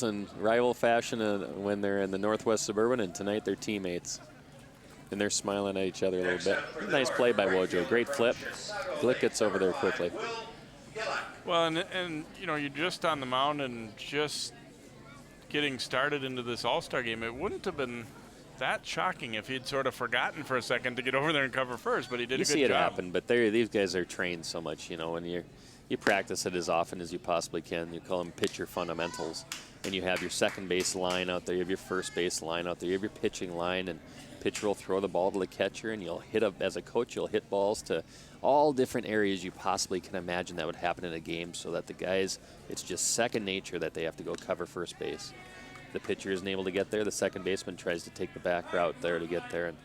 fashion when they're in the Northwest Suburban, and tonight they're teammates. And they're smiling at each other a little bit. Nice play by Wojo. Great flip. Glick gets over there quickly. Well, and you know, you're just on the mound and just getting started into this all-star game. It wouldn't have been that shocking if he'd sort of forgotten for a second to get over there and cover first, but he did a good job. You see it happen, but these guys are trained so much, when you practice it as often as you possibly can. You call them pitcher fundamentals. and you have your second base line out there, you have your first base line out there, you have your pitching line, and pitcher will throw the ball to the catcher, and you'll hit up as a coach, you'll hit balls to all different areas you possibly can imagine that would happen in a game, so that the guys, it's just second nature that they have to go cover first base. The pitcher isn't able to get there, the second baseman tries to take the back route there to get there. And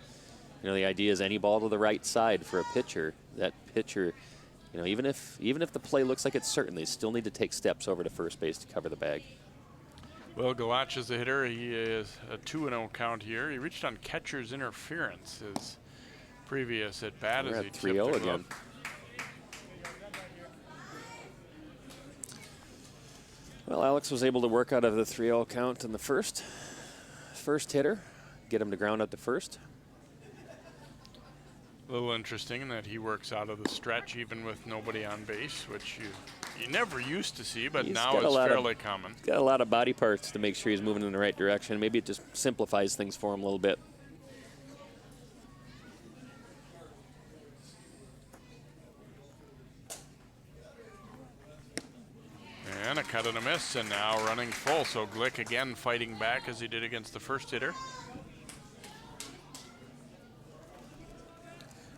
you know, the idea is any ball to the right side for a pitcher, that pitcher, you know, even if the play looks like it's certain, they still need to take steps over to first base to cover the bag. Will Galach is the hitter. He is a 2-0 count here. He reached on catcher's interference his previous at bat as he tipped 3-0 again. Well, Alex was able to work out of the 3-0 count in the first hitter, get him to ground out to first. A little interesting in that he works out of the stretch even with nobody on base, which you never used to see, but now it's fairly common. He's got a lot of body parts to make sure he's moving in the right direction. Maybe it just simplifies things for him a little bit. And a cut and a miss, and now running full. So Glick again fighting back as he did against the first hitter.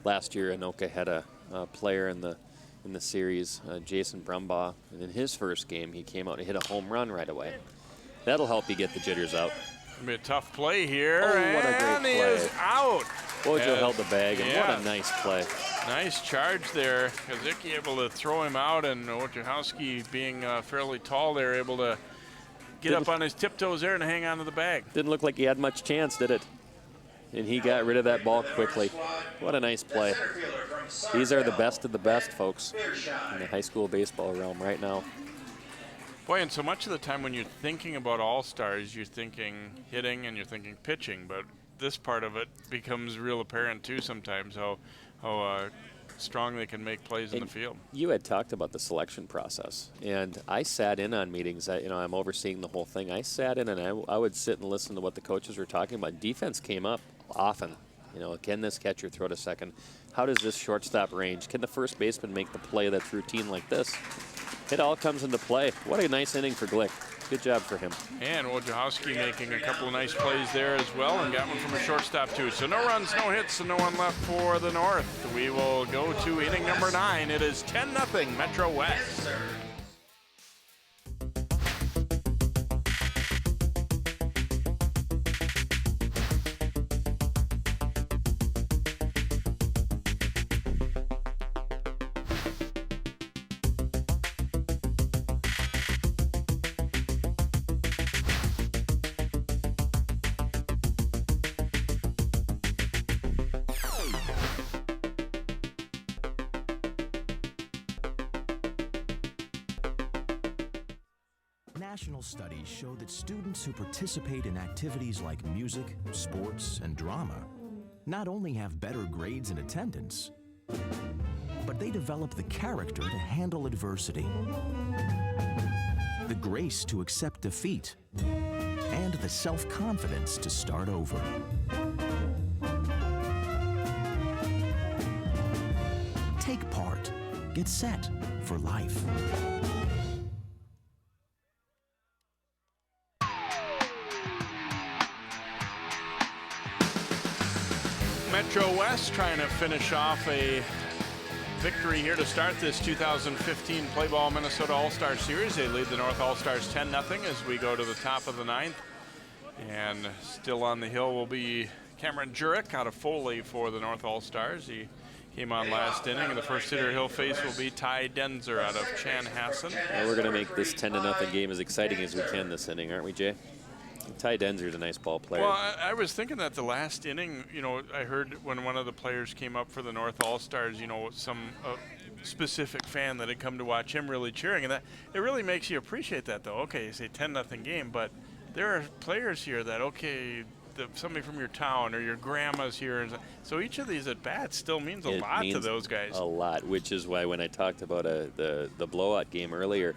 Last year, Anoka had a player in the series, Jason Brumbaugh, and in his first game, he came out and hit a home run right away. That'll help you get the jitters out. It'll be a tough play here, oh, what a great and he play. is out. Wojo held the bag, and what a nice play. Nice charge there. Kazicki able to throw him out, and Wojciechowski, being fairly tall there, able to get up on his tiptoes there and hang on to the bag. Didn't look like he had much chance, did it? And he got rid of that ball quickly. What a nice play. These are the best of the best, folks, in the high school baseball realm right now. Boy, and so much of the time when you're thinking about all-stars, you're thinking hitting and you're thinking pitching, but this part of it becomes real apparent too sometimes, how strong they can make plays in the field. You had talked about the selection process, and I sat in on meetings. I'm overseeing the whole thing. I sat in and I would sit and listen to what the coaches were talking about. Defense came up often. Can this catcher throw to second? How does this shortstop range? Can the first baseman make the play that's routine like this? It all comes into play. What a nice inning for Glick. Good job for him. And Wojciechowski making a couple of nice plays there as well, and got one from a shortstop too. So no runs, no hits, and no one left for the North. We will go to inning number 9. It is 10-0 Metro West. National studies show that students who participate in activities like music, sports, and drama not only have better grades and attendance, but they develop the character to handle adversity, the grace to accept defeat, and the self-confidence to start over. Take part. Get set for life. Metro West trying to finish off a victory here to start this 2015 Play Ball Minnesota All-Star Series. They lead the North All-Stars 10-0 as we go to the top of the 9th. And still on the hill will be Cameron Jurek out of Foley for the North All-Stars. He came on last inning, and the first hitter he'll face will be Ty Denzer out of Chanhassen. Well, we're going to make this 10-0 game as exciting as we can this inning, aren't we, Jay? Ty Denzer's a nice ball player. Well, I was thinking that the last inning, I heard when one of the players came up for the North All-Stars, some specific fan that had come to watch him really cheering, and that it really makes you appreciate that, though. Okay, you say 10-0 game, but there are players here that, somebody from your town or your grandma's here, and so each of these at-bats still means a lot to those guys. A lot, which is why when I talked about the blowout game earlier,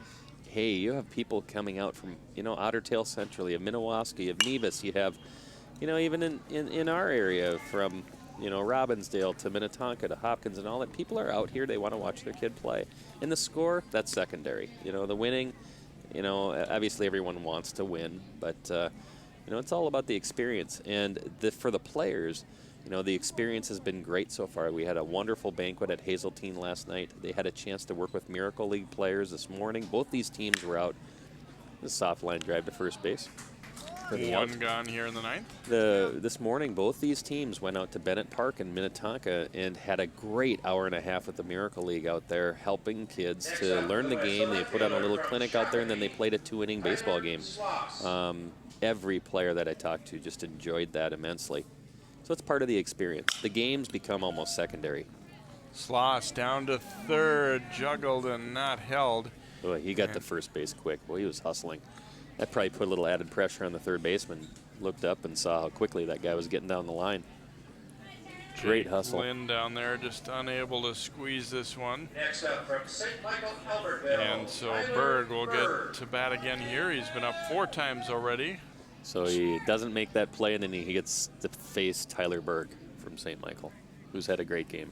hey, you have people coming out from, Otter Tail Central, you have Minnewaska, you have Nevis, you have, even in our area from, Robbinsdale to Minnetonka to Hopkins and all that. People are out here, they want to watch their kid play. And the score, that's secondary. The winning, You know, obviously everyone wants to win, but you know, it's all about the experience. And for the players, you know, the experience has been great so far. We had a wonderful banquet at Hazeltine last night. They had a chance to work with Miracle League players this morning. Both these teams were out. The soft line drive to first base. One gone here in the ninth. This morning, both these teams went out to Bennett Park in Minnetonka and had a great hour and a half with the Miracle League out there, helping kids to learn the game. They put on a little clinic out there, and then they played a 2-inning baseball game. Every player that I talked to just enjoyed that immensely. So it's part of the experience. The games become almost secondary. Sloss down to third, juggled and not held. Boy, he got to first base quick. Boy, he was hustling. That probably put a little added pressure on the third baseman. Looked up and saw how quickly that guy was getting down the line. Great hustle. Lynn down there just unable to squeeze this one. Next up from St. Michael, Albertville. And so Berg will get to bat again here. He's been up 4 times already. So he doesn't make that play, and then he gets to face Tyler Berg from St. Michael, who's had a great game.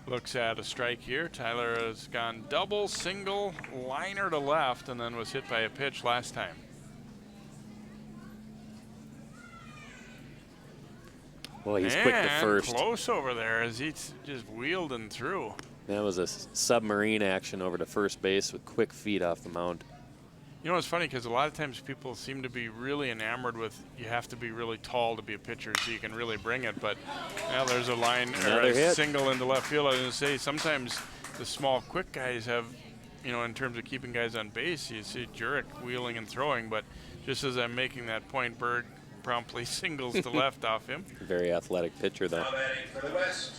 Looks at a strike here. Tyler has gone double, single, liner to left, and then was hit by a pitch last time. Well, he's quick to first. Close over there as he just wheeled and threw. That was a submarine action over to first base with quick feet off the mound. You know, it's funny because a lot of times people seem to be really enamored with you have to be really tall to be a pitcher so you can really bring it. But now there's a line or a single into left field. I was going to say sometimes the small, quick guys have, you know, in terms of keeping guys on base, you see Jurek wheeling and throwing. But just as I'm making that point, Berg promptly singles to left off him. Very athletic pitcher, though. For the West.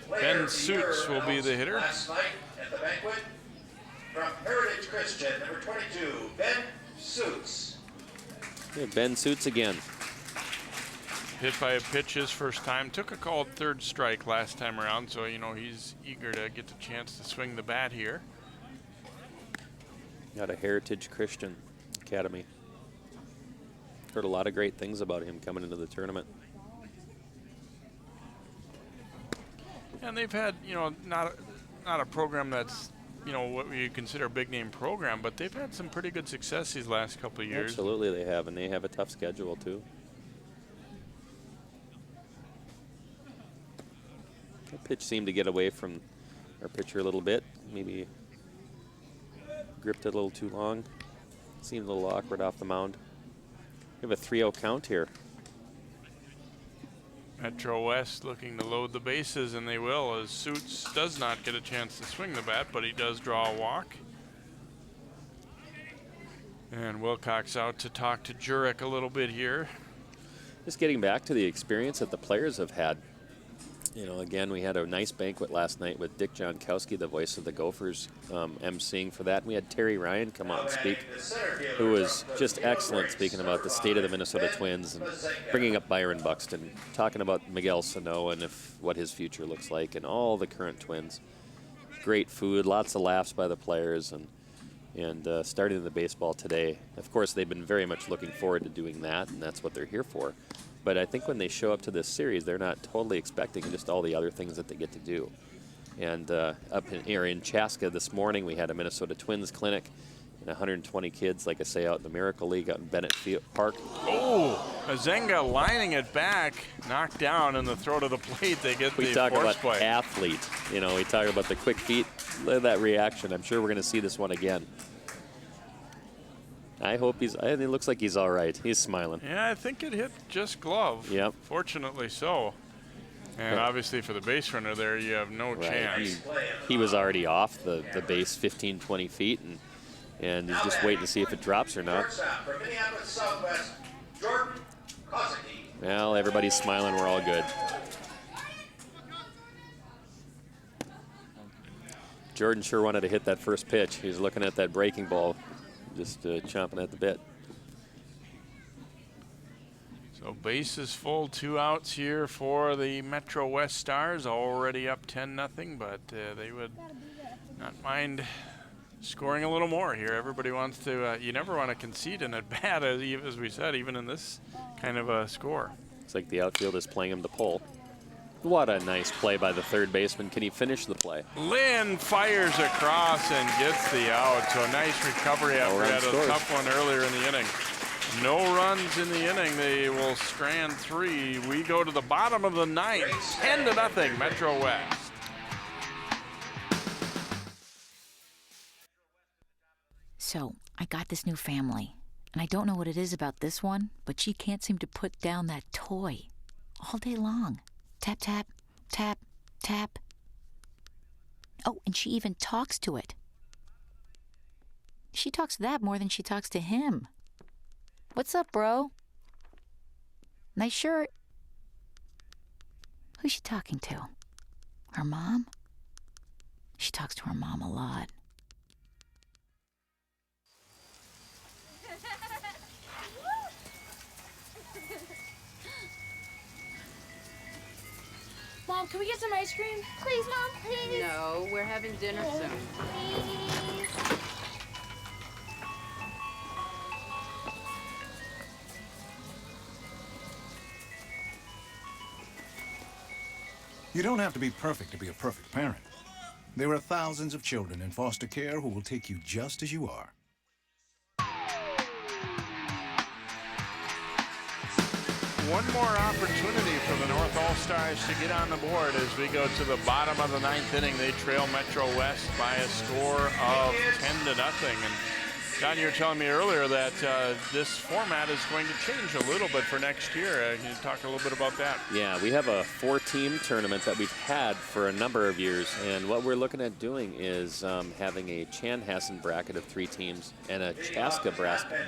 Ben Suits will be the hitter. Last night at the banquet. From Heritage Christian, number 22, Ben Suits. Yeah, Ben Suits again. Hit by a pitch his first time. Took a called third strike last time around, so, you know, he's eager to get the chance to swing the bat here. Got a Heritage Christian Academy. Heard a lot of great things about him coming into the tournament. And they've had, you know, not a program that's, you know, what we consider a big name program, but they've had some pretty good success these last couple of years. Absolutely they have, and they have a tough schedule too. The pitch seemed to get away from our pitcher a little bit. Maybe gripped it a little too long. Seemed a little awkward off the mound. We have a 3-0 count here. Metro West looking to load the bases, and they will, as Suits does not get a chance to swing the bat, but he does draw a walk. And Wilcox out to talk to Jurek a little bit here. Just getting back to the experience that the players have had. You know, again, we had a nice banquet last night with Dick Jonkowski, the voice of the Gophers, emceeing for that. And we had Terry Ryan come out and speak, who was just excellent, speaking about the state of the Minnesota Twins and bringing up Byron Buxton, talking about Miguel Sano and what his future looks like and all the current Twins. Great food, lots of laughs by the players, and starting the baseball today. Of course, they've been very much looking forward to doing that, and that's what they're here for. But I think when they show up to this series, they're not totally expecting just all the other things that they get to do. And up here in Chaska this morning, we had a Minnesota Twins clinic and 120 kids, like I say, out in the Miracle League out in Bennett Park. Oh, Mazenga lining it back, knocked down in the throw to the plate. They get the We talk force about play. athlete. You know, we talk about the quick feet. Look at that reaction. I'm sure we're going to see this one again. I hope it looks like he's all right. He's smiling. Yeah, I think it hit just glove. Yep. Fortunately so. And obviously for the base runner there, you have no chance. He was already off the base 15, 20 feet, and he's just waiting to see if it drops or not. From Minneapolis Southwest, Jordan Kozicki. Well, everybody's smiling. We're all good. Jordan sure wanted to hit that first pitch. He was looking at that breaking ball, just chomping at the bit. So bases full, 2 outs here for the Metro West Stars, already up 10-0, but they would not mind scoring a little more here. Everybody wants to, you never want to concede in at bat, as we said, even in this kind of a score. It's like the outfield is playing him to pull. What a nice play by the third baseman. Can he finish the play? Lynn fires across and gets the out. So nice recovery after he had a tough one earlier in the inning. No runs in the inning. They will strand 3. We go to the bottom of the 9th. 10-0 Metro West. So I got this new family, and I don't know what it is about this one, but she can't seem to put down that toy all day long. Tap, tap, tap, tap. Oh, and she even talks to it. She talks to that more than she talks to him. What's up, bro? Nice shirt. Who's she talking to? Her mom? She talks to her mom a lot. Mom, can we get some ice cream? Please, Mom, please. No, we're having dinner soon. Please. You don't have to be perfect to be a perfect parent. There are thousands of children in foster care who will take you just as you are. One more opportunity for the North All-Stars to get on the board as we go to the bottom of the 9th inning. They trail Metro West by a score of 10-0. And John, you were telling me earlier that this format is going to change a little bit for next year. Can you talk a little bit about that? Yeah, we have a 4-team tournament that we've had for a number of years, and what we're looking at doing is having a Chanhassen bracket of 3 teams and a Chaska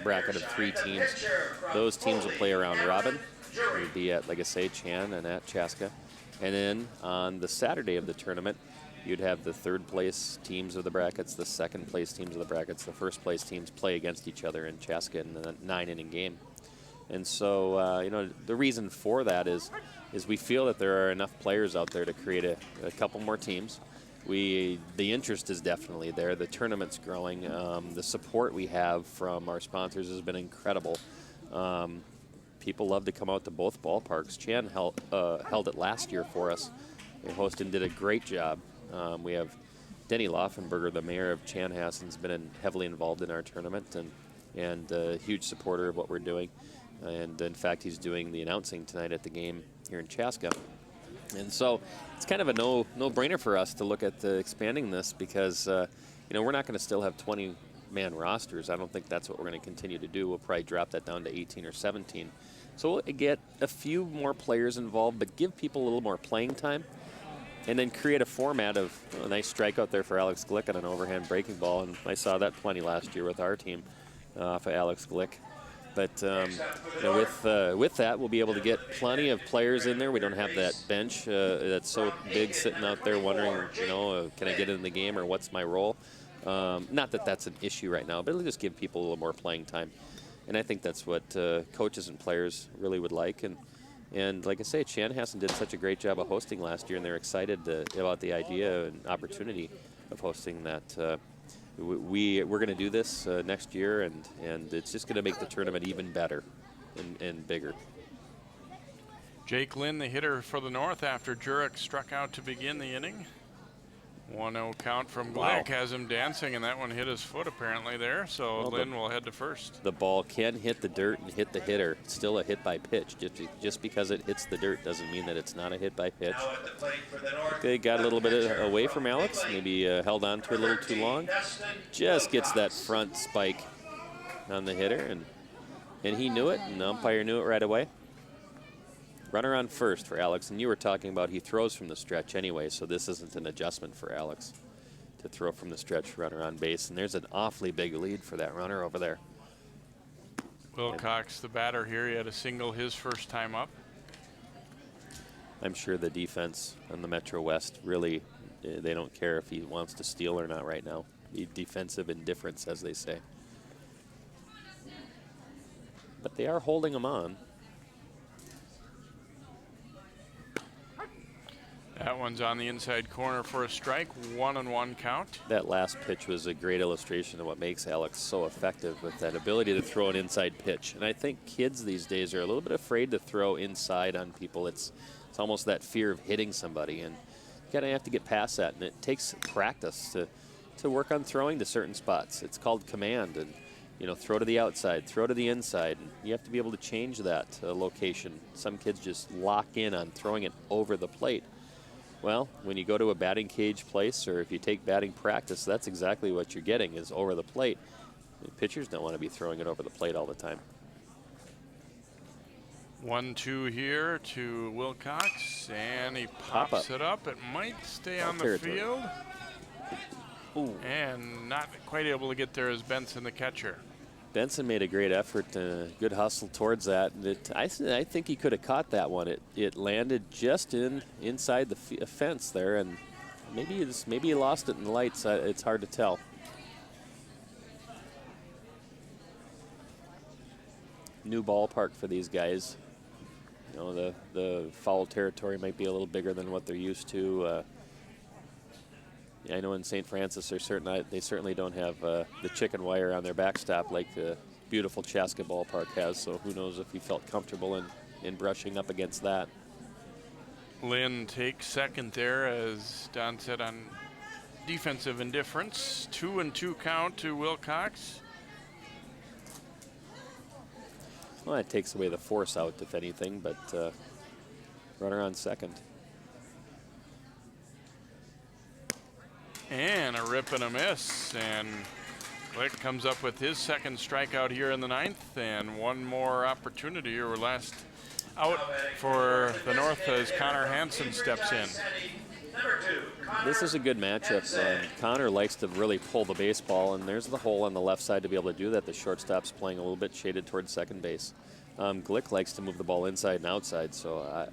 bracket of 3 teams. Those teams will play around Robin. We'll be at, like I say, Chan and at Chaska. And then on the Saturday of the tournament, you'd have the 3rd place teams of the brackets, the 2nd place teams of the brackets, the 1st place teams play against each other in Chaska in the 9-inning game. And so, you know, the reason for that is we feel that there are enough players out there to create a couple more teams. The interest is definitely there. The tournament's growing. The support we have from our sponsors has been incredible. People love to come out to both ballparks. Chan held it last year for us. They hosted and did a great job. We have Denny Laufenberger, the mayor of Chanhassen, has been heavily involved in our tournament and a huge supporter of what we're doing. And in fact, he's doing the announcing tonight at the game here in Chaska. And so it's kind of a no-brainer for us to look at expanding this because, you know, we're not going to still have 20-man rosters. I don't think that's what we're going to continue to do. We'll probably drop that down to 18 or 17. So we'll get a few more players involved, but give people a little more playing time. And then create a format of a nice strikeout there for Alex Glick on an overhand breaking ball. And I saw that plenty last year with our team off of Alex Glick. But you know, with that, we'll be able to get plenty of players in there. We don't have that bench that's so big sitting out there wondering, you know, can I get in the game or what's my role? Not that that's an issue right now, but it'll just give people a little more playing time. And I think that's what coaches and players really would like. And like I say, Chanhassen did such a great job of hosting last year, and they're excited about the idea and opportunity of hosting that. We're going to do this next year, and it's just going to make the tournament even better and bigger. Jake Lynn, the hitter for the North after Jurek struck out to begin the inning. 1-0 count from Glick has him dancing, and that one hit his foot apparently there, so well, Lynn will head to first. The ball can hit the dirt and hit the hitter. It's still a hit by pitch. Just because it hits the dirt doesn't mean that it's not a hit by pitch. They got a little bit away from Alex, maybe held on to it a little too long. Just gets that front spike on the hitter, and he knew it, and the umpire knew it right away. Runner on first for Alex, and you were talking about he throws from the stretch anyway, so this isn't an adjustment for Alex to throw from the stretch, runner on base, and there's an awfully big lead for that runner over there. Wilcox, the batter here, he had a single his first time up. I'm sure the defense on the Metro West really, they don't care if he wants to steal or not right now. Defensive indifference, as they say. But they are holding him on. That one's on the inside corner for a strike, 1-1 count. That last pitch was a great illustration of what makes Alex so effective with that ability to throw an inside pitch. And I think kids these days are a little bit afraid to throw inside on people. It's It's almost that fear of hitting somebody, and you gotta have to get past that, and it takes practice to work on throwing to certain spots. It's called command, and you know, throw to the outside, throw to the inside, and you have to be able to change that location. Some kids just lock in on throwing it over the plate. Well, when you go to a batting cage place, or if you take batting practice, that's exactly what you're getting, is over the plate. The pitchers don't want to be throwing it over the plate all the time. 1-2 here to Wilcox, and he pops it up. It might stay on the field. Ooh. And not quite able to get there is Benson, the catcher. Benson made a great effort, good hustle towards that. I think he could have caught that one. It landed just inside the fence there, and maybe he lost it in the lights. It's hard to tell. New ballpark for these guys. You know, the foul territory might be a little bigger than what they're used to. I know in St. Francis they certainly don't have the chicken wire on their backstop like the beautiful Chaska ballpark has, so who knows if he felt comfortable in brushing up against that. Lynn takes second there, as Don said, on defensive indifference. 2-2 count to Wilcox. Well, that takes away the force out, if anything, but runner on second. And a rip and a miss, and Glick comes up with his second strikeout here in the 9th, and one more opportunity, or last out for the North as Connor Hansen steps in. This is a good matchup. Connor likes to really pull the baseball, and there's the hole on the left side to be able to do that. The shortstop's playing a little bit shaded towards second base. Glick likes to move the ball inside and outside, so I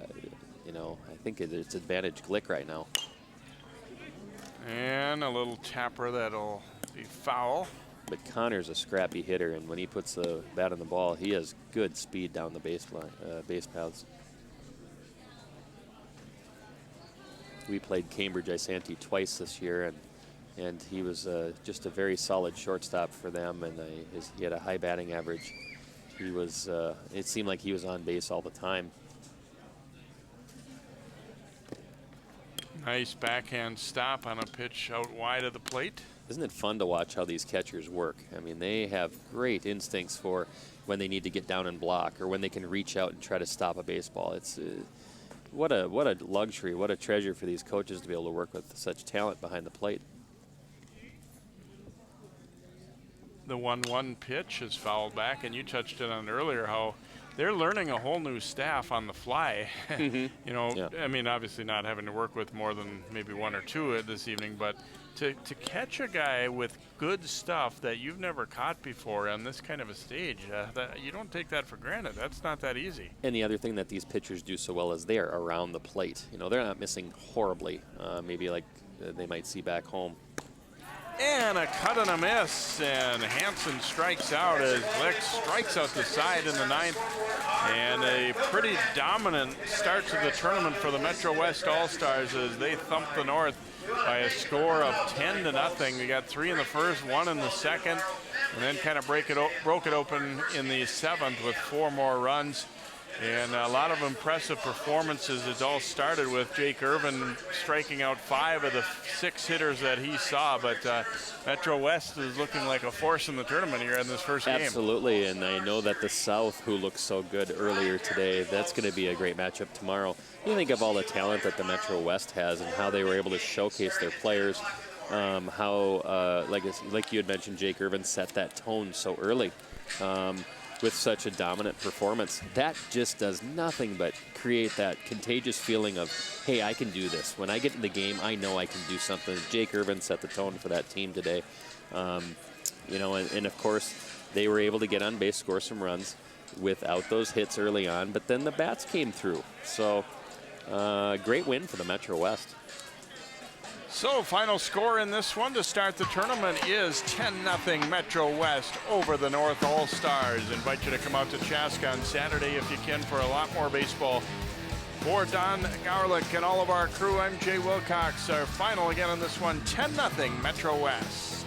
think it's advantage Glick right now. And a little tapper that'll be foul. But Connor's a scrappy hitter, and when he puts the bat on the ball, he has good speed down the base paths. We played Cambridge Isanti twice this year, and he was just a very solid shortstop for them, and he had a high batting average. He was, it seemed like he was on base all the time. Nice backhand stop on a pitch out wide of the plate. Isn't it fun to watch how these catchers work? I mean, they have great instincts for when they need to get down and block, or when they can reach out and try to stop a baseball. It's what a luxury, what a treasure for these coaches to be able to work with such talent behind the plate. The 1-1 pitch is fouled back, and you touched it on earlier how they're learning a whole new staff on the fly. Mm-hmm. You know, yeah. I mean, obviously not having to work with more than maybe one or two this evening, but to catch a guy with good stuff that you've never caught before on this kind of a stage, you don't take that for granted. That's not that easy. And the other thing that these pitchers do so well is they are around the plate. You know, they're not missing horribly, maybe like they might see back home. And a cut and a miss, and Hansen strikes out as Glick strikes out the side in the 9th. And a pretty dominant start to the tournament for the Metro West All-Stars as they thump the North by a score of 10-0. They got 3 in the first, 1 in the second, and then kind of broke it open in the 7th with 4 more runs. And a lot of impressive performances. It all started with Jake Irvin striking out 5 of the 6 hitters that he saw. But Metro West is looking like a force in the tournament here in this first game. Absolutely, and I know that the South, who looked so good earlier today, that's going to be a great matchup tomorrow. You think of all the talent that the Metro West has and how they were able to showcase their players. How, like you had mentioned, Jake Irvin set that tone so early. With such a dominant performance, that just does nothing but create that contagious feeling of, hey, I can do this. When I get in the game, I know I can do something. Jake Irvin set the tone for that team today. You know, and of course, they were able to get on base, score some runs without those hits early on, but then the bats came through. So, great win for the Metro West. So, final score in this one to start the tournament is 10-0 Metro West over the North All-Stars. Invite you to come out to Chaska on Saturday if you can for a lot more baseball. For Don Garlick and all of our crew, I'm Jay Wilcox. Our final again on this one, 10-0 Metro West.